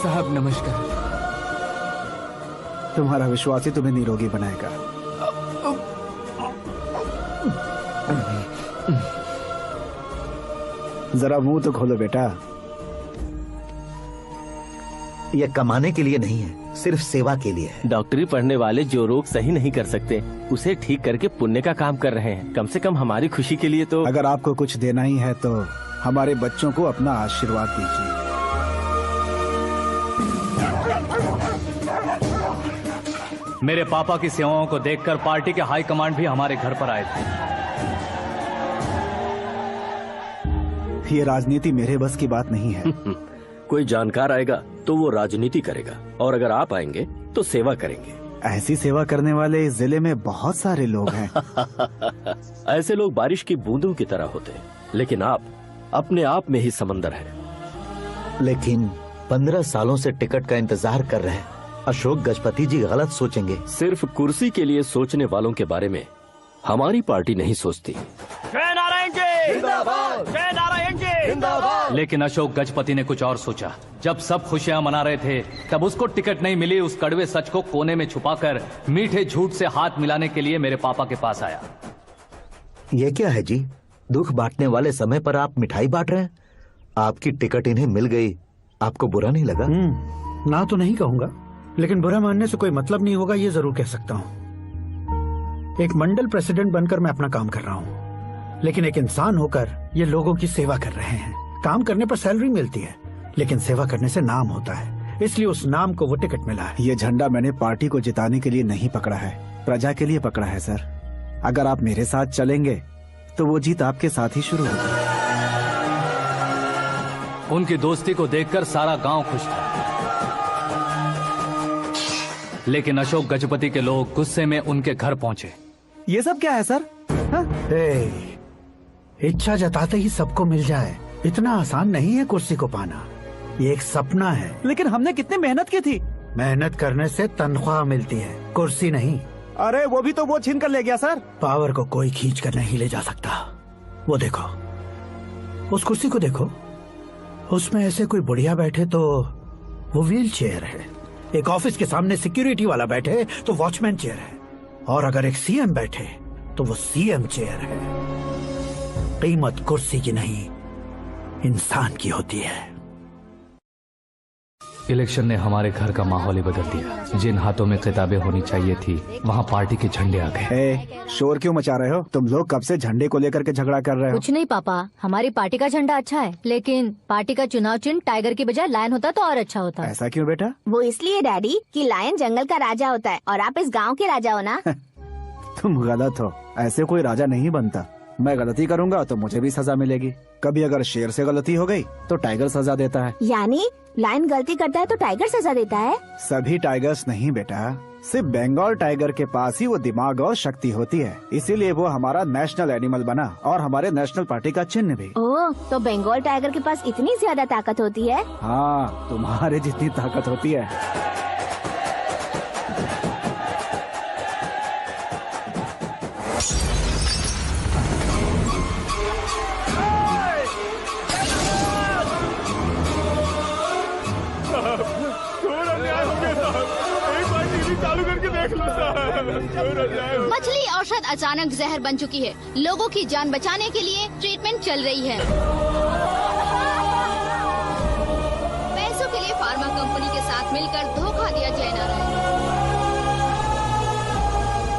साहब नमस्कार। तुम्हारा विश्वास ही तुम्हें निरोगी बनाएगा। जरा मुंह तो खोलो बेटा। यह कमाने के लिए नहीं है, सिर्फ सेवा के लिए है। डॉक्टरी पढ़ने वाले जो रोग सही नहीं कर सकते, उसे ठीक करके पुण्य का काम कर रहे हैं। कम से कम हमारी खुशी के लिए तो। अगर आपको कुछ देना ही है तो हमारे बच्चों को अपना आशीर्वाद दीजिए। मेरे पापा की सेवाओं को देखकर पार्टी के हाई कमांड भी हमारे घर पर आए थे। ये राजनीति मेरे बस की बात नहीं है। कोई जानकार आएगा तो वो राजनीति करेगा, और अगर आप आएंगे तो सेवा करेंगे। ऐसी सेवा करने वाले इस जिले में बहुत सारे लोग हैं। ऐसे लोग बारिश की बूंदों की तरह होते हैं, लेकिन आप अपने आप में ही समंदर हैं। लेकिन 15 सालों से टिकट का इंतजार कर रहे हैं। अशोक गजपति जी गलत सोचेंगे। सिर्फ कुर्सी के लिए सोचने वालों के बारे में हमारी पार्टी नहीं सोचती। जय नारायण जी जिंदाबाद, जय नारायण जी जिंदाबाद। लेकिन अशोक गजपति ने कुछ और सोचा। जब सब खुशियां मना रहे थे तब उसको टिकट नहीं मिली। उस कड़वे सच को कोने में छुपाकर मीठे झूठ से हाथ मिलाने के लिए मेरे पापा के पास आया। ये क्या है जी? दुख बांटने वाले समय पर आप मिठाई बांट रहे हैं। आपकी टिकट इन्हें मिल गई, आपको बुरा नहीं लगा? ना तो नहीं कहूंगा, लेकिन बुरा मानने से कोई मतलब नहीं होगा, ये जरूर कह सकता हूँ। एक मंडल प्रेसिडेंट बनकर मैं अपना काम कर रहा हूँ, लेकिन एक इंसान होकर ये लोगों की सेवा कर रहे हैं। काम करने पर सैलरी मिलती है, लेकिन सेवा करने से नाम होता है, इसलिए उस नाम को वो टिकट मिला है। ये झंडा मैंने पार्टी को जिताने के लिए नहीं पकड़ा है, प्रजा के लिए पकड़ा है सर। अगर आप मेरे साथ चलेंगे तो वो जीत आपके साथ ही शुरू होगी। उनकी दोस्ती को देखकर सारा गांव खुश था, लेकिन अशोक गजपति के लोग गुस्से में उनके घर पहुंचे। ये सब क्या है सर? इच्छा जताते ही सबको मिल जाए, इतना आसान नहीं है कुर्सी को पाना। ये एक सपना है। लेकिन हमने कितनी मेहनत की थी। मेहनत करने से तनख्वाह मिलती है, कुर्सी नहीं। अरे वो भी तो वो छीन कर ले गया सर। पावर को कोई खींच कर नहीं ले जा सकता। वो देखो, उस कुर्सी को देखो, उसमें ऐसे कोई बुढ़िया बैठे तो वो व्हील चेयर है। एक ऑफिस के सामने सिक्योरिटी वाला बैठे तो वॉचमैन चेयर है, और अगर एक सीएम बैठे तो वो सीएम चेयर है। कीमत कुर्सी की नहीं, इंसान की होती है। इलेक्शन ने हमारे घर का माहौल ही बदल दिया। जिन हाथों में किताबें होनी चाहिए थी, वहाँ पार्टी के झंडे आ गए। शोर क्यों मचा रहे हो? तुम लोग कब से झंडे को लेकर के झगड़ा कर रहे हो? कुछ नहीं पापा, हमारी पार्टी का झंडा अच्छा है, लेकिन पार्टी का चुनाव चिन्ह टाइगर की बजाय लायन होता तो और अच्छा होता। ऐसा क्यों बेटा? वो इसलिए डैडी कि लायन जंगल का राजा होता है और आप इस गांव के राजा हो ना। तुम गलत हो, ऐसे कोई राजा नहीं बनता। मैं गलती करूंगा तो मुझे भी सजा मिलेगी। कभी अगर शेर से गलती हो गई तो टाइगर सजा देता है। यानी लायन गलती करता है तो टाइगर सजा देता है? सभी टाइगर्स नहीं बेटा, सिर्फ बंगाल टाइगर के पास ही वो दिमाग और शक्ति होती है, इसीलिए वो हमारा नेशनल एनिमल बना और हमारे नेशनल पार्टी का चिन्ह भी। ओह, तो बंगाल टाइगर के पास इतनी ज्यादा ताकत होती है? हाँ, तुम्हारे जितनी ताकत होती है। मछली औषध अचानक जहर बन चुकी है। लोगों की जान बचाने के लिए ट्रीटमेंट चल रही है। पैसों के लिए फार्मा कंपनी के साथ मिलकर धोखा दिया जय नारायण।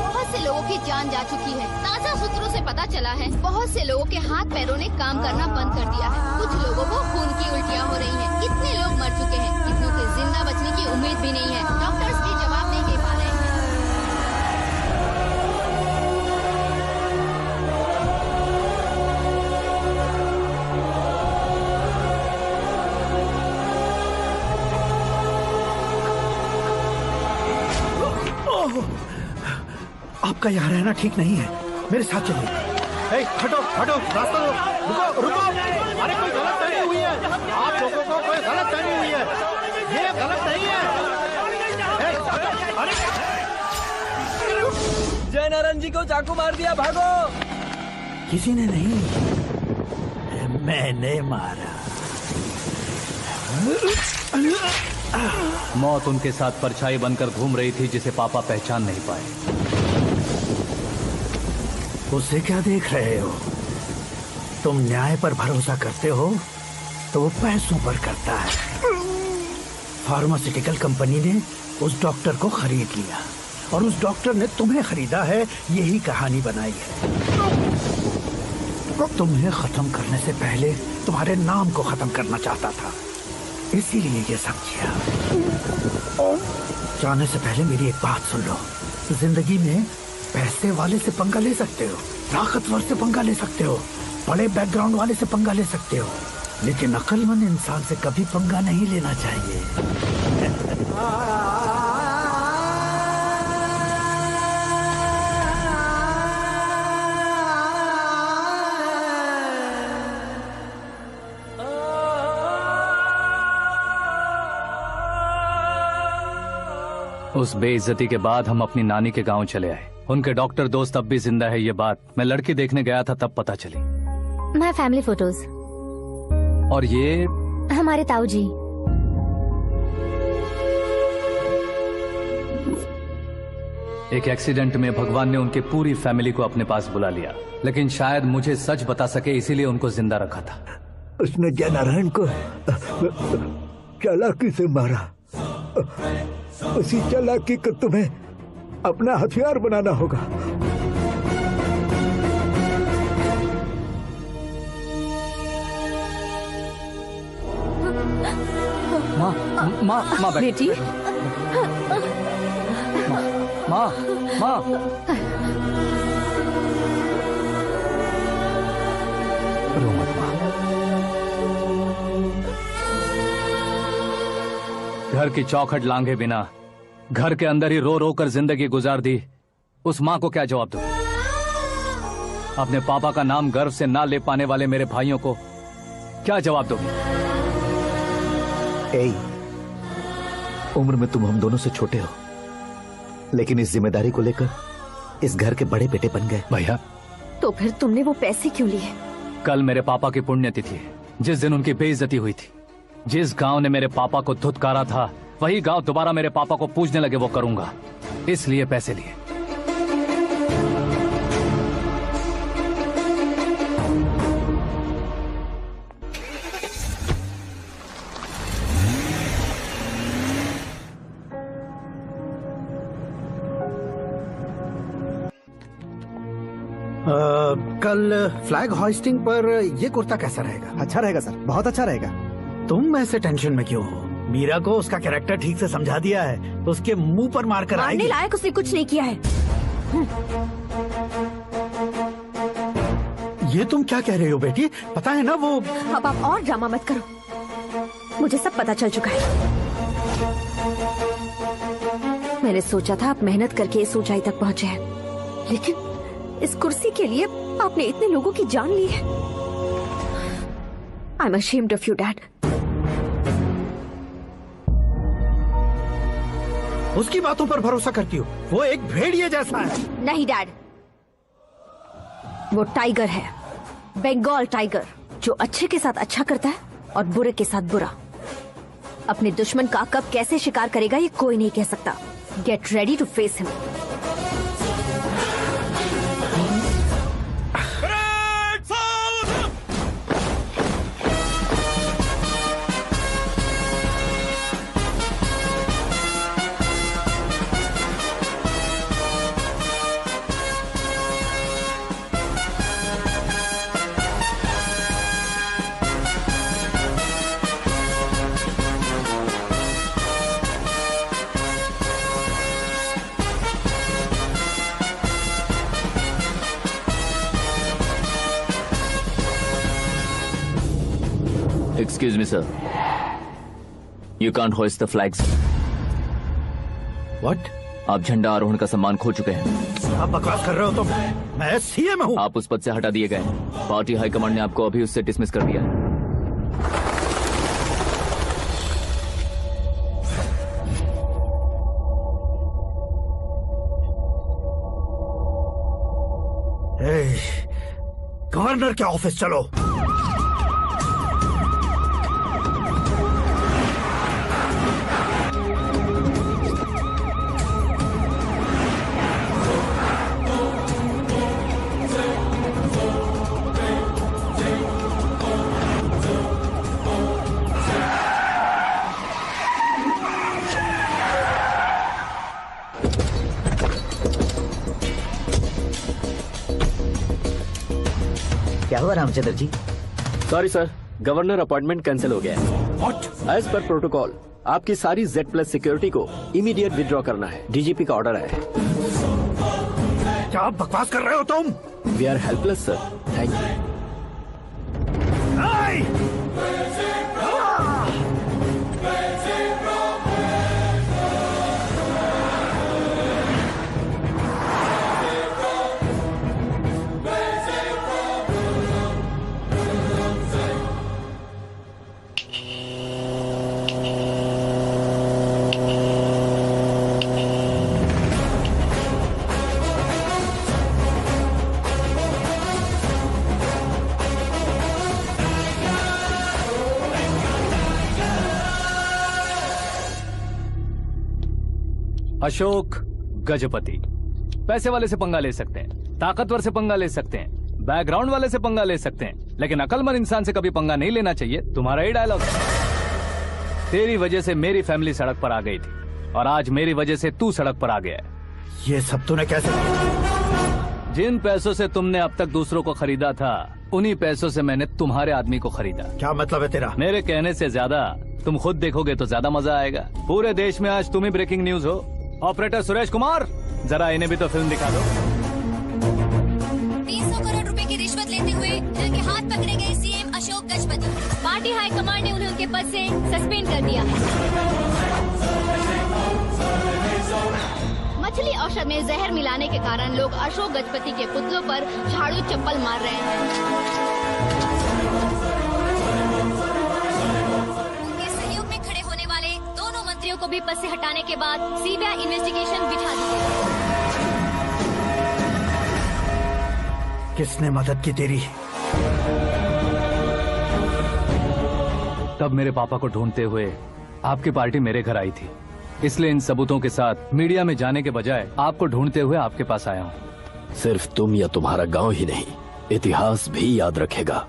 बहुत से लोगों की जान जा चुकी है। ताज़ा सूत्रों से पता चला है बहुत से लोगों के हाथ पैरों ने काम करना बंद कर दिया है। कुछ लोगों को खून की उल्टियाँ हो रही हैं। कितने लोग मर चुके हैं, कितनों के जिंदा बचने की उम्मीद भी नहीं है। डॉक्टर्स भी जवाब नहीं दे पा रहे हैं। आपका यहाँ रहना ठीक नहीं है, मेरे साथ चलिए। हटो हटो, रास्ता दो। रुको रुको, अरे कोई गलत फहमी हुई है। आप लोगों को कोई गलत फहमी हुई है, ये गलत नहीं है। जय नारायण जी को चाकू मार दिया, भागो। किसी ने नहीं, मैंने मारा। मौत उनके साथ परछाई बनकर घूम रही थी, जिसे पापा पहचान नहीं पाए। उसे क्या देख रहे हो? तुम न्याय पर भरोसा करते हो तो वो पैसों पर करता है। फार्मास्यूटिकल कंपनी ने उस डॉक्टर को खरीद लिया और उस डॉक्टर ने तुम्हें खरीदा है, यही कहानी बनाई है। तुम्हें खत्म करने से पहले तुम्हारे नाम को खत्म करना चाहता था, इसीलिए ये सब किया। जाने से पहले मेरी एक बात सुन लो। जिंदगी में पैसे वाले से पंगा ले सकते हो, ताकतवर से पंगा ले सकते हो, बड़े बैकग्राउंड वाले से पंगा ले सकते हो, लेकिन अक्लमंद इंसान से कभी पंगा नहीं लेना चाहिए। उस बेइज्जती के बाद हम अपनी नानी के गांव चले आए। उनके डॉक्टर दोस्त अब भी जिंदा है, ये बात मैं लड़की देखने गया था तब पता चली। My family photos. और ये हमारे ताऊ जी। एक एक्सीडेंट में भगवान ने उनकी पूरी फैमिली को अपने पास बुला लिया, लेकिन शायद मुझे सच बता सके इसीलिए उनको जिंदा रखा था। उसने जयनारायण को चालाकी से मारा। उसी चालाकी को तुम्हें अपना हथियार बनाना होगा। माँ बेटी। माँ रो मत माँ। घर की चौखट लांघे बिना घर के अंदर ही रो रो कर जिंदगी गुजार दी उस माँ को क्या जवाब दूं? अपने पापा का नाम गर्व से ना ले पाने वाले मेरे भाइयों को क्या जवाब दोगे? उम्र में तुम हम दोनों से छोटे हो, लेकिन इस जिम्मेदारी को लेकर इस घर के बड़े बेटे बन गए। भैया तो फिर तुमने वो पैसे क्यों लिए? कल मेरे पापा की पुण्यतिथि है, जिस दिन उनकी बेइज्जती हुई थी। जिस गांव ने मेरे पापा को धुतकारा था वही गांव दोबारा मेरे पापा को पूजने लगे, वो करूंगा, इसलिए पैसे लिए। कल फ्लैग होइस्टिंग पर ये कुर्ता कैसा रहेगा? अच्छा रहेगा सर, बहुत अच्छा रहेगा। तुम ऐसे टेंशन में क्यों हो? मीरा को उसका कैरेक्टर ठीक से समझा दिया है, उसके मुंह पर मारकर आएगी। मारने लायक उसने कुछ नहीं किया है। ये तुम क्या कह रहे हो बेटी? पता है ना वो। अब आप और ड्रामा मत करो, मुझे सब पता चल चुका है। मैंने सोचा था आप मेहनत करके इस ऊंचाई तक पहुंचे हैं, लेकिन इस कुर्सी के लिए आपने इतने लोगों की जान ली है। I am ashamed of you, Dad. उसकी बातों पर भरोसा करती हो? वो एक भेड़िए जैसा है। नहीं डैड, वो टाइगर है, बंगाल टाइगर, जो अच्छे के साथ अच्छा करता है और बुरे के साथ बुरा। अपने दुश्मन का कब कैसे शिकार करेगा ये कोई नहीं कह सकता। Get ready to face him. Excuse me, sir. You can't hoist the flags. What? आप झंडा आरोहण का सम्मान खो चुके हैं। आप बकवास कर रहे हो तुम? मैं सीएम हूँ। आप उस पद से हटा दिए गए। पार्टी हाईकमांड ने आपको अभी उससे डिसमिस कर दिया है। गवर्नर के ऑफिस चलो। क्या हुआ Ramchandra ji? Sorry sir, governor appointment cancel हो गया है। What? एज पर प्रोटोकॉल आपकी सारी Z+ सिक्योरिटी को इमीडिएट विड्रॉ करना है। डीजीपी का ऑर्डर आया है। क्या बकवास कर रहे हो तुम? We are helpless sir. Thank you. Ashok Gajapati पैसे वाले से पंगा ले सकते हैं, ताकतवर से पंगा ले सकते हैं, बैकग्राउंड वाले से पंगा ले सकते हैं, लेकिन अकलमंद इंसान से कभी पंगा नहीं लेना चाहिए। तुम्हारा ही डायलॉग है। तेरी वजह से मेरी फैमिली सड़क पर आ गई थी और आज मेरी वजह से तू सड़क पर आ गया है। ये सब तूने कैसे किया? जिन पैसों से तुमने अब तक दूसरों को खरीदा था, उन्हीं पैसों से मैंने तुम्हारे आदमी को खरीदा। क्या मतलब है तेरा? मेरे कहने से ज्यादा तुम खुद देखोगे तो ज्यादा मजा आएगा। पूरे देश में आज तुम ही ब्रेकिंग न्यूज हो। ऑपरेटर सुरेश कुमार, जरा इन्हें भी तो फिल्म दिखा दो। 300 करोड़ रुपए की रिश्वत लेते हुए जिनके हाथ पकड़े गए CM Ashok Gajapati. Party high command ने उन्हें उनके पद से सस्पेंड कर दिया है। मछली औषध में जहर मिलाने के कारण लोग अशोक गजपति के पुतलों पर झाड़ू चप्पल मार रहे हैं। उनके सहयोग में खड़े होने वाले दोनों मंत्रियों को भी पद से हटाने के बाद सीबीआई इन्वेस्टिगेशन बिठा दी गई। किसने मदद की तेरी? तब मेरे पापा को ढूंढते हुए आपकी पार्टी मेरे घर आई थी, इसलिए इन सबूतों के साथ मीडिया में जाने के बजाय आपको ढूंढते हुए आपके पास आया हूँ। सिर्फ तुम या तुम्हारा गांव ही नहीं, इतिहास भी याद रखेगा।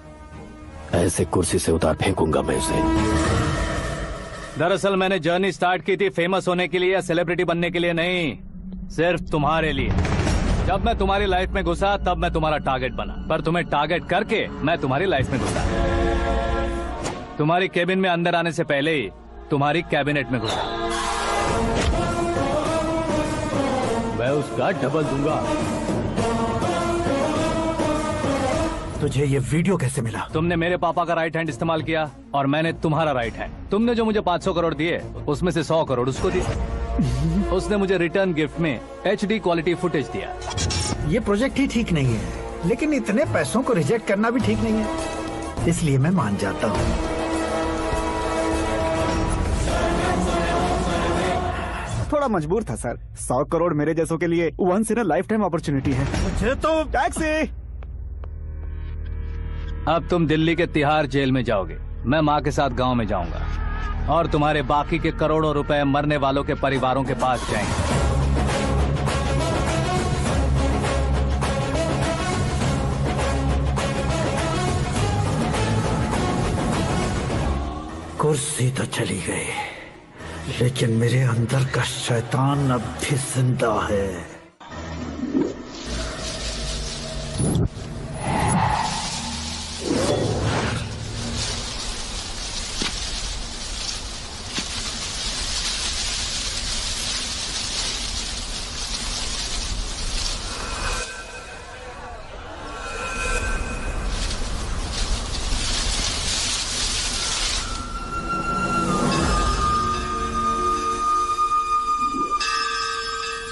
ऐसे कुर्सी से उतार फेंकूंगा मैं उसे। दरअसल मैंने जर्नी स्टार्ट की थी फेमस होने के लिए या सेलिब्रिटी बनने के लिए नहीं, सिर्फ तुम्हारे लिए। जब मैं तुम्हारी लाइफ में घुसा तब मैं तुम्हारा टारगेट बना, पर तुम्हें टारगेट करके मैं तुम्हारी लाइफ में घुसा। तुम्हारी केबिन में अंदर आने से पहले ही तुम्हारी कैबिनेट में घुसा। मैं उसका डबल दूंगा। तुझे ये वीडियो कैसे मिला? तुमने मेरे पापा का राइट हैंड इस्तेमाल किया और मैंने तुम्हारा राइट हैंड। तुमने जो मुझे 500 करोड़ दिए उसमें से 100 करोड़ उसको दिए। उसने मुझे रिटर्न गिफ्ट में HD क्वालिटी फुटेज दिया। ये प्रोजेक्ट ही ठीक नहीं है, लेकिन इतने पैसों को रिजेक्ट करना भी ठीक नहीं है, इसलिए मैं मान जाता हूँ। थोड़ा मजबूर था सर। 100 करोड़ मेरे जैसों के लिए once in a lifetime opportunity है। मुझे तो टैक्सी। अब तुम दिल्ली के तिहाड़ जेल में जाओगे, मैं माँ के साथ गांव में जाऊंगा और तुम्हारे बाकी के करोड़ों रुपए मरने वालों के परिवारों के पास जाएंगे। कुर्सी तो चली गई, लेकिन मेरे अंदर का शैतान अब भी जिंदा है।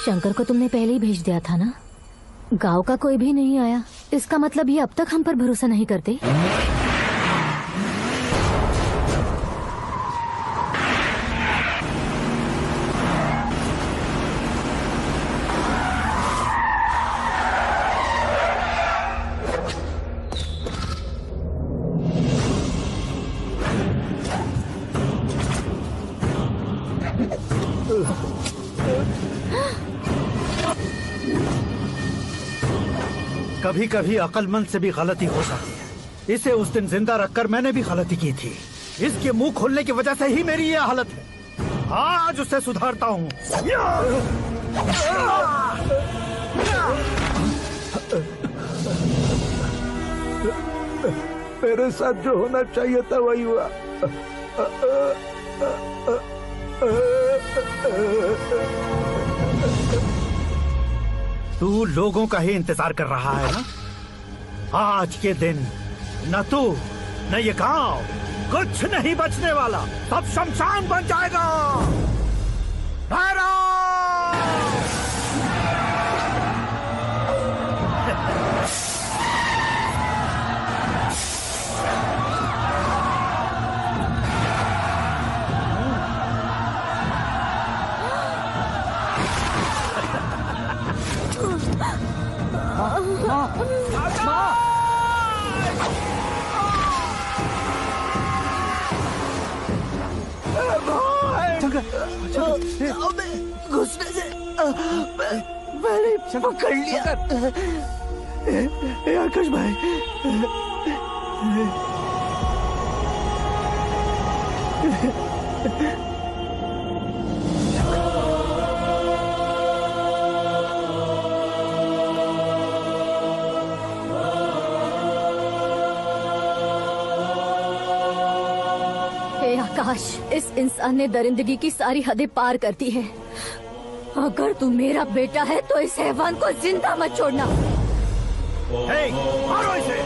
शंकर को तुमने पहले ही भेज दिया था ना? गांव का कोई भी नहीं आया, इसका मतलब ये अब तक हम पर भरोसा नहीं करते। कभी कभी अक्लमंद से भी गलती हो सकती है। इसे उस दिन जिंदा रखकर मैंने भी गलती की थी। इसके मुंह खोलने की वजह से ही मेरी ये हालत है। आज उसे सुधारता हूँ। मेरे साथ जो होना चाहिए था वही हुआ। तू लोगों का ही इंतजार कर रहा है ना? आज के दिन न तू न ये गांव कुछ नहीं बचने वाला, सब शमशान बन जाएगा। भैरव! घुसने से मैंने पकड़ लिया। आकाश भाई, हे आकाश, इस इंसान ने दरिंदगी की सारी हदें पार कर दी है। अगर तू मेरा बेटा है तो इस हैवान को जिंदा मत छोड़ना। हे, मारो इसे!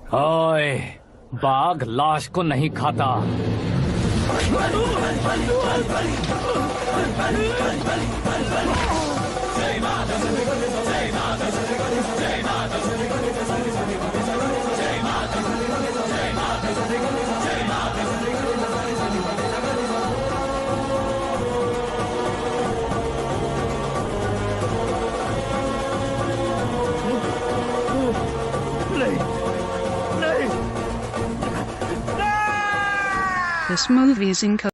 ओए, बाघ लाश को नहीं खाता। This movie is encoded.